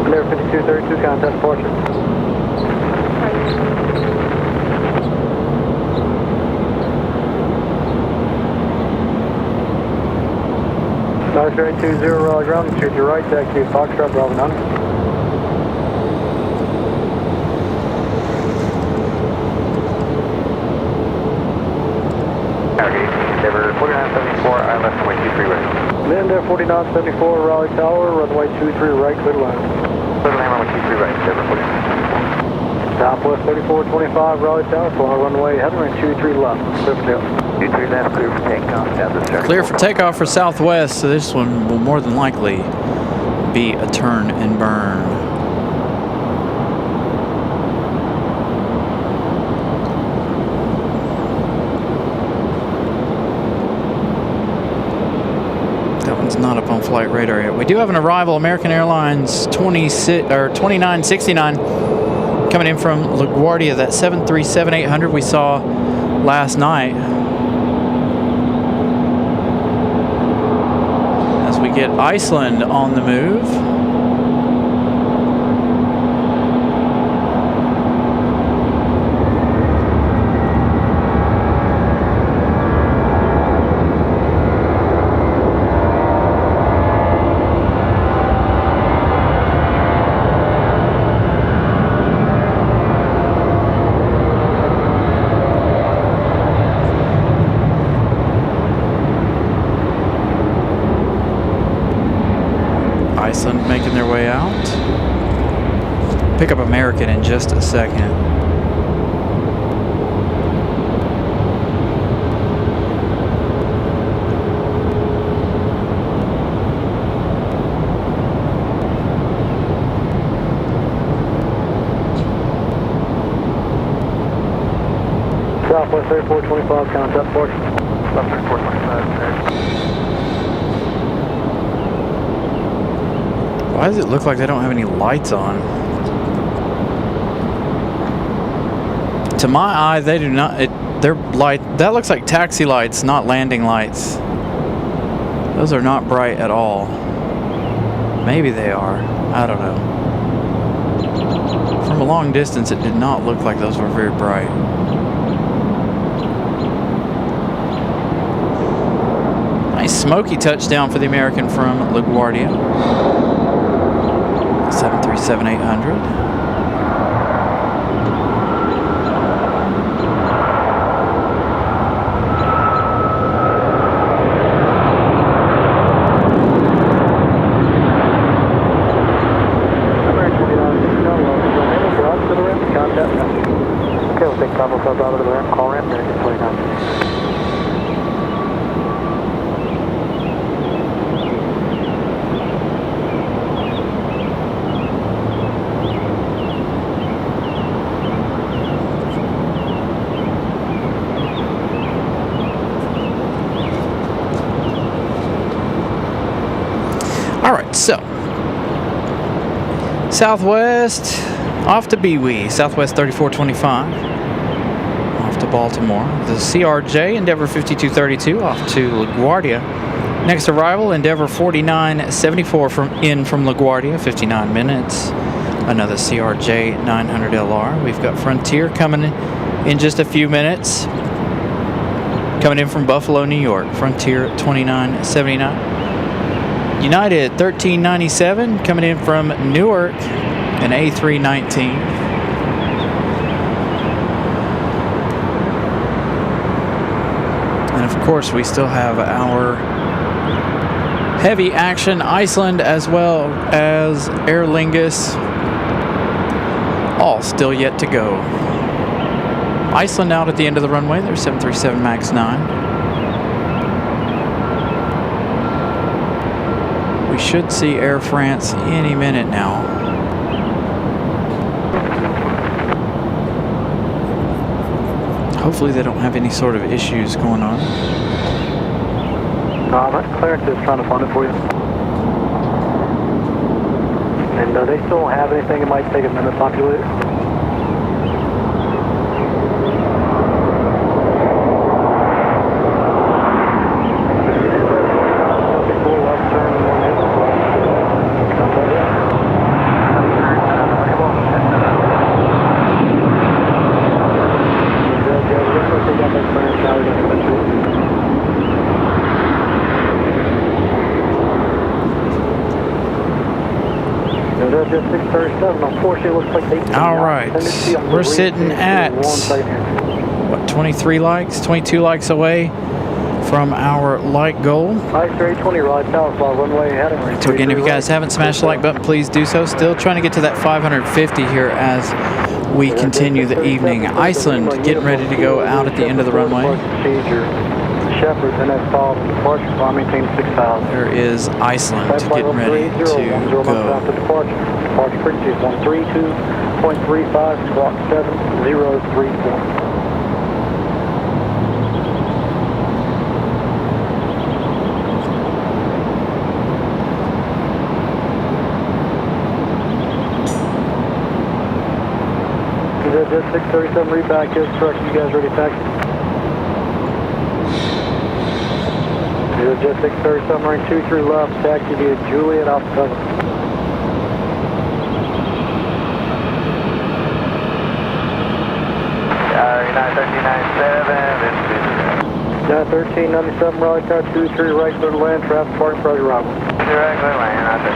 S6: Clear 5232, contact departure. North 20 Raleigh ground, shoot your right, taxi Foxtrot, Bravo 9.
S3: Endeavor 4974, I left runway 23 right.
S6: Endeavor 4974, Raleigh Tower, runway 23 right, clear to land.
S3: Clear to land, runway 23 right, Endeavor 4974.
S6: Southwest 3425, Raleigh Tower, fly runway, heading 23 left, clear for takeoff.
S3: 23 left, clear for takeoff, down to the
S4: Clear for takeoff for Southwest, so this one will more than likely be a turn and burn. That one's not up on flight radar yet. We do have an arrival, American Airlines 2969 coming in from LaGuardia, that 737-800 we saw last night. As we get Iceland on the move. Iceland making their way out. Pick up American in just a second.
S6: Southwest 3425, contact departure.
S3: Left 3425,
S4: Why does it look like they don't have any lights on? To my eye, they do not. They're light. That looks like taxi lights, not landing lights. Those are not bright at all. Maybe they are. I don't know. From a long distance, it did not look like those were very bright. Nice smoky touchdown for the American from LaGuardia. 737-800.
S6: Okay, we'll take Bravo Club out of the ramp, call ramp, American 29.
S4: All right, so Southwest off to Bewee, Southwest 3425. Off to Baltimore. The CRJ, Endeavor 5232, off to LaGuardia. Next arrival, Endeavor 4974 from LaGuardia, 59 minutes. Another CRJ 900LR. We've got Frontier coming in just a few minutes. Coming in from Buffalo, New York. Frontier 2979. United 1397 coming in from Newark, an A319. And of course, we still have our heavy action Iceland as well as Aer Lingus, all still yet to go. Iceland out at the end of the runway. There's 737 MAX 9. We should see Air France any minute now. Hopefully they don't have any sort of issues going on.
S6: Clarence is trying to fund it for you. And they still don't have anything. It might take a minute to populate.
S4: All right, we're sitting at, what, 23 likes, 22 likes away from our like goal. So again, if you guys haven't smashed the like button, please do so. Still trying to get to that 550 here as we continue the evening. Iceland getting ready to go out at the end of the runway. There is Iceland getting ready to go.
S6: Departure frequency is 132.35, squawk 7034. Jet 637 reback is correct. You guys ready to taxi? Jet 637 rank 23 left, taxi via Juliet Alpha 7.
S1: United 1397,
S6: United 1397, Raleigh car 23 right, clear to land, traffic parking, pressure arrival.
S1: Regular land, I think.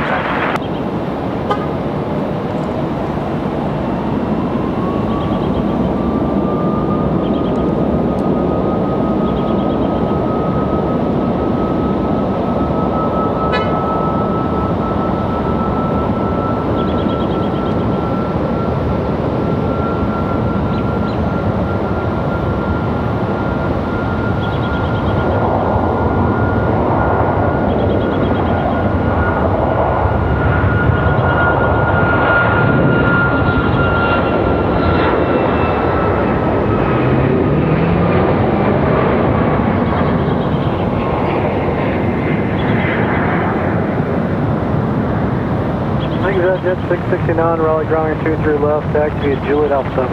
S6: Jet 669, Raleigh ground 23 left, taxi via Juliet Alpha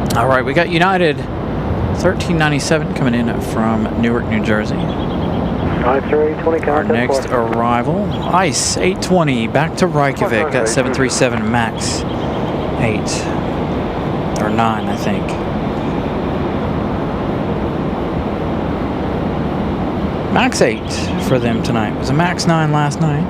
S6: 7.
S4: All right, we got United 1397 coming in from Newark, New Jersey. Our next arrival, ICE 820 back to Reykjavik, that 737 MAX 8 or 9, I think. MAX 8 for them tonight. It was a MAX 9 last night.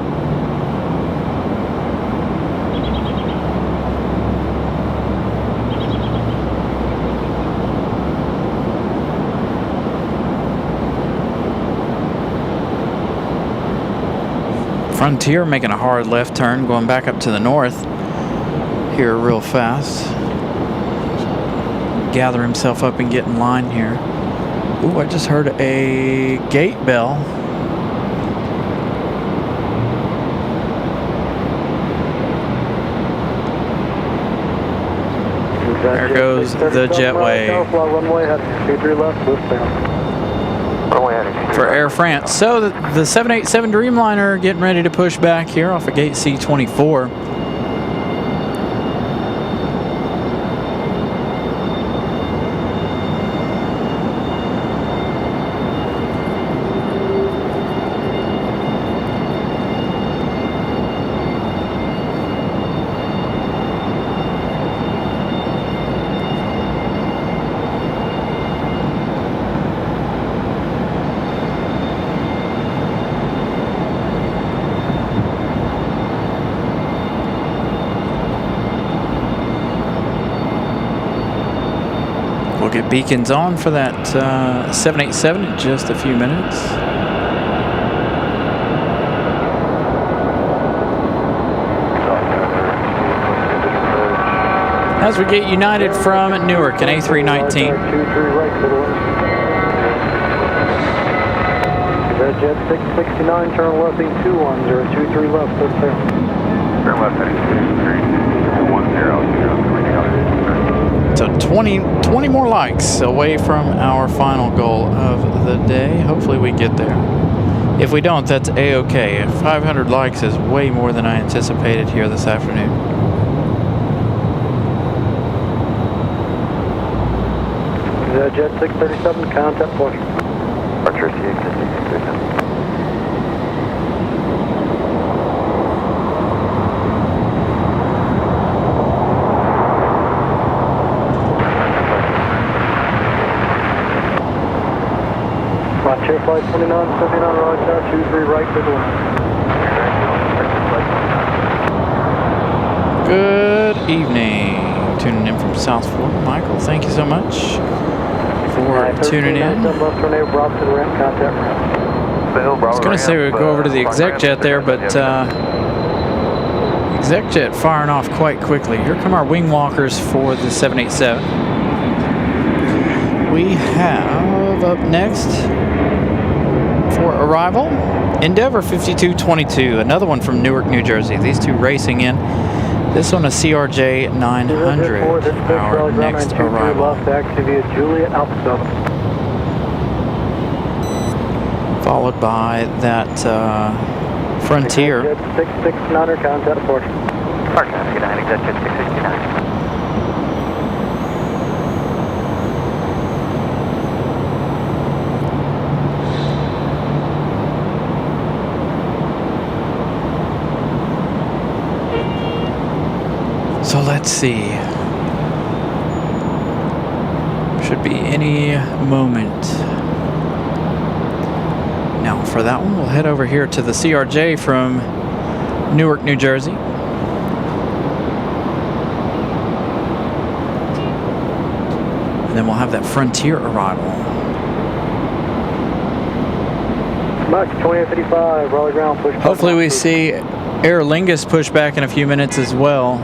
S4: Frontier making a hard left turn, going back up to the north here real fast. Gather himself up and get in line here. Ooh, I just heard a gate bell. There goes the jetway. For Air France. So the 787 Dreamliner getting ready to push back here off of gate C24. Beacons on for that 787 in just a few minutes. As we get united from Newark, an A319.
S6: 23 right to the wind. Jet 669, turn left, 210, 23 left, clear to sail.
S3: Turn left, heading 210,
S4: So 20 more likes away from our final goal of the day. Hopefully we get there. If we don't, that's A-okay. 500 likes is way more than I anticipated here this afternoon.
S6: Jet 637, contact portion.
S3: Archer CX 637.
S6: Chair flight 29, 79, Roger, 23 right to the wind.
S4: Good evening. Tuning in from South Florida. Michael, thank you so much for tuning in. I was going to say we'd go over to the exec jet there, but exec jet firing off quite quickly. Here come our wing walkers for the 787. We have up next for arrival, Endeavor 5222, another one from Newark, New Jersey. These two racing in. This one a CRJ 900, our next arrival. Followed by that Frontier.
S6: 669er, contact portion.
S3: Archer 69, exec jet 669.
S4: So let's see. Should be any moment. Now for that one, we'll head over here to the CRJ from Newark, New Jersey. And then we'll have that Frontier arrival.
S6: Mach 2855, Raleigh ground, push.
S4: Hopefully we see Aer Lingus push back in a few minutes as well.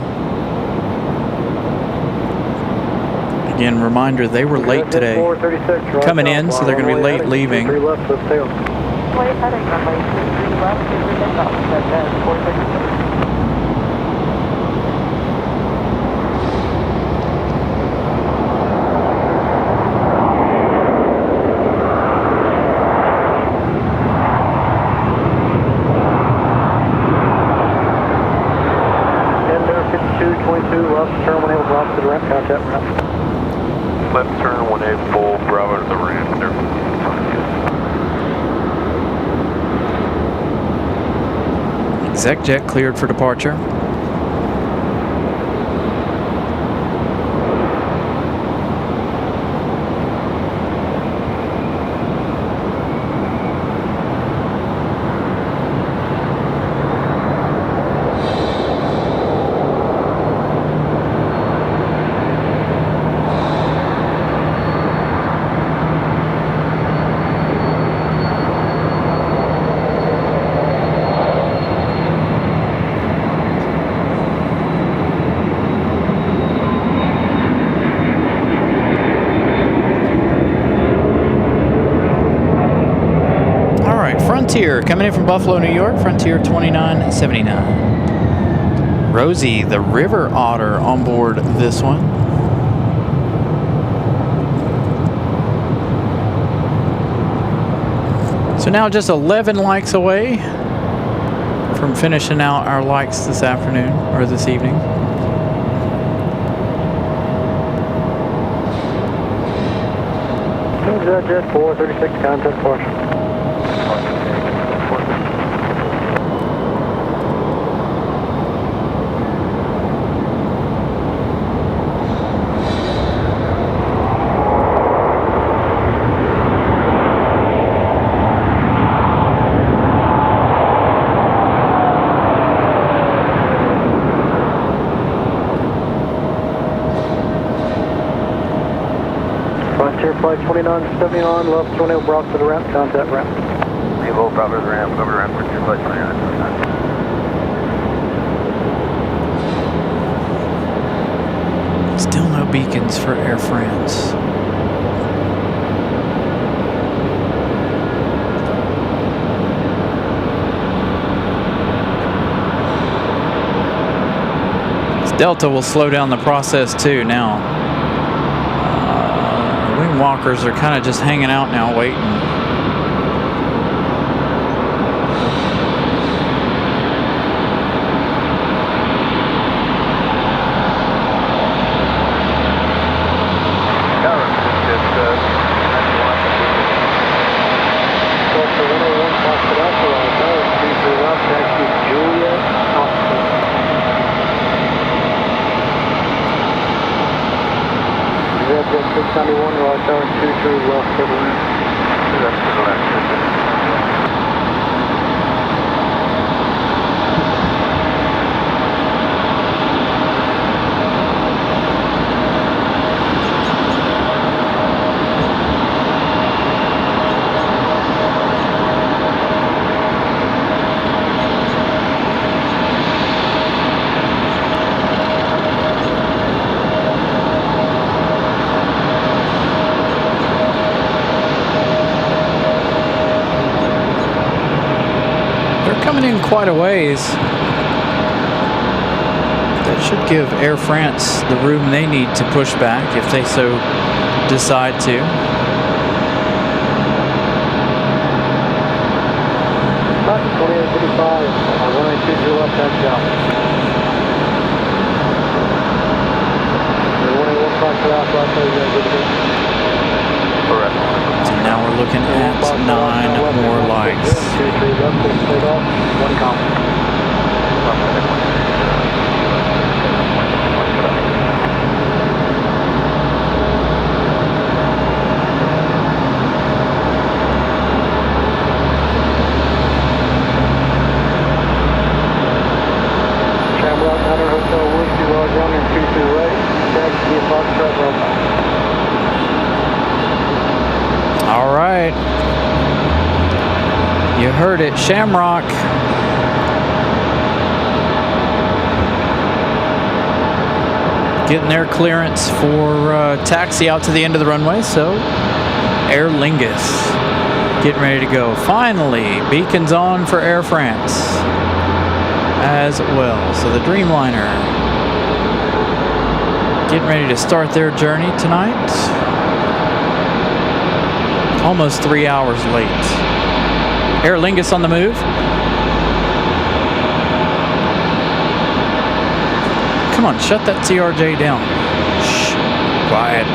S4: Again, reminder, they were late today coming in, so they're going to be late leaving.
S2: Left turn 18 full, Bravo to the ramp.
S4: Exec jet cleared for departure. Frontier coming in from Buffalo, New York, Frontier 2979. Rosie, the River Otter, on board this one. So now just 11 likes away from finishing out our likes this afternoon, or this evening.
S6: Jet 436, contact portion. 2979, left 20 Brock to the ramp, contact ramp.
S3: Evo, Bravo to the ramp, over the ramp for 2 flight 29.
S4: Still no beacons for Air France. Delta will slow down the process too now. Wing walkers are kind of just hanging out now, waiting. In quite a ways. That should give Air France the room they need to push back if they so decide to. So now we're looking at 9 more lights.
S6: 2, 3, left, 6, straight off, 1 comp. Shamrock, Hunter Hotel, Whiskey, Roger, on 2-2 right, taxi, Foxtrot, Raleigh.
S4: All right. You heard it, Shamrock. Getting their clearance for taxi out to the end of the runway, so Aer Lingus getting ready to go. Finally, beacons on for Air France as well. So the Dreamliner getting ready to start their journey tonight. Almost 3 hours late. Aer Lingus on the move. Come on, shut that TRJ down. Shh, quiet.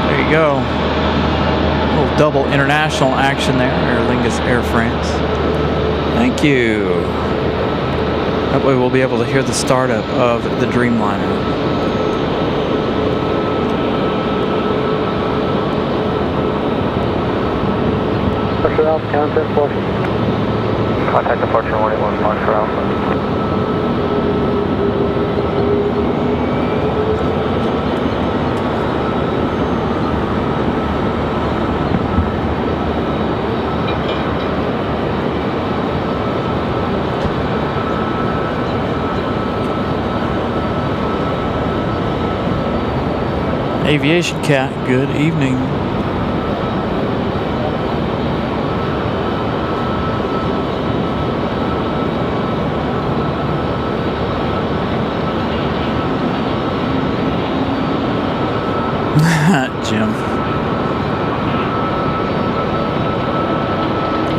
S4: There you go. A little double international action there. Aer Lingus, Air France. Thank you. That way we'll be able to hear the startup of the Dreamliner.
S6: Departure Alpha, contact departure.
S3: Contact departure 181, departure Alpha.
S4: Aviation Cat, good evening. Jim.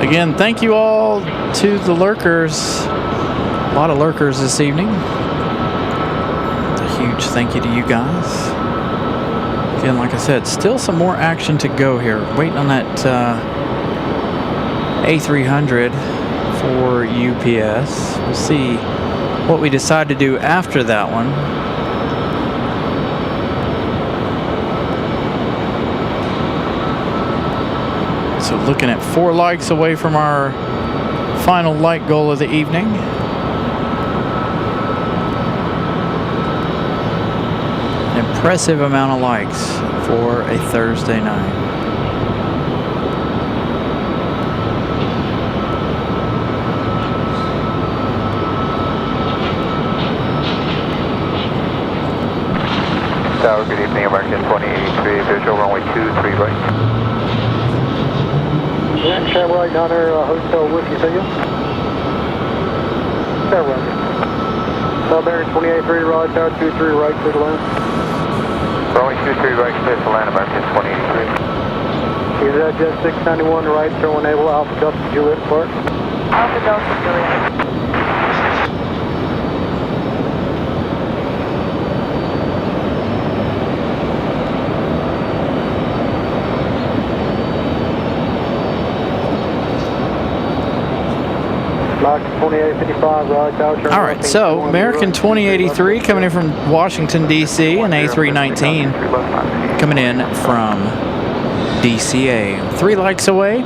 S4: Again, thank you all to the lurkers. A lot of lurkers this evening. A huge thank you to you guys. Again, like I said, still some more action to go here. Waiting on that A300 for UPS. We'll see what we decide to do after that one. So looking at 4 likes away from our final light goal of the evening. impressive amount of likes for a Thursday night.
S3: Tower, good evening, American 2083, visual runway 23 right.
S6: Yeah, Shamrock Niner, Hotel Whiskey Single. Shamrock. American 283, Raleigh Tower 23 right, clear to land.
S3: Runway 23 right, clear to land, American 2083.
S6: Is that Jet 691 right, turn enable, Alpha Delta Juliet Park.
S7: Alpha Delta Juliet.
S4: All right, so American 2083 coming in from Washington, D.C., and A319 coming in from DCA. 3 likes away.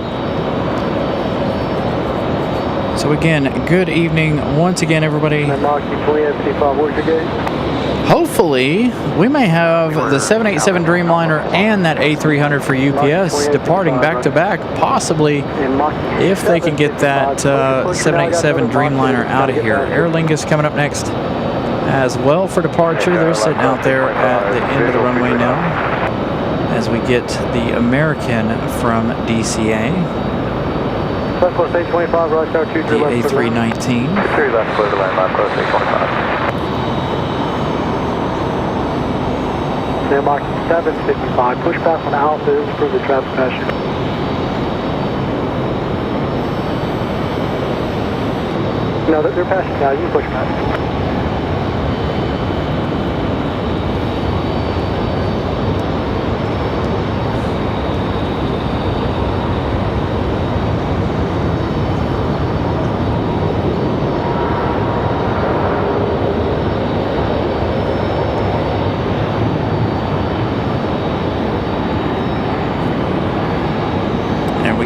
S4: So again, good evening once again, everybody. Hopefully, we may have the 787 Dreamliner and that A300 for UPS departing back-to-back, possibly if they can get that 787 Dreamliner out of here. Aer Lingus coming up next as well for departure. They're sitting out there at the end of the runway now as we get the American from DCA. The A319.
S6: They're marking 755. Push past on Alpha is for the traffic passion. No, they're passing now. You push past.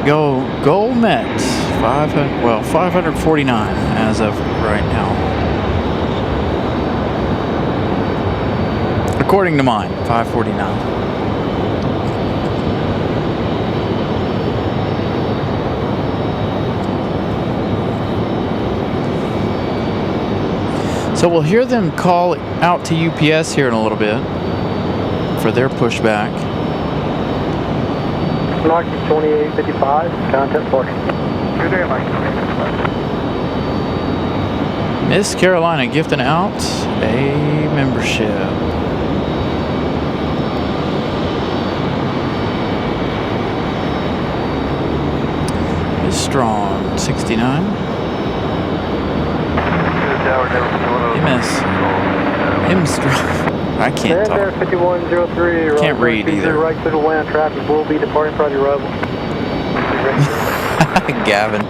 S4: Go goal met 549 as of right now, according to mine. 549. So we'll hear them call out to UPS here in a little bit for their pushback.
S6: Marking 2855, contact parking.
S3: Good day, Mike.
S4: Miss Carolina gifting out a membership. Miss Strong, 69. M Strong. I can't talk.
S6: 5103.
S4: Can't read either.
S6: Right to the land. Traffic will be departing from the arrival.
S4: Gavin.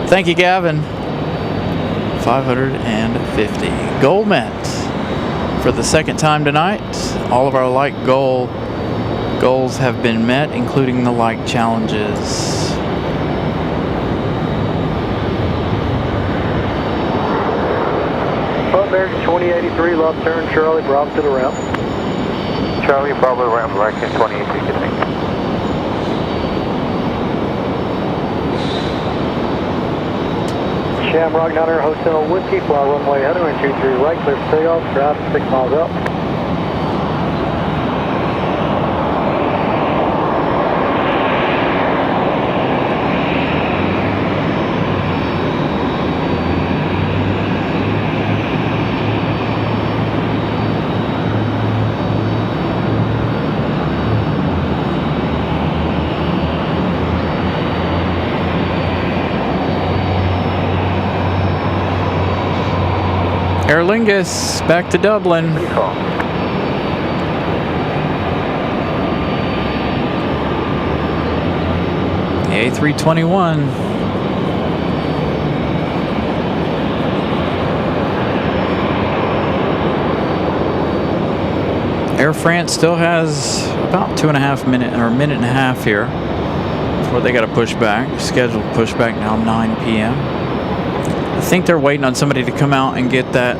S4: Thank you, Gavin. 550. Goal met for the second time tonight. All of our like goals have been met, including the like challenges.
S6: American 2083, left turn, Charlie, Bravo to the ramp.
S3: Charlie, Bravo, ramp, American 2083, good thing.
S6: Shamrock Niner, Hotel Whiskey, fly runway header, and 23 right, clear for takeoff, traffic 6 miles up.
S4: Aer Lingus back to Dublin. The A321. Air France still has about 2.5 minutes or a minute and a half here before they got to push back. Scheduled pushback now 9 p.m. I think they're waiting on somebody to come out and get that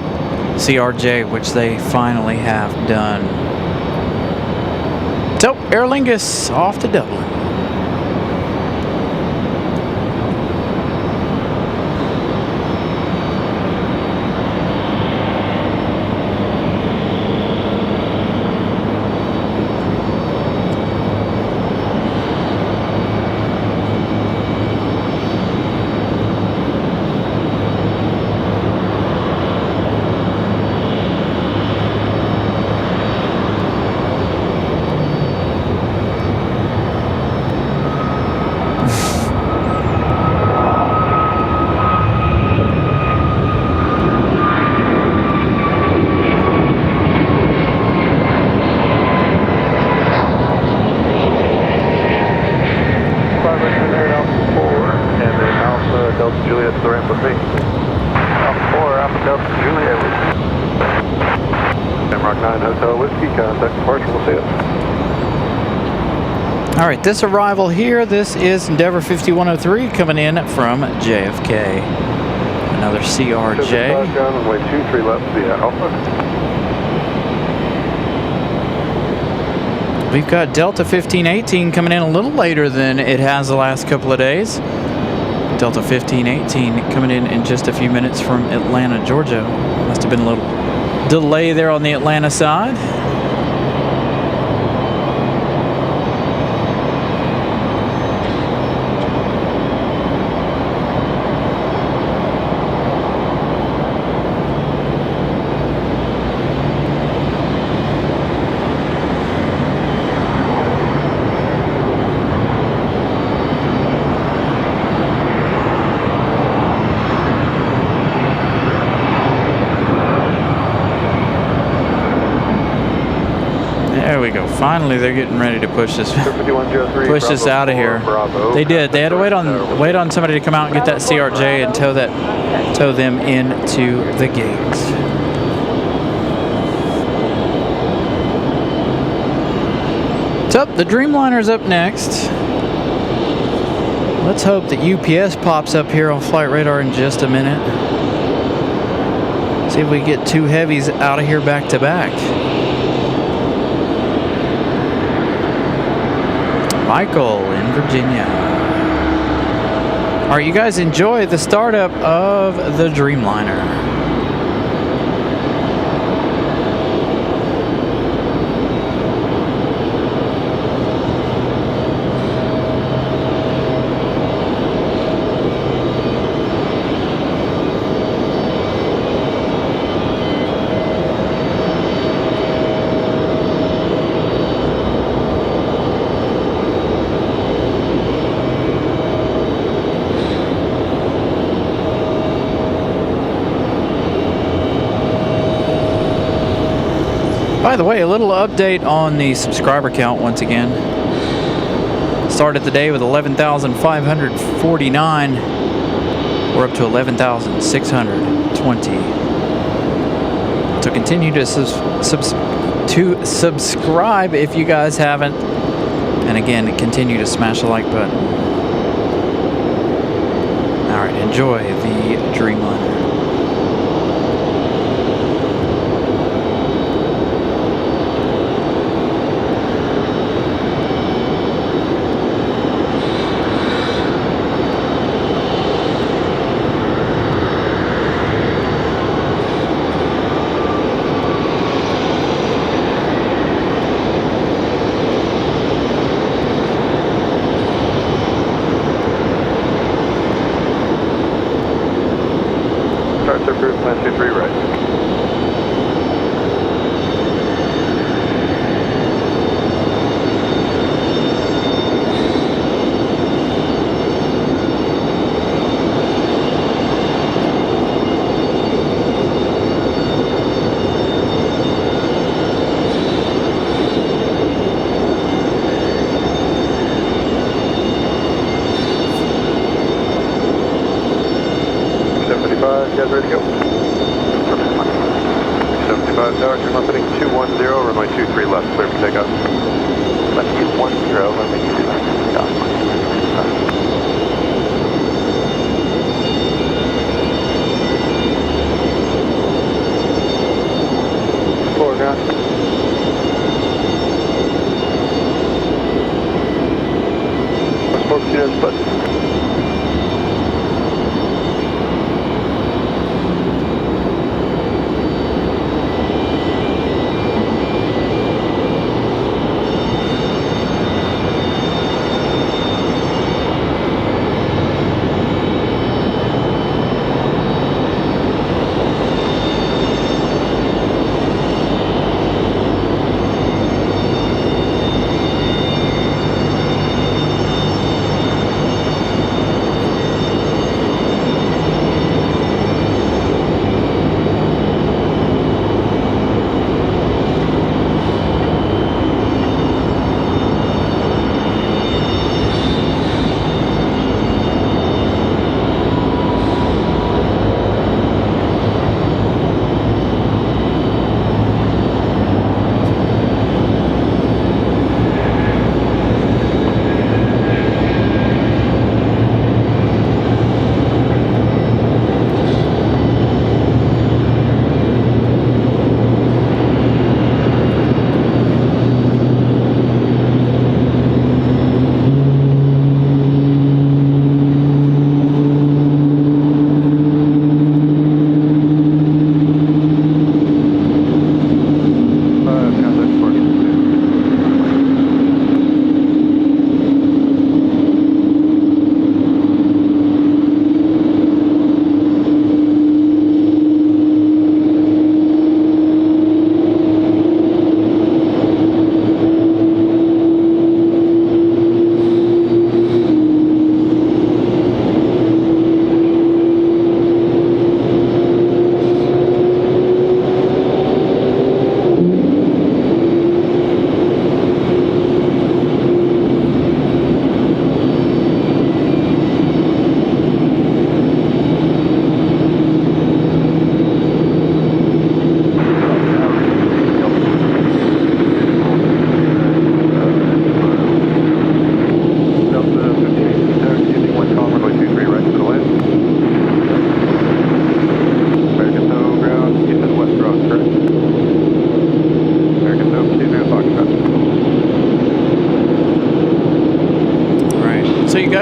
S4: CRJ, which they finally have done. So, Aer Lingus off to Dublin. All right, this arrival here, this is Endeavour 5103 coming in from JFK. Another CRJ.
S2: Runway 23 left via Alpha.
S4: We've got Delta 1518 coming in a little later than it has the last couple of days. Delta 1518 coming in just a few minutes from Atlanta, Georgia. Must have been a little delay there on the Atlanta side. There we go. Finally, they're getting ready to push this out of here. They did. They had to wait on somebody to come out and get that CRJ and tow them into the gates. So the Dreamliner's up next. Let's hope that UPS pops up here on flight radar in just a minute. See if we get two heavies out of here back to back. Michael in Virginia. All right, you guys enjoy the startup of the Dreamliner. By the way, a little update on the subscriber count once again. Started the day with 11,549. We're up to 11,620. So continue to subscribe if you guys haven't. And again, continue to smash the like button. All right, enjoy the Dreamliner.
S2: You guys ready to go? 75 tower, turn left heading 210, runway 23 left, clear for takeoff.
S3: Left 210, runway 23 left, takeoff.
S2: Airliners, but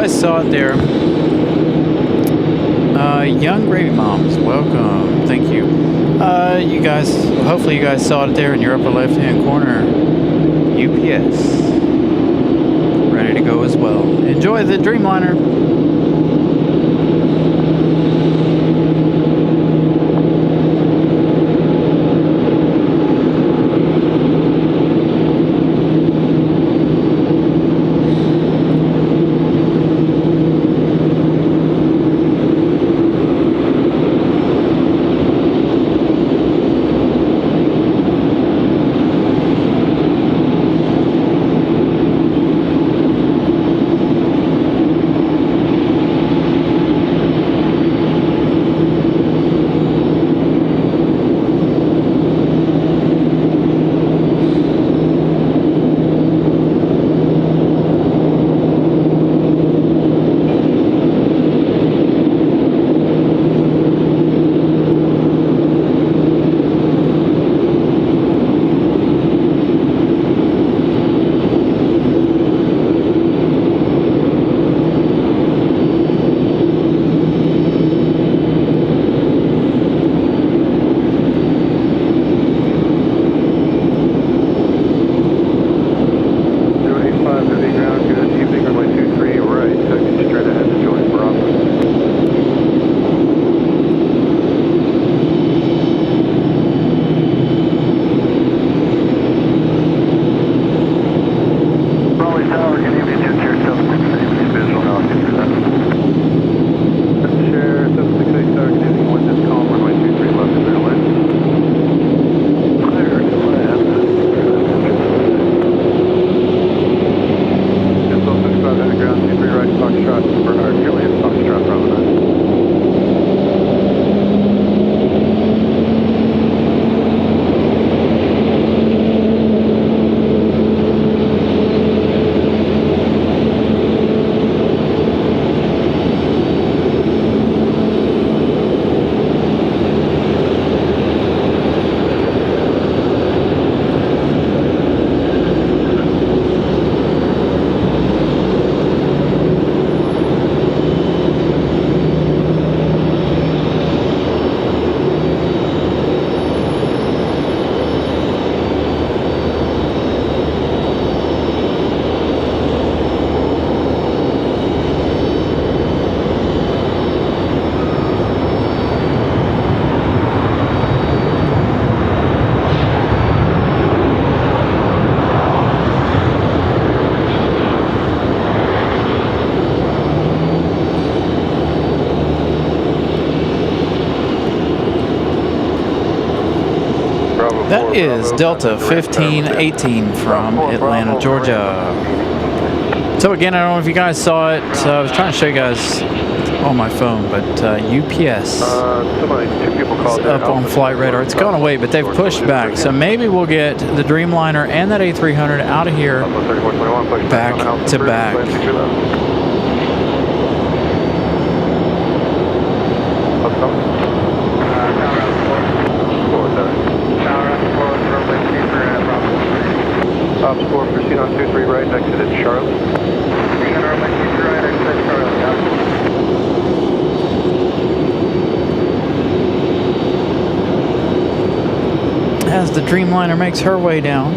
S4: saw it there. Young Gravy Moms, welcome. Thank you. You guys, hopefully you guys saw it there in your upper left-hand corner. UPS. Ready to go as well. Enjoy the Dreamliner. That is Delta 1518 from Atlanta, Georgia. So again, I don't know if you guys saw it. I was trying to show you guys on my phone, but UPS is up on flight radar. It's gone away, but they've pushed back. So maybe we'll get the Dreamliner and that A300 out of here back to back.
S2: Top score, proceed on 23 right, exited Charlotte.
S4: As the Dreamliner makes her way down.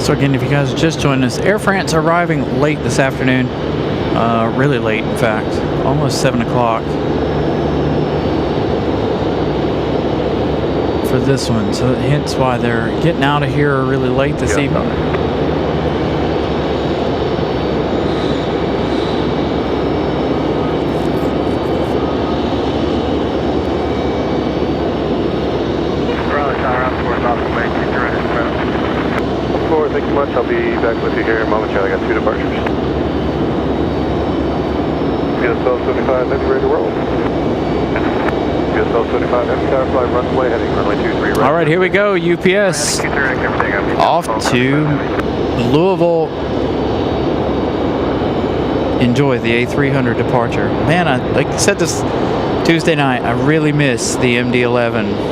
S4: So again, if you guys are just joining us, Air France arriving late this afternoon, really late in fact, almost 7 o'clock for this one. So hence why they're getting out of here really late this evening.
S2: Thank you much. I'll be back with you here in a moment. I got 2 departures. USL 75 heavy, ready to roll. USL 75 heavy, tower flight, runway heading, runway 23 right.
S4: All right, here we go. UPS off to Louisville. Enjoy the A300 departure. Man, like I said this Tuesday night, I really miss the MD-11.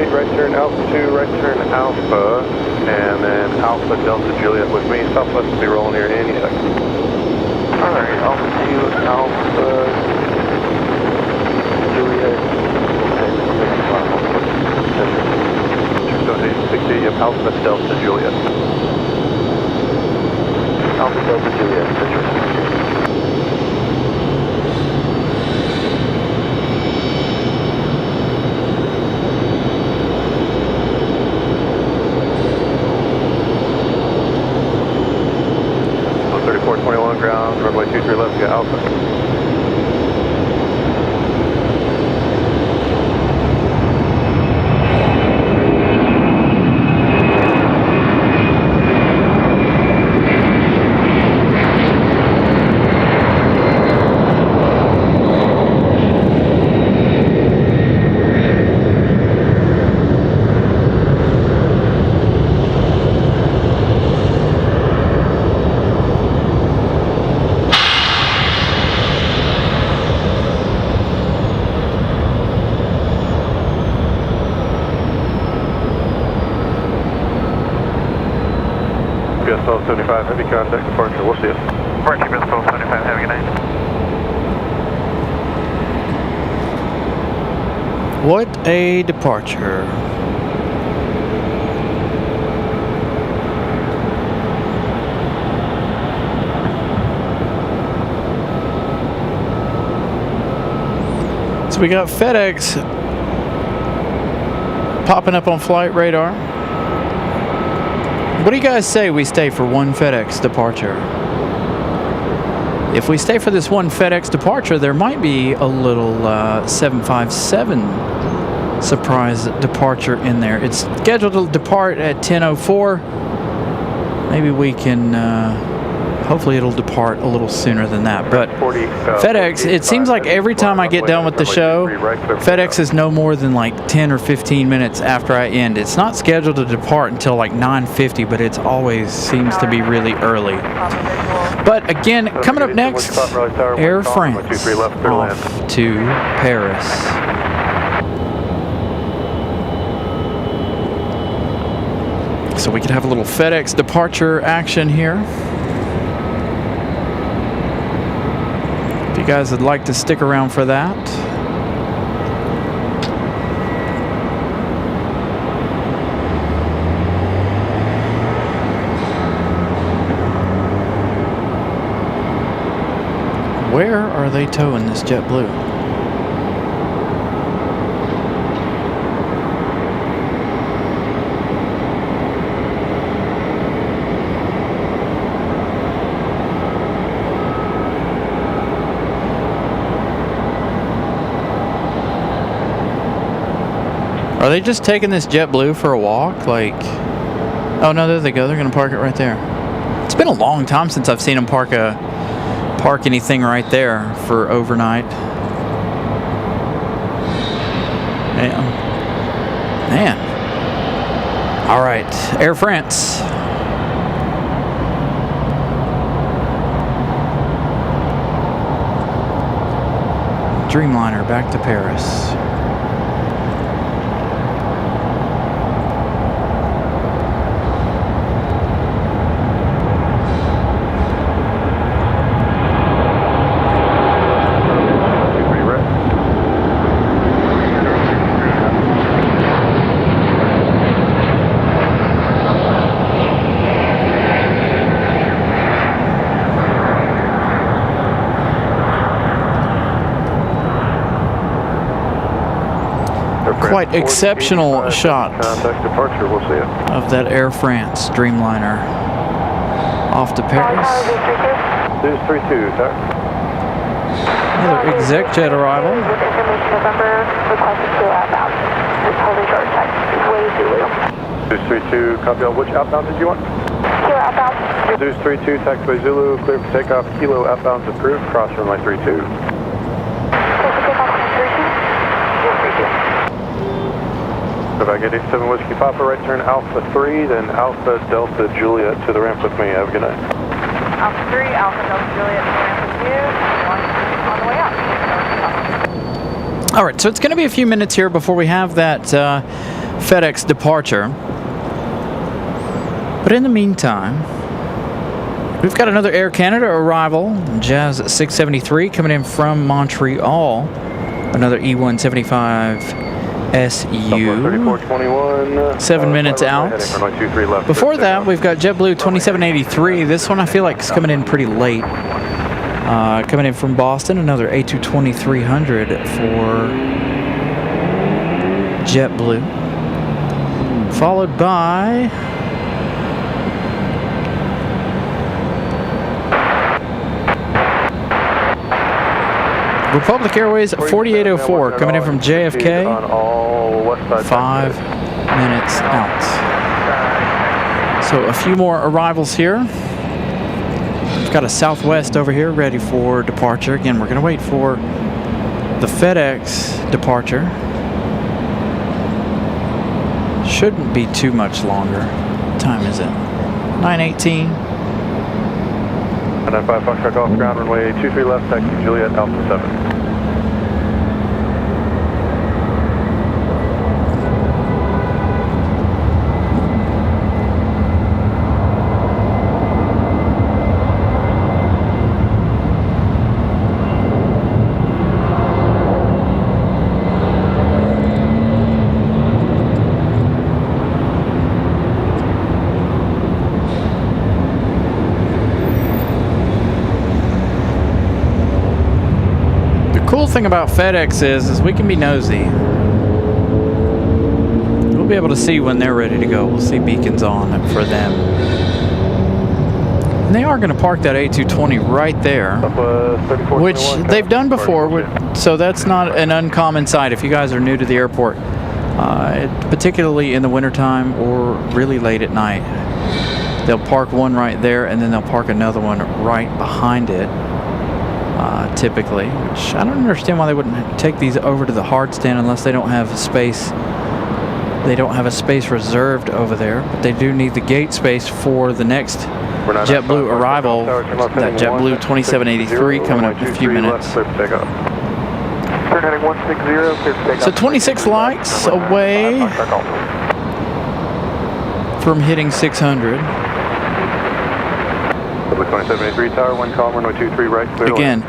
S2: Right turn Alpha 2, right turn Alpha, and then Alpha Delta Juliet with me. Southwest will be rolling here any second. Alright, Alpha 2, Alpha Juliet. Okay, 278, yep, Alpha Delta Juliet. Alpha Delta Juliet, Citrus 68. Ground, runway 23 left, got Alpha. USL 75 heavy, contact departure, we'll see you. Departure USL 75 heavy, good night.
S4: What a departure. So we got FedEx popping up on flight radar. What do you guys say we stay for one FedEx departure? If we stay for this one FedEx departure, there might be a little 757 surprise departure in there. It's scheduled to depart at 10:04. Maybe we can hopefully it'll depart a little sooner than that. But FedEx, it seems like every time I get done with the show, FedEx is no more than like 10 or 15 minutes after I end. It's not scheduled to depart until like 9:50, but it always seems to be really early. But again, coming up next, Air France off to Paris. So we could have a little FedEx departure action here. If you guys would like to stick around for that. Where are they towing this JetBlue? Are they just taking this JetBlue for a walk? Like, oh no, there they go. They're going to park it right there. It's been a long time since I've seen them park anything right there for overnight. Man. All right, Air France. Dreamliner back to Paris. Quite exceptional shot of that Air France Dreamliner off to Paris.
S2: News 32, sir.
S4: Another exec jet arrival.
S2: News 32, copy on. Which outbound did you want?
S7: Kilo outbound.
S2: News 32, taxiway Zulu, clear for takeoff. Kilo outbounds approved. Cross runway 32. If I get 87 Whiskey Papa, right turn Alpha 3, then Alpha Delta Juliet to the ramp with me. Have a good night.
S7: Alpha 3, Alpha Delta Juliet to the ramp with you. On the way up.
S4: All right, so it's going to be a few minutes here before we have that FedEx departure. But in the meantime, we've got another Air Canada arrival, Jazz 673 coming in from Montreal. Another E175 SU, 7 minutes out. Before that, we've got JetBlue 2783. This one I feel like is coming in pretty late. Coming in from Boston, another A220-300 for JetBlue. Followed by Republic Airways 4804 coming in from JFK, 5 minutes out. So a few more arrivals here. We've got a Southwest over here ready for departure. Again, we're going to wait for the FedEx departure. Shouldn't be too much longer. What time is it? 9:18.
S2: 95 Foxtrot off ground runway 23 left, taxi Juliet Alpha 7.
S4: Cool thing about FedEx is we can be nosy. We'll be able to see when they're ready to go. We'll see beacons on for them. And they are going to park that A220 right there, which they've done before, so that's not an uncommon sight if you guys are new to the airport, particularly in the wintertime or really late at night. They'll park one right there, and then they'll park another one right behind it, typically. Which I don't understand why they wouldn't take these over to the hard stand unless they don't have space. They don't have a space reserved over there, but they do need the gate space for the next JetBlue arrival. That JetBlue 2783 coming up in a few minutes. So 26 lights away from hitting 600.
S2: 2783 tower, 1 column, runway 23 right, clear.
S4: Again,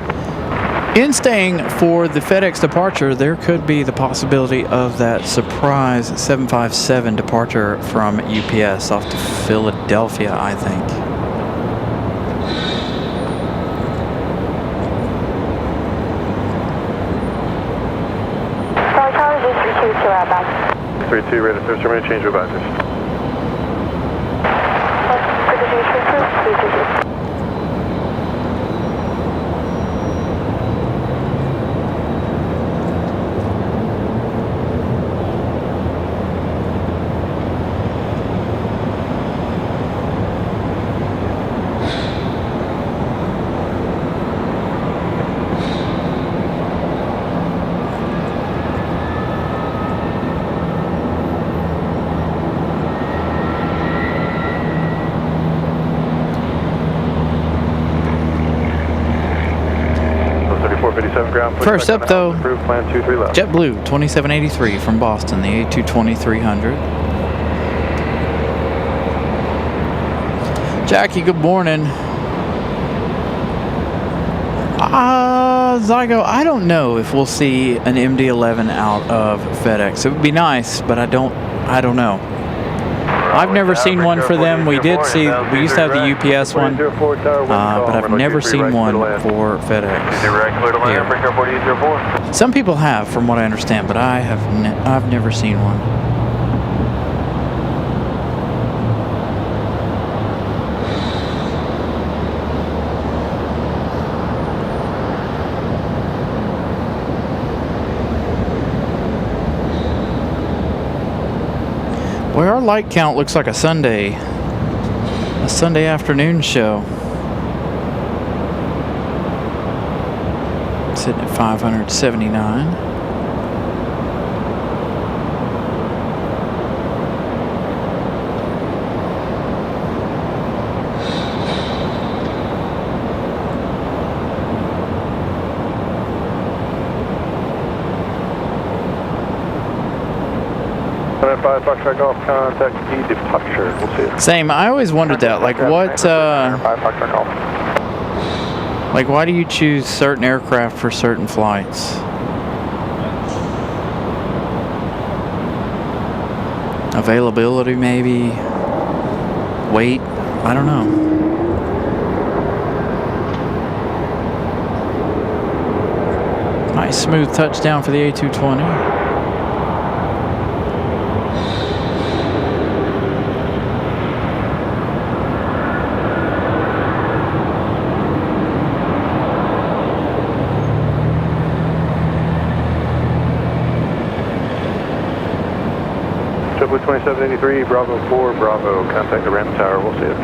S4: in staying for the FedEx departure, there could be the possibility of that surprise 757 departure from UPS off to Philadelphia, I think.
S7: Charlie Tower, this is 32 to our back.
S2: 32 radar service, terminate, change of advisors.
S4: First up, though, JetBlue 2783 from Boston, the A220-300. Jackie, good morning. Zygo, I don't know if we'll see an MD-11 out of FedEx. It would be nice, but I don't know. I've never seen one for them. We used to have the UPS one, but I've never seen one for FedEx here. Some people have, from what I understand, but I've never seen one. Well, our light count looks like a Sunday afternoon show. Sitting at 579.
S2: Golf contact key departure. We'll see it.
S4: Same. I always wondered that. Like, what? Like, why do you choose certain aircraft for certain flights? Availability, maybe. Weight. I don't know. Nice smooth touchdown for the A220.
S2: JetBlue 2783, Bravo 4, Bravo, contact the Random Tower, we'll see it.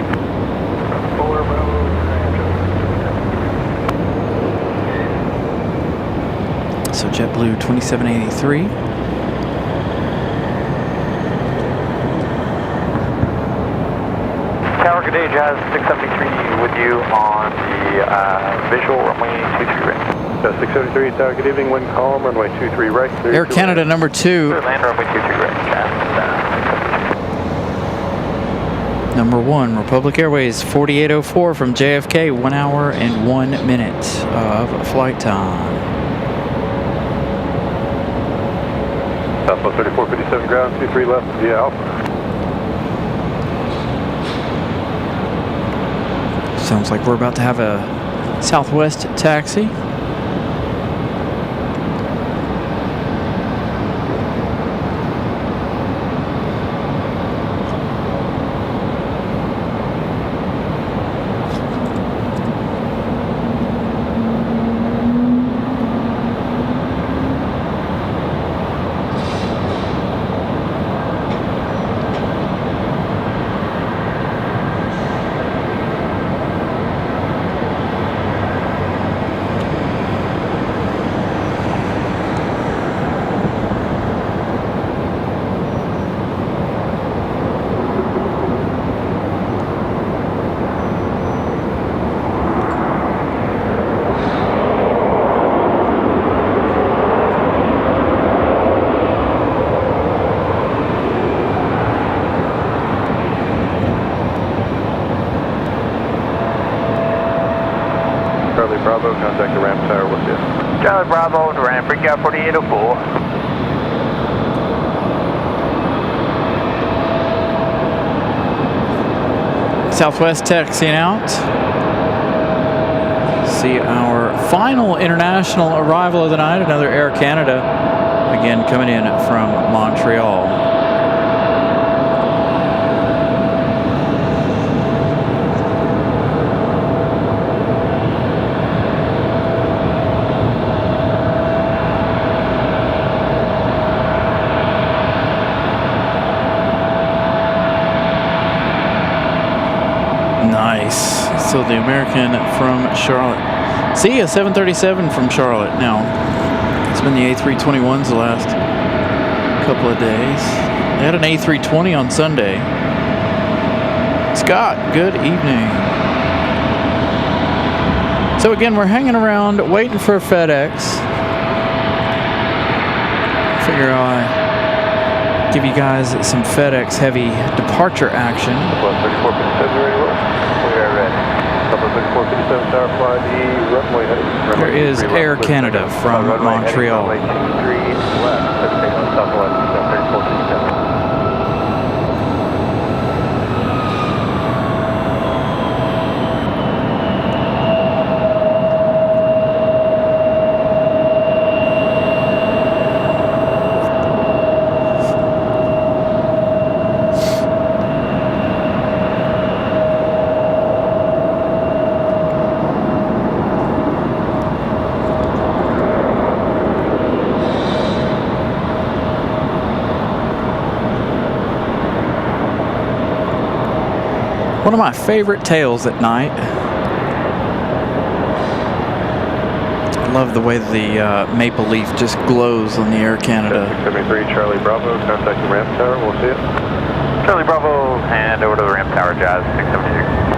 S2: 4, Bravo,
S4: So JetBlue 2783.
S3: Tower, good day, Jazz 673 with you on the visual runway 23 right.
S2: 673, Tower, good evening, wind calm, runway 23 right.
S4: Air Canada number 2.
S3: Land runway 23 right, Jazz.
S4: Number 1, Republic Airways 4804 from JFK, 1 hour and 1 minute of flight time.
S2: Southwest 3457 ground, 23 left via Alpha.
S4: Sounds like we're about to have a Southwest taxi.
S2: Bravo, contact the ramp tower, we'll see you.
S3: Charlie Bravo, Durham, breakout 4804.
S4: Southwest taxiing out. See our final international arrival of the night, another Air Canada, again coming in from Montreal. Nice. So the American from Charlotte. See, a 737 from Charlotte now. It's been the A321s the last couple of days. They had an A320 on Sunday. Scott, good evening. So again, we're hanging around waiting for FedEx. Figure I give you guys some FedEx heavy departure action.
S2: 3457 ready to roll. We are ready. Couple 3457 tower fly the runway heading.
S4: There is Air Canada from Montreal.
S2: Runway 23 left. Let's take on southwest 3457.
S4: One of my favorite tales at night. I love the way the maple leaf just glows on the Air Canada.
S2: 73 Charlie Bravo, contact the ramp tower, we'll see you.
S3: Charlie Bravo, hand over to the ramp tower, Jazz 676.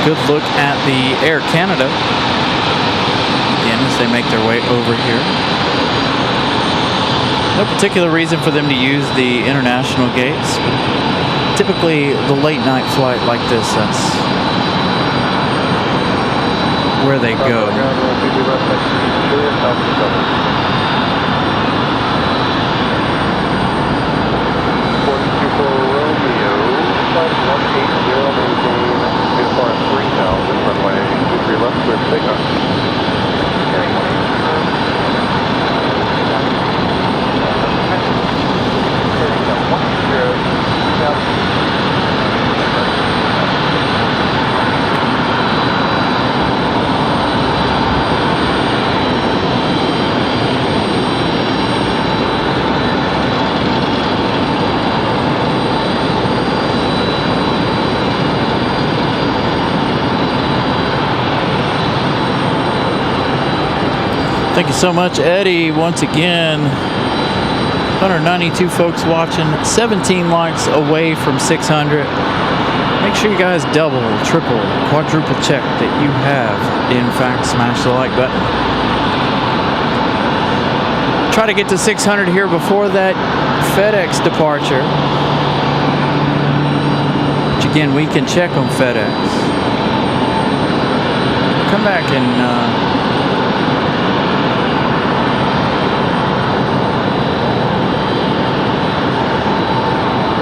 S4: Good look at the Air Canada again as they make their way over here. No particular reason for them to use the international gates. Typically, the late night flight like this, that's where they go.
S2: Romeo, flight 180, maintain
S4: Thank you so much, Eddie. Once again, 192 folks watching, 17 likes away from 600. Make sure you guys double, triple, quadruple check that you have, in fact, smashed the like button. Try to get to 600 here before that FedEx departure. Which again, we can check on FedEx. Come back and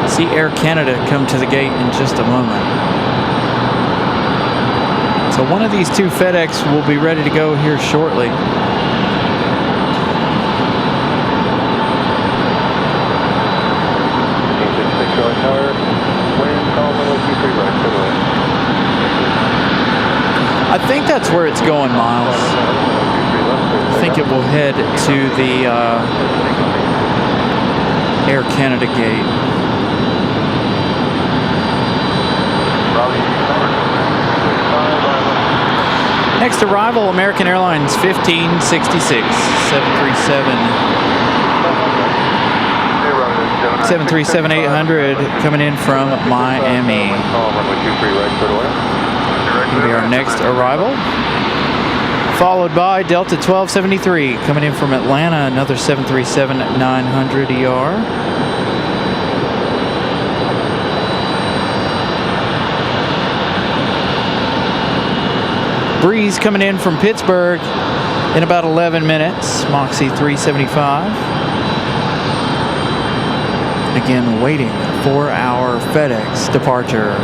S4: see Air Canada come to the gate in just a moment. So one of these two FedEx will be ready to go here shortly. I think that's where it's going, Miles. I think it will head to the Air Canada gate. Next arrival, American Airlines 1566, 737-800 coming in from Miami. Will be our next arrival. Followed by Delta 1273 coming in from Atlanta, another 737-900ER. Breeze coming in from Pittsburgh in about 11 minutes, Moxie 375. Again, waiting for our FedEx departure.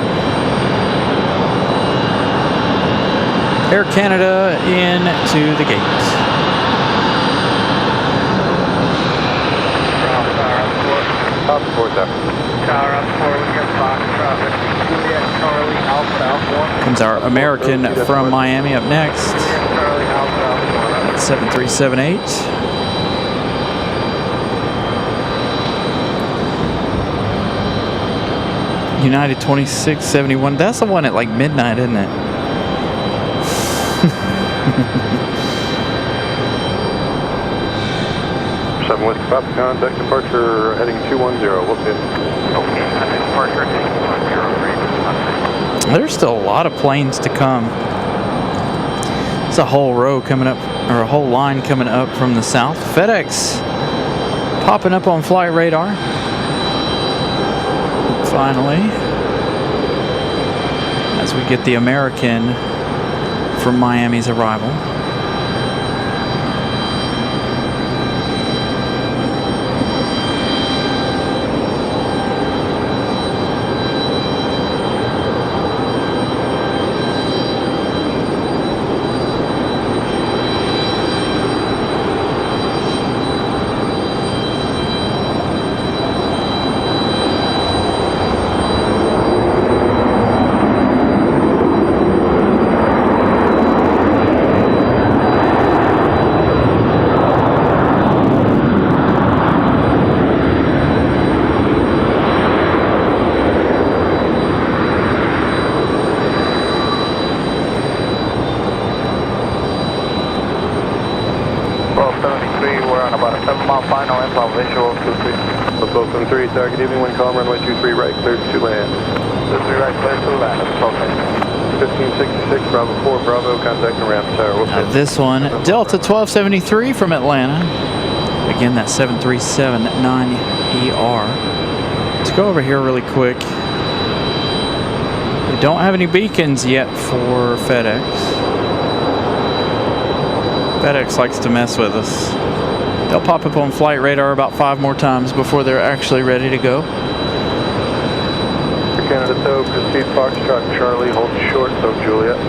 S4: Air Canada into the gate. Comes our American from Miami up next. 7378. United 2671. That's the one at like midnight, isn't it?
S2: 7 Whiskey Papa, contact departure heading 210. We'll see it. Okay, departure heading 210.
S4: There's still a lot of planes to come. There's a whole row coming up, or a whole line coming up from the south. FedEx popping up on flight radar. Finally, as we get the American from Miami's arrival.
S2: Good evening, wind calm, runway 23 right, cleared to land. 23 right, cleared to land. 1566, Bravo 4, Bravo, contact the ramp tower.
S4: This one, Delta 1273 from Atlanta. Again, that 737-9ER. Let's go over here really quick. We don't have any beacons yet for FedEx. FedEx likes to mess with us. They'll pop up on flight radar about 5 more times before they're actually ready to go.
S2: Canada tow, proceed Foxtrot Charlie, hold short, so Juliet.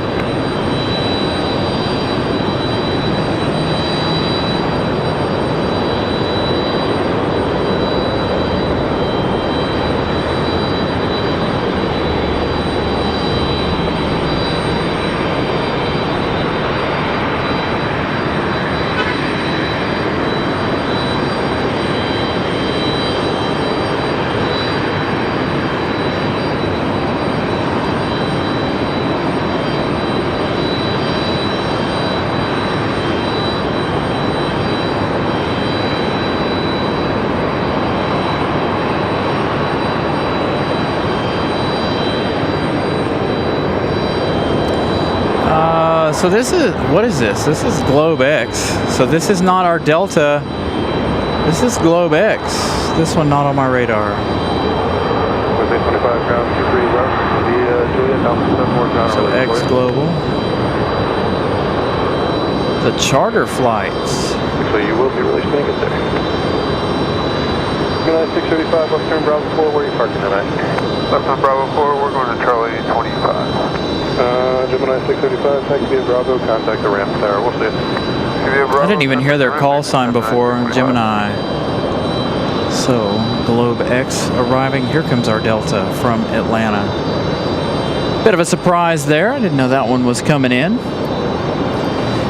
S4: So this is, what is this? This is Globe X. So this is not our Delta. This is Globe X. This one not on my radar.
S2: 25 ground 23 west, Juliet, Alpha 74 ground.
S4: So X Global. The charter flights.
S2: So you will be released naked there. Gemini 635, left turn Bravo 4, where are you parking tonight? Left on Bravo 4, we're going to Charlie 25. Gemini 635, taxi via Bravo, contact the ramp tower, we'll see you.
S4: I didn't even hear their call sign before, Gemini. So, Globe X arriving. Here comes our Delta from Atlanta. Bit of a surprise there. I didn't know that one was coming in.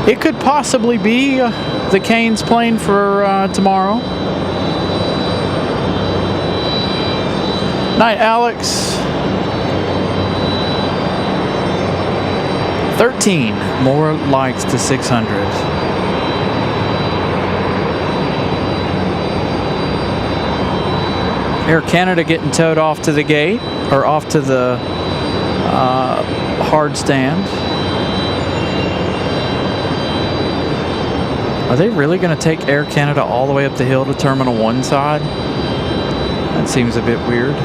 S4: It could possibly be the Canes plane for tomorrow. Night, Alex. 13 more likes to 600. Air Canada getting towed off to the gate, or off to the hard stand. Are they really going to take Air Canada all the way up the hill to Terminal 1 side? That seems a bit weird.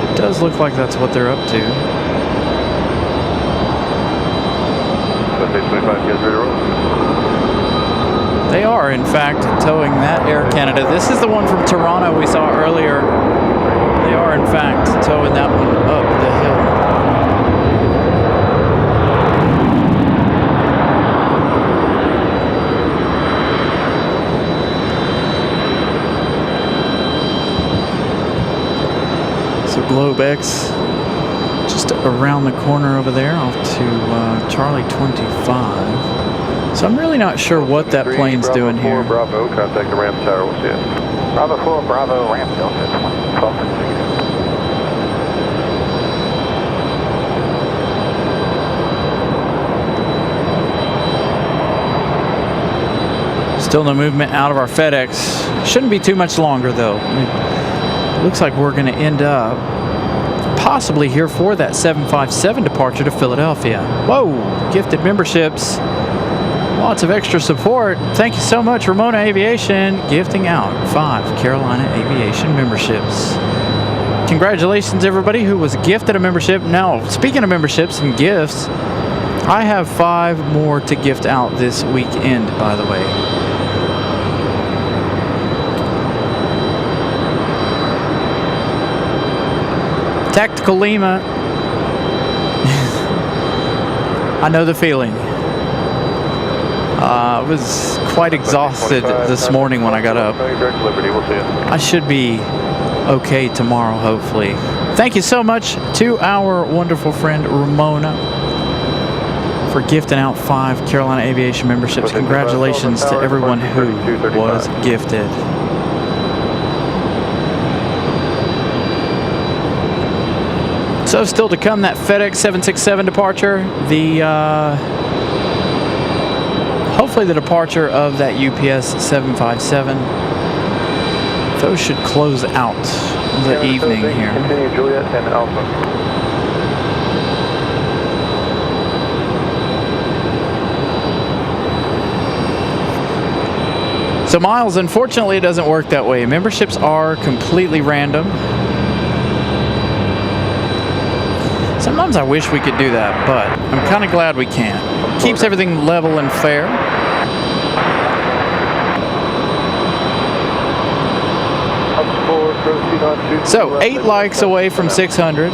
S4: It does look like that's what they're up to. They are, in fact, towing that Air Canada. This is the one from Toronto we saw earlier. They are, in fact, towing that one up the hill. So Globe X just around the corner over there off to Charlie 25. So I'm really not sure what that plane's doing here.
S2: Bravo, contact the ramp tower, we'll see it.
S5: Bravo 4, Bravo, ramp Delta 12 and 3.
S4: Still no movement out of our FedEx. Shouldn't be too much longer though. It looks like we're going to end up possibly here for that 757 departure to Philadelphia. Whoa, gifted memberships. Lots of extra support. Thank you so much, Ramona Aviation, gifting out 5 Carolina Aviation memberships. Congratulations, everybody who was gifted a membership. Now, speaking of memberships and gifts, I have 5 more to gift out this weekend, by the way. Tactical Lima. I know the feeling. I was quite exhausted this morning when I got up. I should be okay tomorrow, hopefully. Thank you so much to our wonderful friend Ramona for gifting out 5 Carolina Aviation memberships. Congratulations to everyone who was gifted. So still to come, that FedEx 767 departure, hopefully the departure of that UPS 757. Those should close out the evening here.
S2: Continue Juliet and Alpha.
S4: So Miles, unfortunately it doesn't work that way. Memberships are completely random. Sometimes I wish we could do that, but I'm kind of glad we can't. Keeps everything level and fair. So 8 likes away from 600.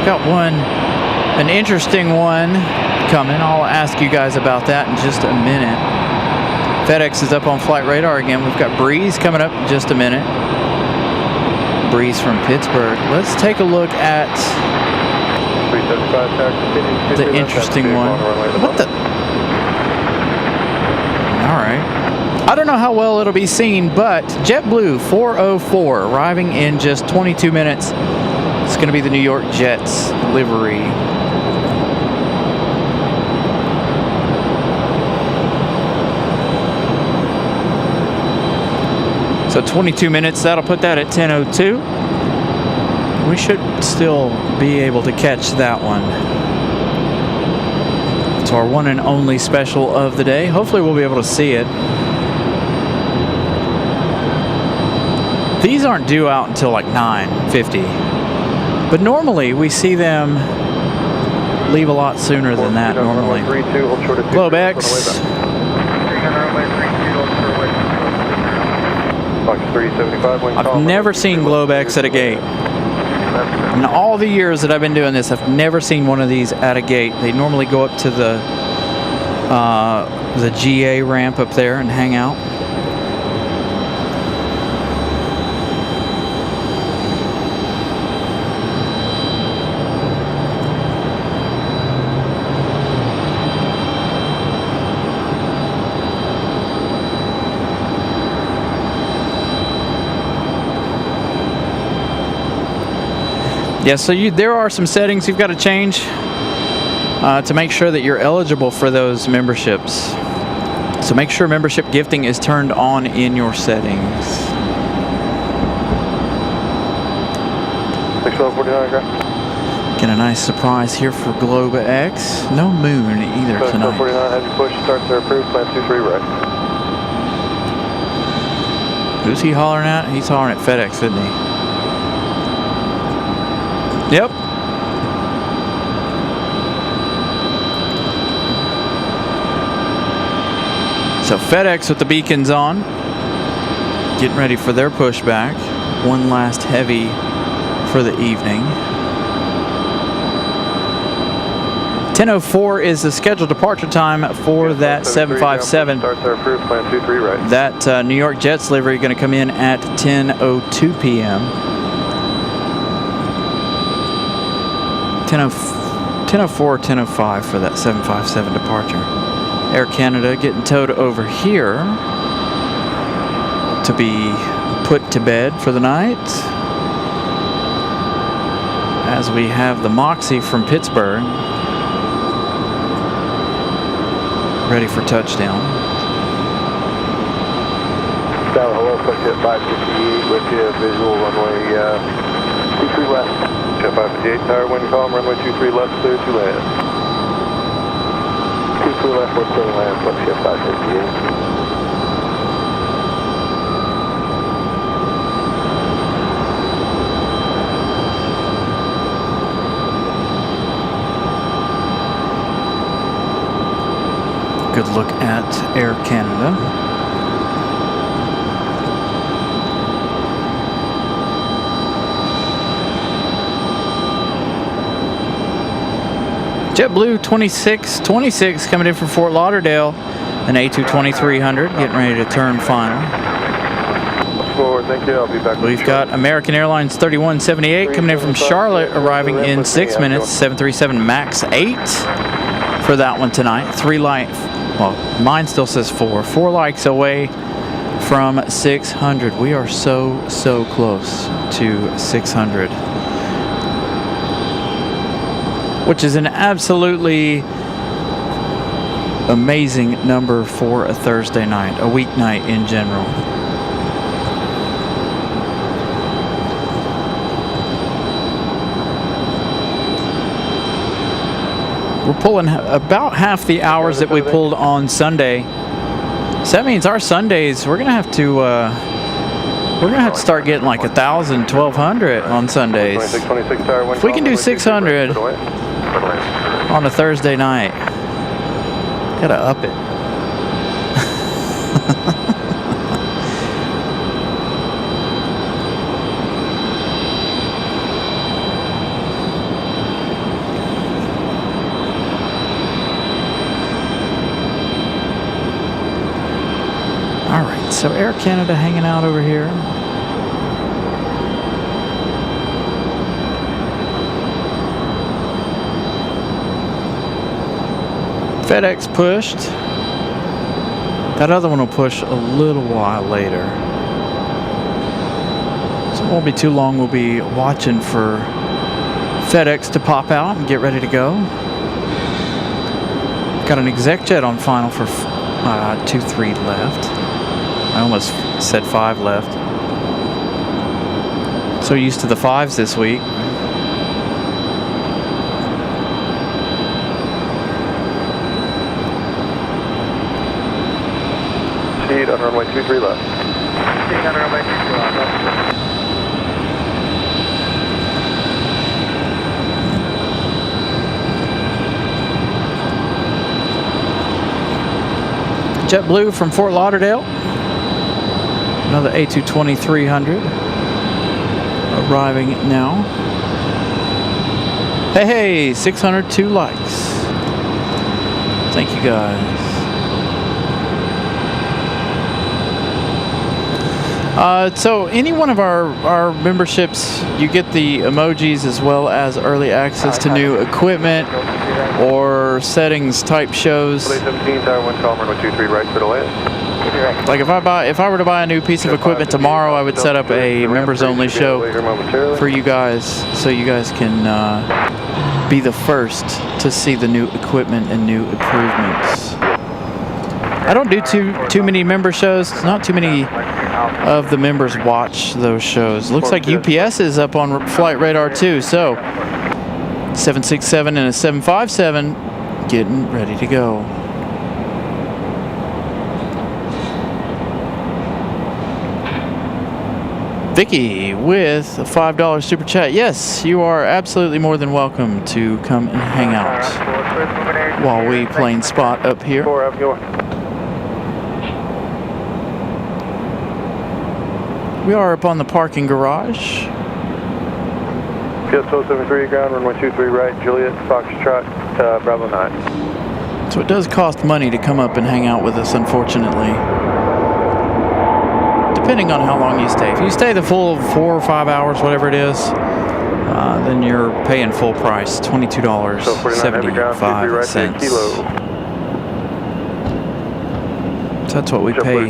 S4: Got an interesting one coming. I'll ask you guys about that in just a minute. FedEx is up on flight radar again. We've got Breeze coming up in just a minute. Breeze from Pittsburgh. Let's take a look at the interesting one. What the? All right. I don't know how well it'll be seen, but JetBlue 404 arriving in just 22 minutes. It's going to be the New York Jets livery. So 22 minutes, that'll put that at 10:02. We should still be able to catch that one. It's our one and only special of the day. Hopefully we'll be able to see it. These aren't due out until like 9:50. But normally we see them leave a lot sooner than that normally. GlobeX. I've never seen GlobeX at a gate. In all the years that I've been doing this, I've never seen one of these at a gate. They normally go up to the GA ramp up there and hang out. Yeah, so there are some settings you've got to change to make sure that you're eligible for those memberships. So make sure membership gifting is turned on in your settings.
S2: 649,
S4: Get a nice surprise here for GlobeX. No moon either tonight.
S2: 649, heavy push, starts are approved, plan 23 right.
S4: Who's he hollering at? He's hollering at FedEx, isn't he? Yep. So FedEx with the beacons on, getting ready for their pushback. One last heavy for the evening. 10:04 is the scheduled departure time for that 757.
S2: Starts are approved, plan 23 right.
S4: That New York Jets livery going to come in at 10:02 p.m. 10:04, 10:05 for that 757 departure. Air Canada getting towed over here to be put to bed for the night. As we have the Moxie from Pittsburgh ready for touchdown.
S2: Tower, hello, Jet 558 with you, visual runway 23 left. Jet 558, tower, wind calm, runway 23 left, clear to land. 23 left, we're clear to land, flex Jet 558.
S4: Good look at Air Canada. JetBlue 2626 coming in from Fort Lauderdale, an A220-300 getting ready to turn final.
S2: Forward, thank you. I'll be back.
S4: We've got American Airlines 3178 coming in from Charlotte, arriving in 6 minutes, 737 MAX 8 for that one tonight. 3 light, well, mine still says 4 likes away from 600. We are so close to 600. Which is an absolutely amazing number for a Thursday night, a weeknight in general. We're pulling about half the hours that we pulled on Sunday. So that means our Sundays, we're gonna have to start getting like 1,000, 1,200 on Sundays. If we can do 600 on a Thursday night, gotta up it. All right, so Air Canada hanging out over here. FedEx pushed. That other one will push a little while later. So it won't be too long. We'll be watching for FedEx to pop out and get ready to go. Got an exec jet on final for 2-3 left. I almost said 5 left. So used to the 5s this week.
S2: Speed on runway 23 left.
S6: Speed on runway 23 left.
S4: JetBlue from Fort Lauderdale. Another A220-300 arriving now. Hey, 602 likes. Thank you guys. So any one of our memberships, you get the emojis as well as early access to new equipment or settings type shows.
S2: 17, tower 1, call runway 23 right, clear to land.
S4: Like if I were to buy a new piece of equipment tomorrow, I would set up a members only show for you guys, so you guys can be the first to see the new equipment and new improvements. I don't do too many member shows. Not too many of the members watch those shows. Looks like UPS is up on Flight Radar too. So 767 and a 757 getting ready to go. Vicky with a $5 super chat. Yes, you are absolutely more than welcome to come and hang out while we plane spot up here. We are up on the parking garage.
S2: PS 073 ground, runway 23 right, Juliet, Foxtrot, Bravo 9.
S4: So it does cost money to come up and hang out with us, unfortunately. Depending on how long you stay. If you stay the full 4 or 5 hours, whatever it is, then you're paying full price, $22.75. So that's what we pay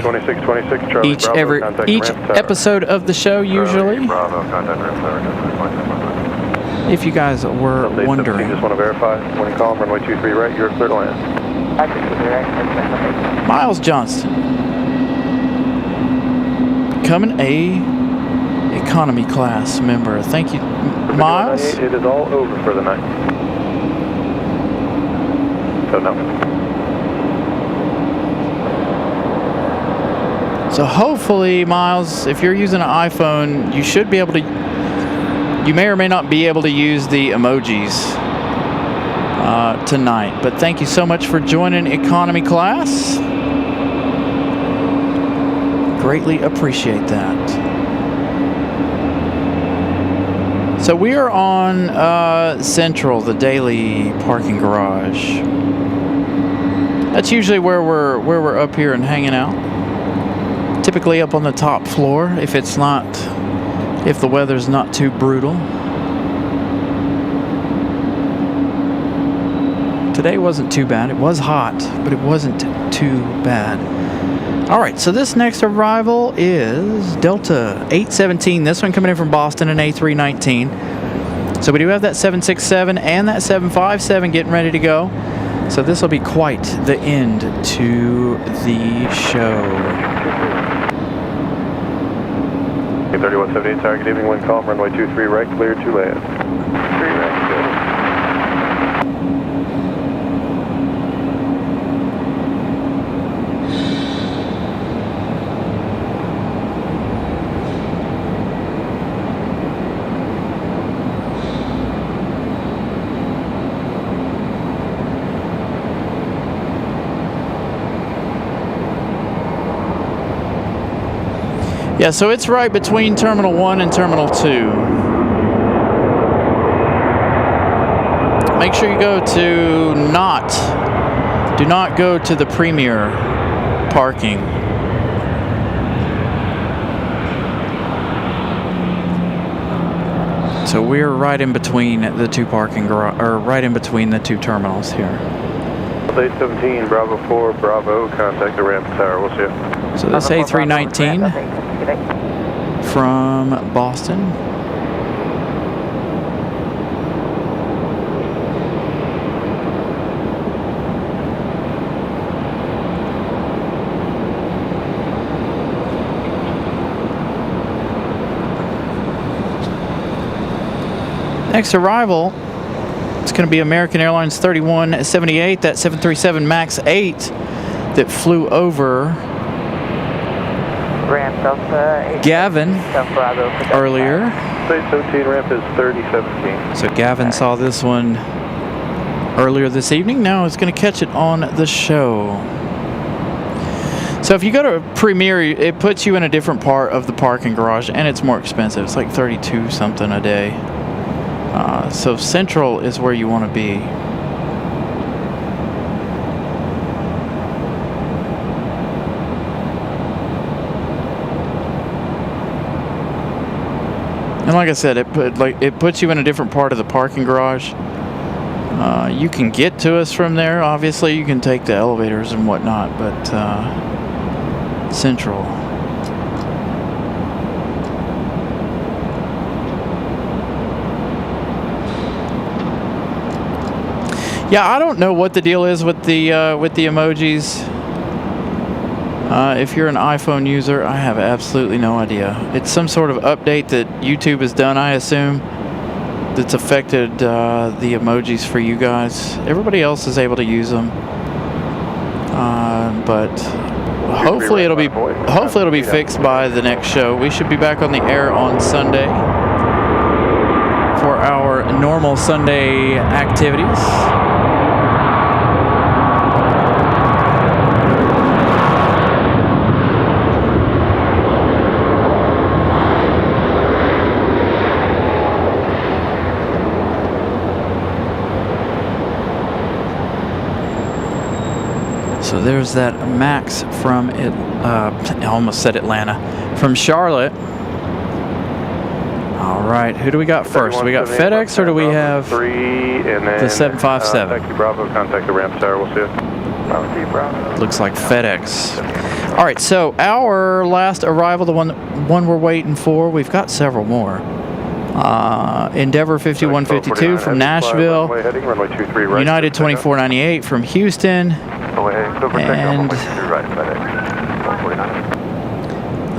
S4: each episode of the show usually. If you guys were wondering.
S2: Just want to verify. When you call runway 23 right, you're clear to land.
S4: Miles Johnston. Becoming a economy class member. Thank you, Miles.
S2: It is all over for the night. So no.
S4: So hopefully, Miles, if you're using an iPhone, you should be able to. You may or may not be able to use the emojis tonight. But thank you so much for joining economy class. Greatly appreciate that. So we are on Central, the daily parking garage. That's usually where we're up here and hanging out. Typically up on the top floor if the weather's not too brutal. Today wasn't too bad. It was hot, but it wasn't too bad. All right, so this next arrival is Delta 817. This one coming in from Boston, an A319. So we do have that 767 and that 757 getting ready to go. So this will be quite the end to the show.
S2: 3178, tower, good evening, wind calm, runway 23 right, clear to land. 3 right, good.
S4: Yeah, so it's right between Terminal 1 and Terminal 2. Make sure you go to do not go to the Premier parking. So we're right in between the two parking garage, or right in between the two terminals here.
S2: Delta 817, Bravo 4, Bravo, contact the ramp tower. We'll see you.
S4: So that's A319 from Boston. Next arrival, it's going to be American Airlines 3178, that 737 MAX 8 that flew over Gavin earlier.
S2: State 17 ramp is 3017.
S4: So Gavin saw this one earlier this evening. Now he's going to catch it on the show. So if you go to Premier, it puts you in a different part of the parking garage, and it's more expensive. It's like 32 something a day. So Central is where you want to be. And like I said, it puts you in a different part of the parking garage. You can get to us from there. Obviously, you can take the elevators and whatnot, but Central. Yeah, I don't know what the deal is with the emojis. If you're an iPhone user, I have absolutely no idea. It's some sort of update that YouTube has done, I assume, that's affected the emojis for you guys. Everybody else is able to use them, but hopefully it'll be fixed by the next show. We should be back on the air on Sunday for our normal Sunday activities. So there's that Max from I almost said Atlanta, from Charlotte. All right, who do we got first? We got FedEx, or do we have the 757?
S2: Thank you, Bravo. Contact the ramp tower. We'll see you.
S4: Looks like FedEx. All right, so our last arrival, the one we're waiting for, we've got several more. Endeavor 5152 from Nashville. United 2498 from Houston. And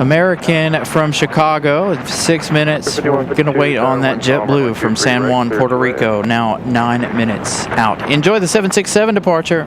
S4: American from Chicago, 6 minutes. We're going to wait on that JetBlue from San Juan, Puerto Rico, now 9 minutes out. Enjoy the 767 departure.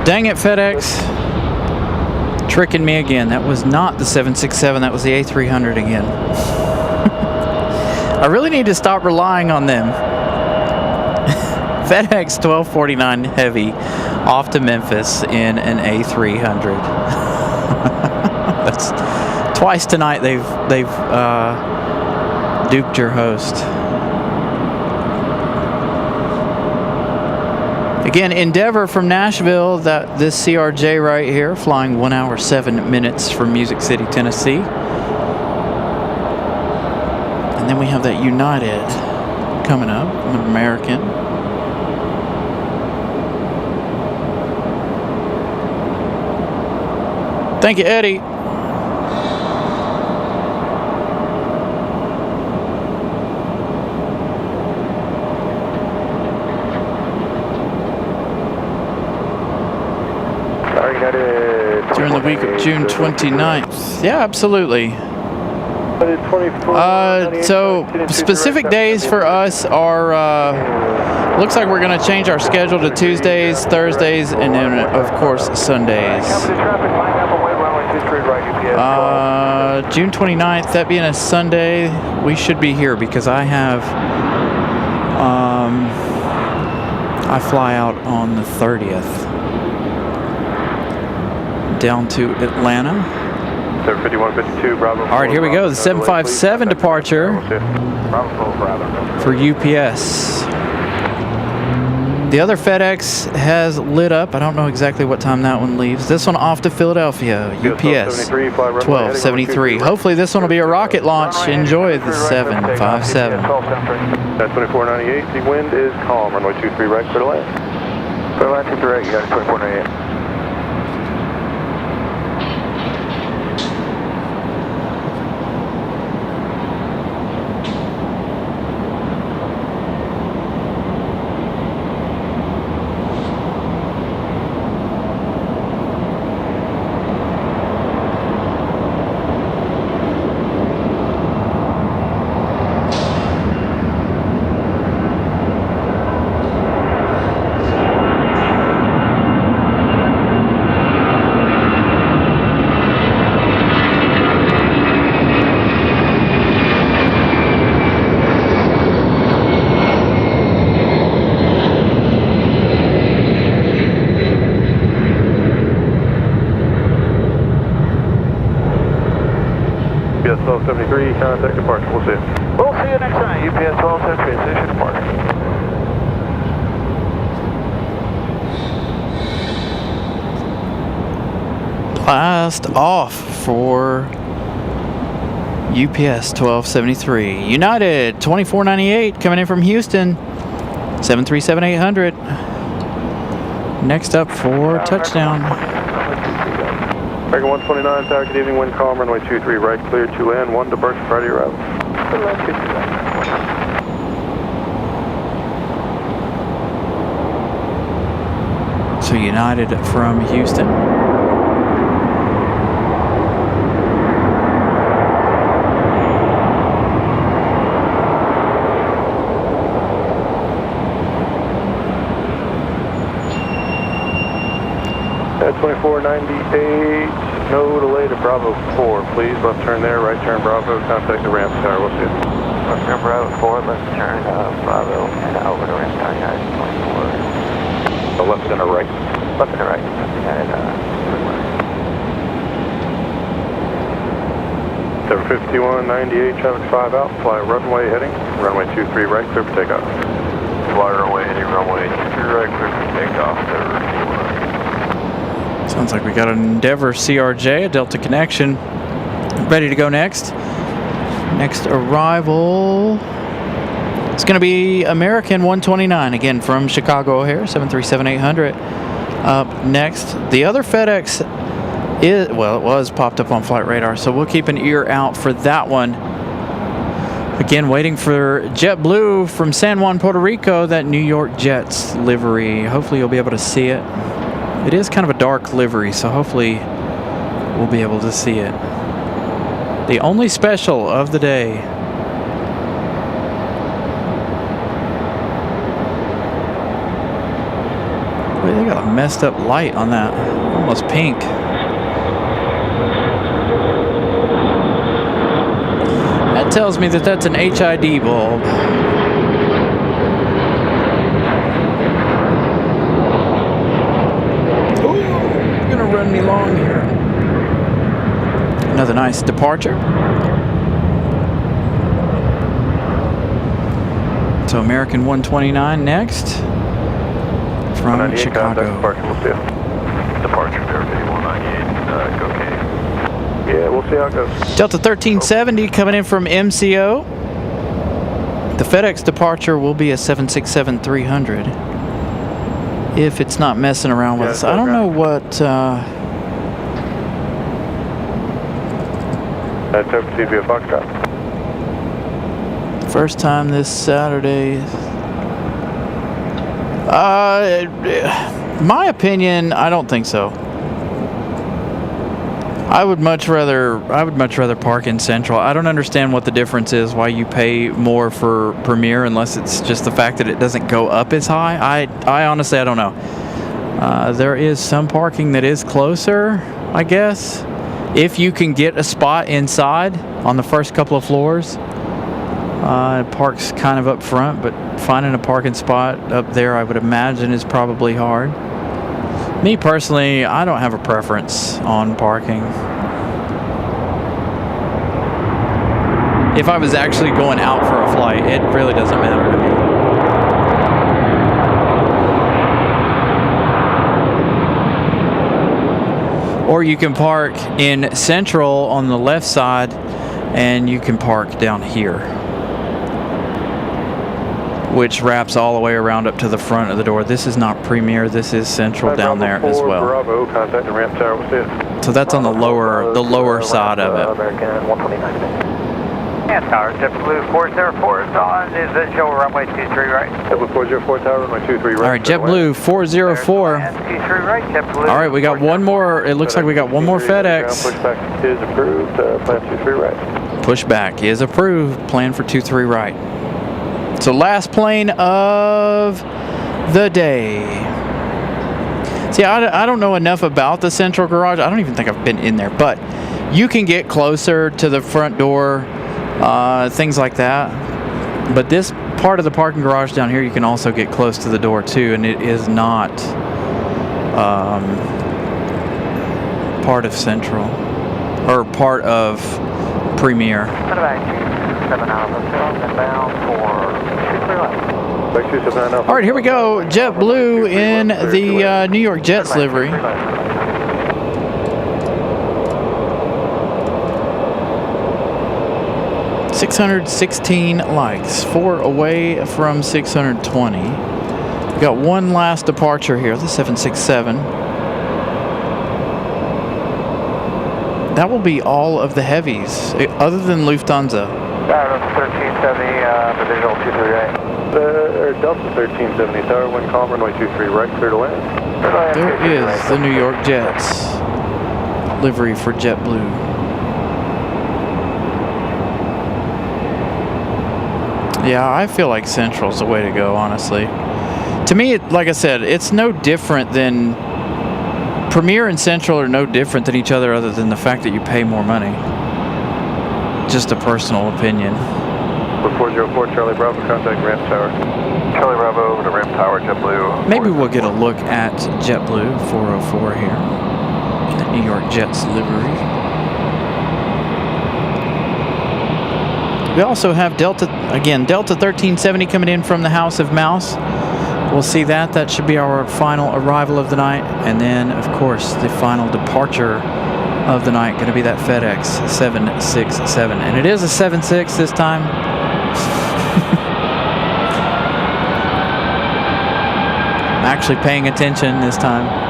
S4: Dang it, FedEx. Tricking me again. That was not the 767, that was the A300 again. I really need to stop relying on them. FedEx 1249 Heavy off to Memphis in an A300. That's twice tonight they've duped your host. Again, Endeavor from Nashville, this CRJ right here, flying 1 hour 7 minutes from Music City, Tennessee. And then we have that United coming up, an American. Thank you, Eddie. during the week of June 29th. Yeah, absolutely. So specific days for us are, looks like we're going to change our schedule to Tuesdays, Thursdays, and then of course Sundays. June 29th, that being a Sunday, we should be here because I have, I fly out on the 30th down to Atlanta.
S2: 5152, Bravo.
S4: All right, here we go. The 757 departure for UPS. The other FedEx has lit up. I don't know exactly what time that one leaves. This one off to Philadelphia, UPS 1273. Hopefully this one will be a rocket launch. Enjoy the 757.
S2: At 2498, the wind is calm. Runway 23 right, clear to land.
S3: Clear to land, 23 right, you got it, 2498.
S2: UPS 1273, contact departure. We'll see you.
S3: We'll see you next time. UPS 1273, station departure.
S4: Blast off for UPS 1273. United 2498 coming in from Houston 737-800. Next up for touchdown.
S2: American 129, tower, good evening, wind calm, runway 23 right, clear to land, 1 departure, Friday arrival.
S4: So United from Houston.
S2: At 2498, no delay to Bravo 4, please. Left turn there, right turn Bravo, contact the ramp tower. We'll see you.
S5: Left turn Bravo 4, left turn Bravo, and over to ramp tower, United 24.
S2: A left and a right.
S5: Left and a right, United
S2: 75198, traffic 5 out, fly runway heading, runway 23 right, clear for takeoff.
S3: Fly runway heading, runway 23 right, clear for takeoff.
S4: Sounds like we got an Endeavor CRJ, a Delta connection, ready to go next. Next arrival, it's going to be American 129, again from Chicago O'Hare, 737-800. Up next, the other FedEx is, well, it was popped up on flight radar, so we'll keep an ear out for that one. Again, waiting for JetBlue from San Juan, Puerto Rico, that New York Jets livery. Hopefully you'll be able to see it. It is kind of a dark livery, so hopefully we'll be able to see it. The only special of the day. Wait, they got a messed up light on that. Almost pink. That tells me that that's an HID bulb. Run me long here. Another nice departure. So American 129 next from Chicago.
S2: Departure, we'll see you.
S3: Departure, American 198, go K.
S2: Yeah, we'll see how it goes.
S4: Delta 1370 coming in from MCO. The FedEx departure will be a 767-300. If it's not messing around with us. I don't know what...
S2: That's over to via Foxtrot.
S4: First time this Saturday. My opinion, I don't think so. I would much rather park in Central. I don't understand what the difference is, why you pay more for Premier, unless it's just the fact that it doesn't go up as high. I honestly, I don't know. There is some parking that is closer, I guess. If you can get a spot inside on the first couple of floors, it parks kind of up front, but finding a parking spot up there, I would imagine, is probably hard. Me personally, I don't have a preference on parking. If I was actually going out for a flight, it really doesn't matter to me. Or you can park in Central on the left side, and you can park down here, which wraps all the way around up to the front of the door. This is not Premier, this is Central down there as well.
S2: Bravo, contact the ramp tower, we'll see it.
S4: So that's on the lower side of it.
S5: American 129.
S1: Yeah, Tower, JetBlue 404 is on. Is it show runway 23 right?
S2: JetBlue 404 tower, runway 23 right.
S4: All right, JetBlue 404.
S1: 23 right, JetBlue.
S4: All right, we got one more. It looks like we got one more FedEx.
S2: Pushback is approved, plan 23 right.
S4: Pushback is approved, plan for 23 right. So last plane of the day. See, I don't know enough about the Central garage. I don't even think I've been in there, but you can get closer to the front door, things like that. But this part of the parking garage down here, you can also get close to the door too, and it is not part of Central or part of Premier.
S1: What about 7 Alpha, inbound for 23 right.
S4: All right, here we go. JetBlue in the New York Jets livery. $616 likes, 4 away from 620. We got one last departure here, the 767. That will be all of the heavies, other than Lufthansa.
S1: 1370, the visual 23 right.
S2: Delta 1370, tower, wind calm, runway 23 right, clear to land.
S4: There is the New York Jets livery for JetBlue. Yeah, I feel like Central's the way to go, honestly. To me, like I said, it's no different than... Premier and Central are no different than each other other than the fact that you pay more money. Just a personal opinion.
S2: 404 Charlie Bravo, contact ramp tower.
S3: Charlie Bravo over to ramp tower, JetBlue.
S4: Maybe we'll get a look at JetBlue 404 here. The New York Jets livery. We also have Delta 1370 coming in from the House of Mouse. We'll see that. That should be our final arrival of the night. And then, of course, the final departure of the night, going to be that FedEx 767. And it is a 76 this time. I'm actually paying attention this time.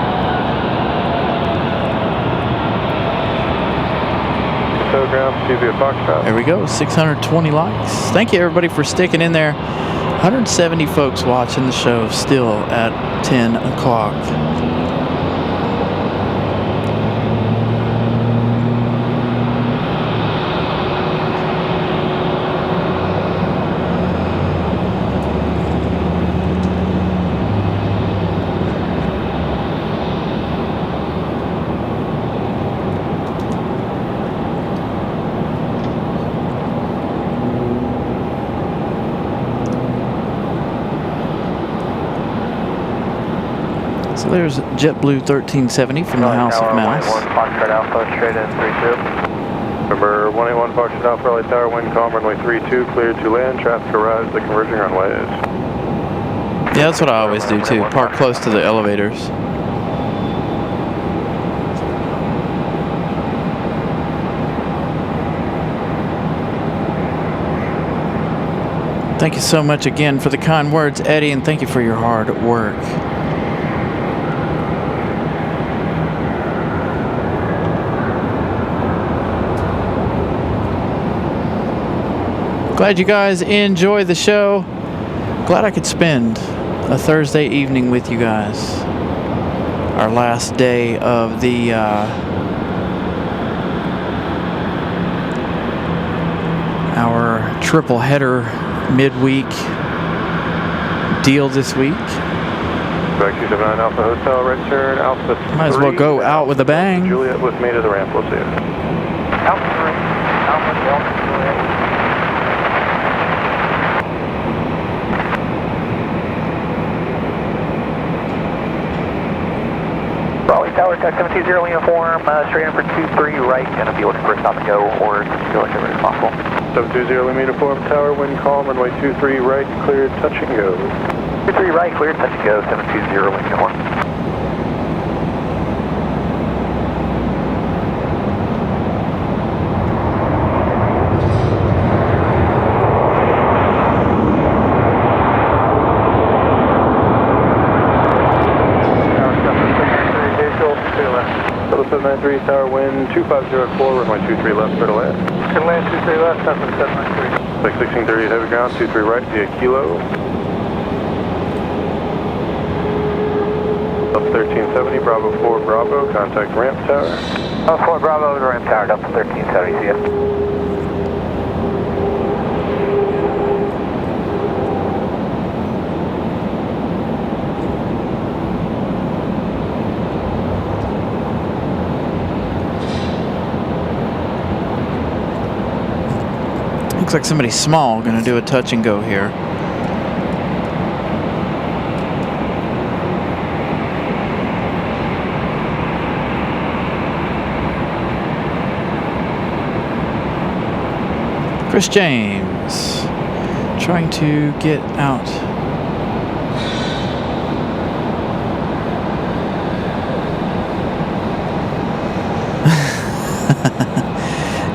S4: There we go, 620 likes. Thank you everybody for sticking in there. 170 folks watching the show still at 10 o'clock. So there's JetBlue 1370 from the House of Mouse.
S1: Foxtrot Alpha, straight in 32.
S2: Number 181 Foxtrot Alpha, Raleigh Tower, wind calm, runway 32, cleared to land, traffic arrives, the converging runways.
S4: Yeah, that's what I always do too, park close to the elevators. Thank you so much again for the kind words, Eddie, and thank you for your hard work. Glad you guys enjoy the show. Glad I could spend a Thursday evening with you guys. Our last day of the triple header midweek deal this week.
S2: Back 279 Alpha Hotel, right turn, Alpha 3.
S4: Might as well go out with a bang.
S2: Juliet with me to the ramp, we'll see you.
S5: Alpha 3, Alpha Delta Juliet.
S3: Raleigh Tower, Tech 720 uniform, straight in for 23 right, gonna be looking for a stop and go or go as early as possible.
S2: 720 Lima uniform, tower, wind calm, runway 23 right, cleared, touch and go.
S3: 23 right, cleared, touch and go, 720 Lima uniform.
S2: Tower 793, tower wind 2504, runway 23 left, clear to land.
S6: Can land 23 left, that's 793.
S2: Like 1630 heavy ground, 23 right via Kilo. Up 1370, Bravo 4 Bravo, contact ramp tower.
S3: 4 Bravo to ramp tower, up to 1370, see ya.
S4: Looks like somebody small gonna do a touch and go here. Chris James trying to get out.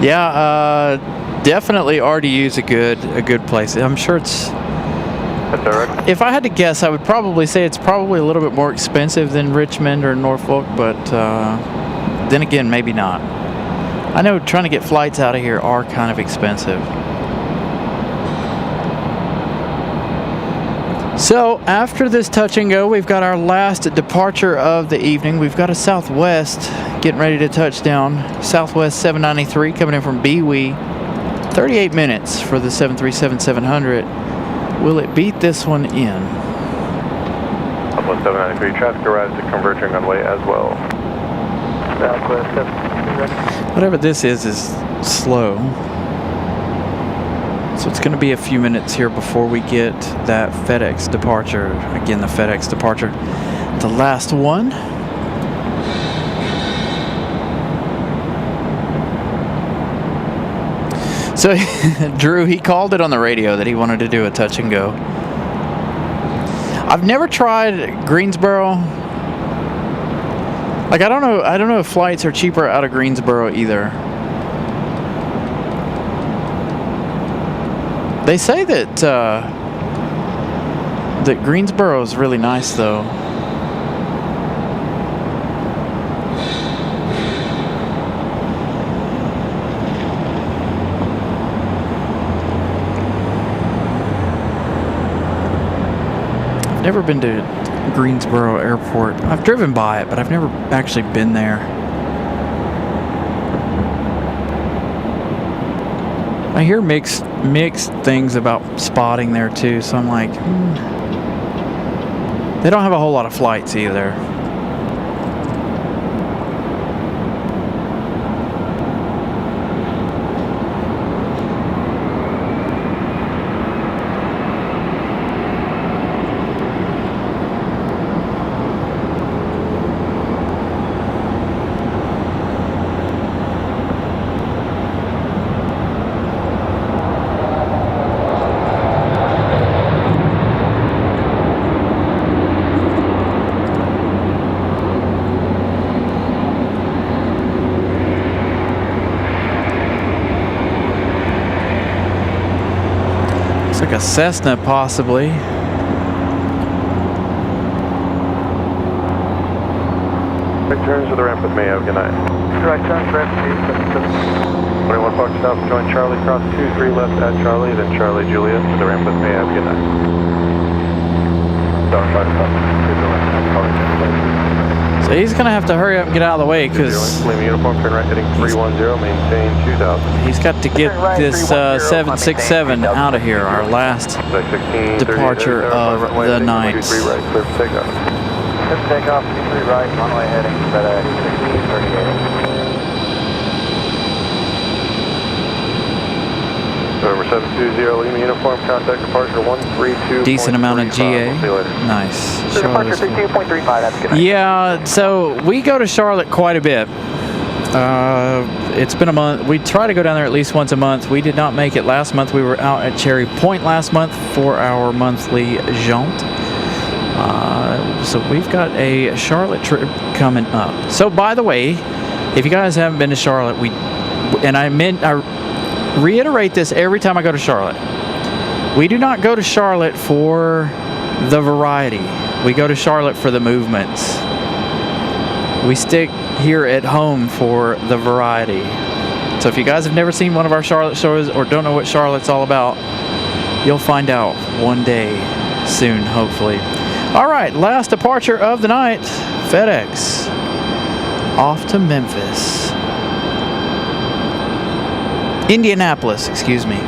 S4: Yeah, definitely RDU's a good place. I'm sure it's.
S2: That's direct.
S4: If I had to guess, I would probably say it's probably a little bit more expensive than Richmond or Norfolk, but then again, maybe not. I know trying to get flights out of here are kind of expensive. So after this touch and go, we've got our last departure of the evening. We've got a Southwest getting ready to touch down. Southwest 793 coming in from BWE. 38 minutes for the 737-700. Will it beat this one in?
S2: Southwest 793, traffic arrives at converging runway as well.
S6: Southwest 793.
S4: Whatever this is slow. So it's going to be a few minutes here before we get that FedEx departure. Again, the FedEx departure. The last one. So Drew, he called it on the radio that he wanted to do a touch and go. I've never tried Greensboro. Like I don't know if flights are cheaper out of Greensboro either. They say that that Greensboro is really nice though. I've never been to Greensboro Airport. I've driven by it, but I've never actually been there. I hear mixed things about spotting there too, so I'm like, They don't have a whole lot of flights either. A Cessna, possibly.
S2: Right turns to the ramp with me. Have a good night.
S6: Right turn, ramp
S2: 21 Fox South, join Charlie, cross 23 left at Charlie, then Charlie Juliet to the ramp with me. Have a good night.
S4: So He's going to have to hurry up and get out of the way because
S2: Lima uniform, turn right heading 310, maintain 2000.
S4: he's got to get this 767 out of here, our last departure of the night.
S2: 23 right, clear for takeoff.
S1: Clear for takeoff, 23 right, runway heading FedEx 1638.
S2: November 720 Lima uniform, contact departure 132.
S4: Decent amount of GA.
S2: We'll see you later.
S4: Nice.
S3: Departure 32.35, that's good.
S4: Yeah, so we go to Charlotte quite a bit. It's been a month. We try to go down there at least once a month. We did not make it last month. We were out at Cherry Point last month for our monthly jaunt. So we've got a Charlotte trip coming up. So by the way, if you guys haven't been to Charlotte, I reiterate this every time I go to Charlotte. We do not go to Charlotte for the variety. We go to Charlotte for the movements. We stick here at home for the variety. So if you guys have never seen one of our Charlotte shows or don't know what Charlotte's all about, you'll find out one day soon, hopefully. All right, last departure of the night, FedEx, off to Memphis. Indianapolis, excuse me.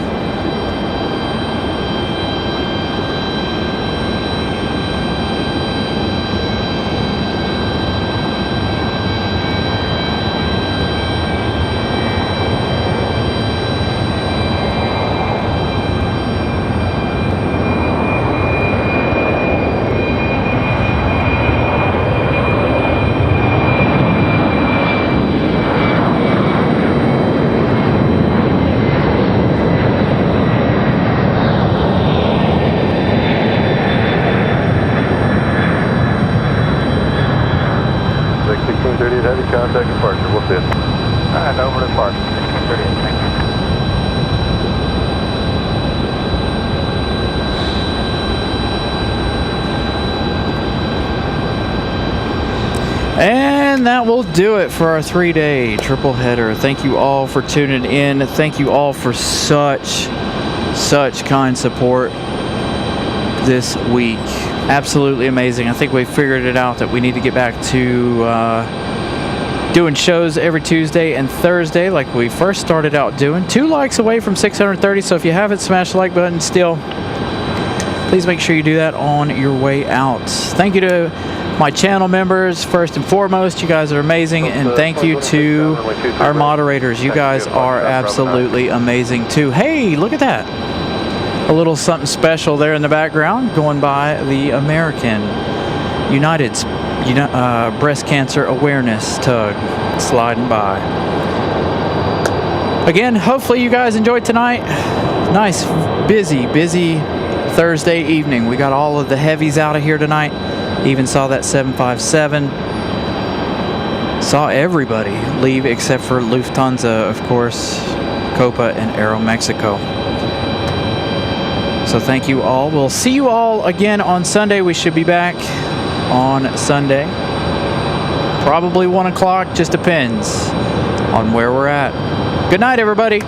S2: Contact departure, we'll see it.
S1: Alright, over to departure, 1638, thank you.
S4: And that will do it for our 3-day triple header. Thank you all for tuning in. Thank you all for such kind support this week. Absolutely amazing. I think we figured it out that we need to get back to doing shows every Tuesday and Thursday like we first started out doing. 2 likes away from 630, so if you haven't smashed the like button still, please make sure you do that on your way out. Thank you to my channel members, first and foremost. You guys are amazing, and thank you to our moderators. You guys are absolutely amazing too. Hey, look at that. A little something special there in the background going by the American United's breast cancer awareness tug sliding by. Again, hopefully you guys enjoyed tonight. Nice, busy Thursday evening. We got all of the heavies out of here tonight. Even saw that 757. Saw everybody leave except for Lufthansa, of course, Copa and Aeromexico. So thank you all. We'll see you all again on Sunday. We should be back on Sunday. Probably 1 o'clock, just depends on where we're at. Good night, everybody.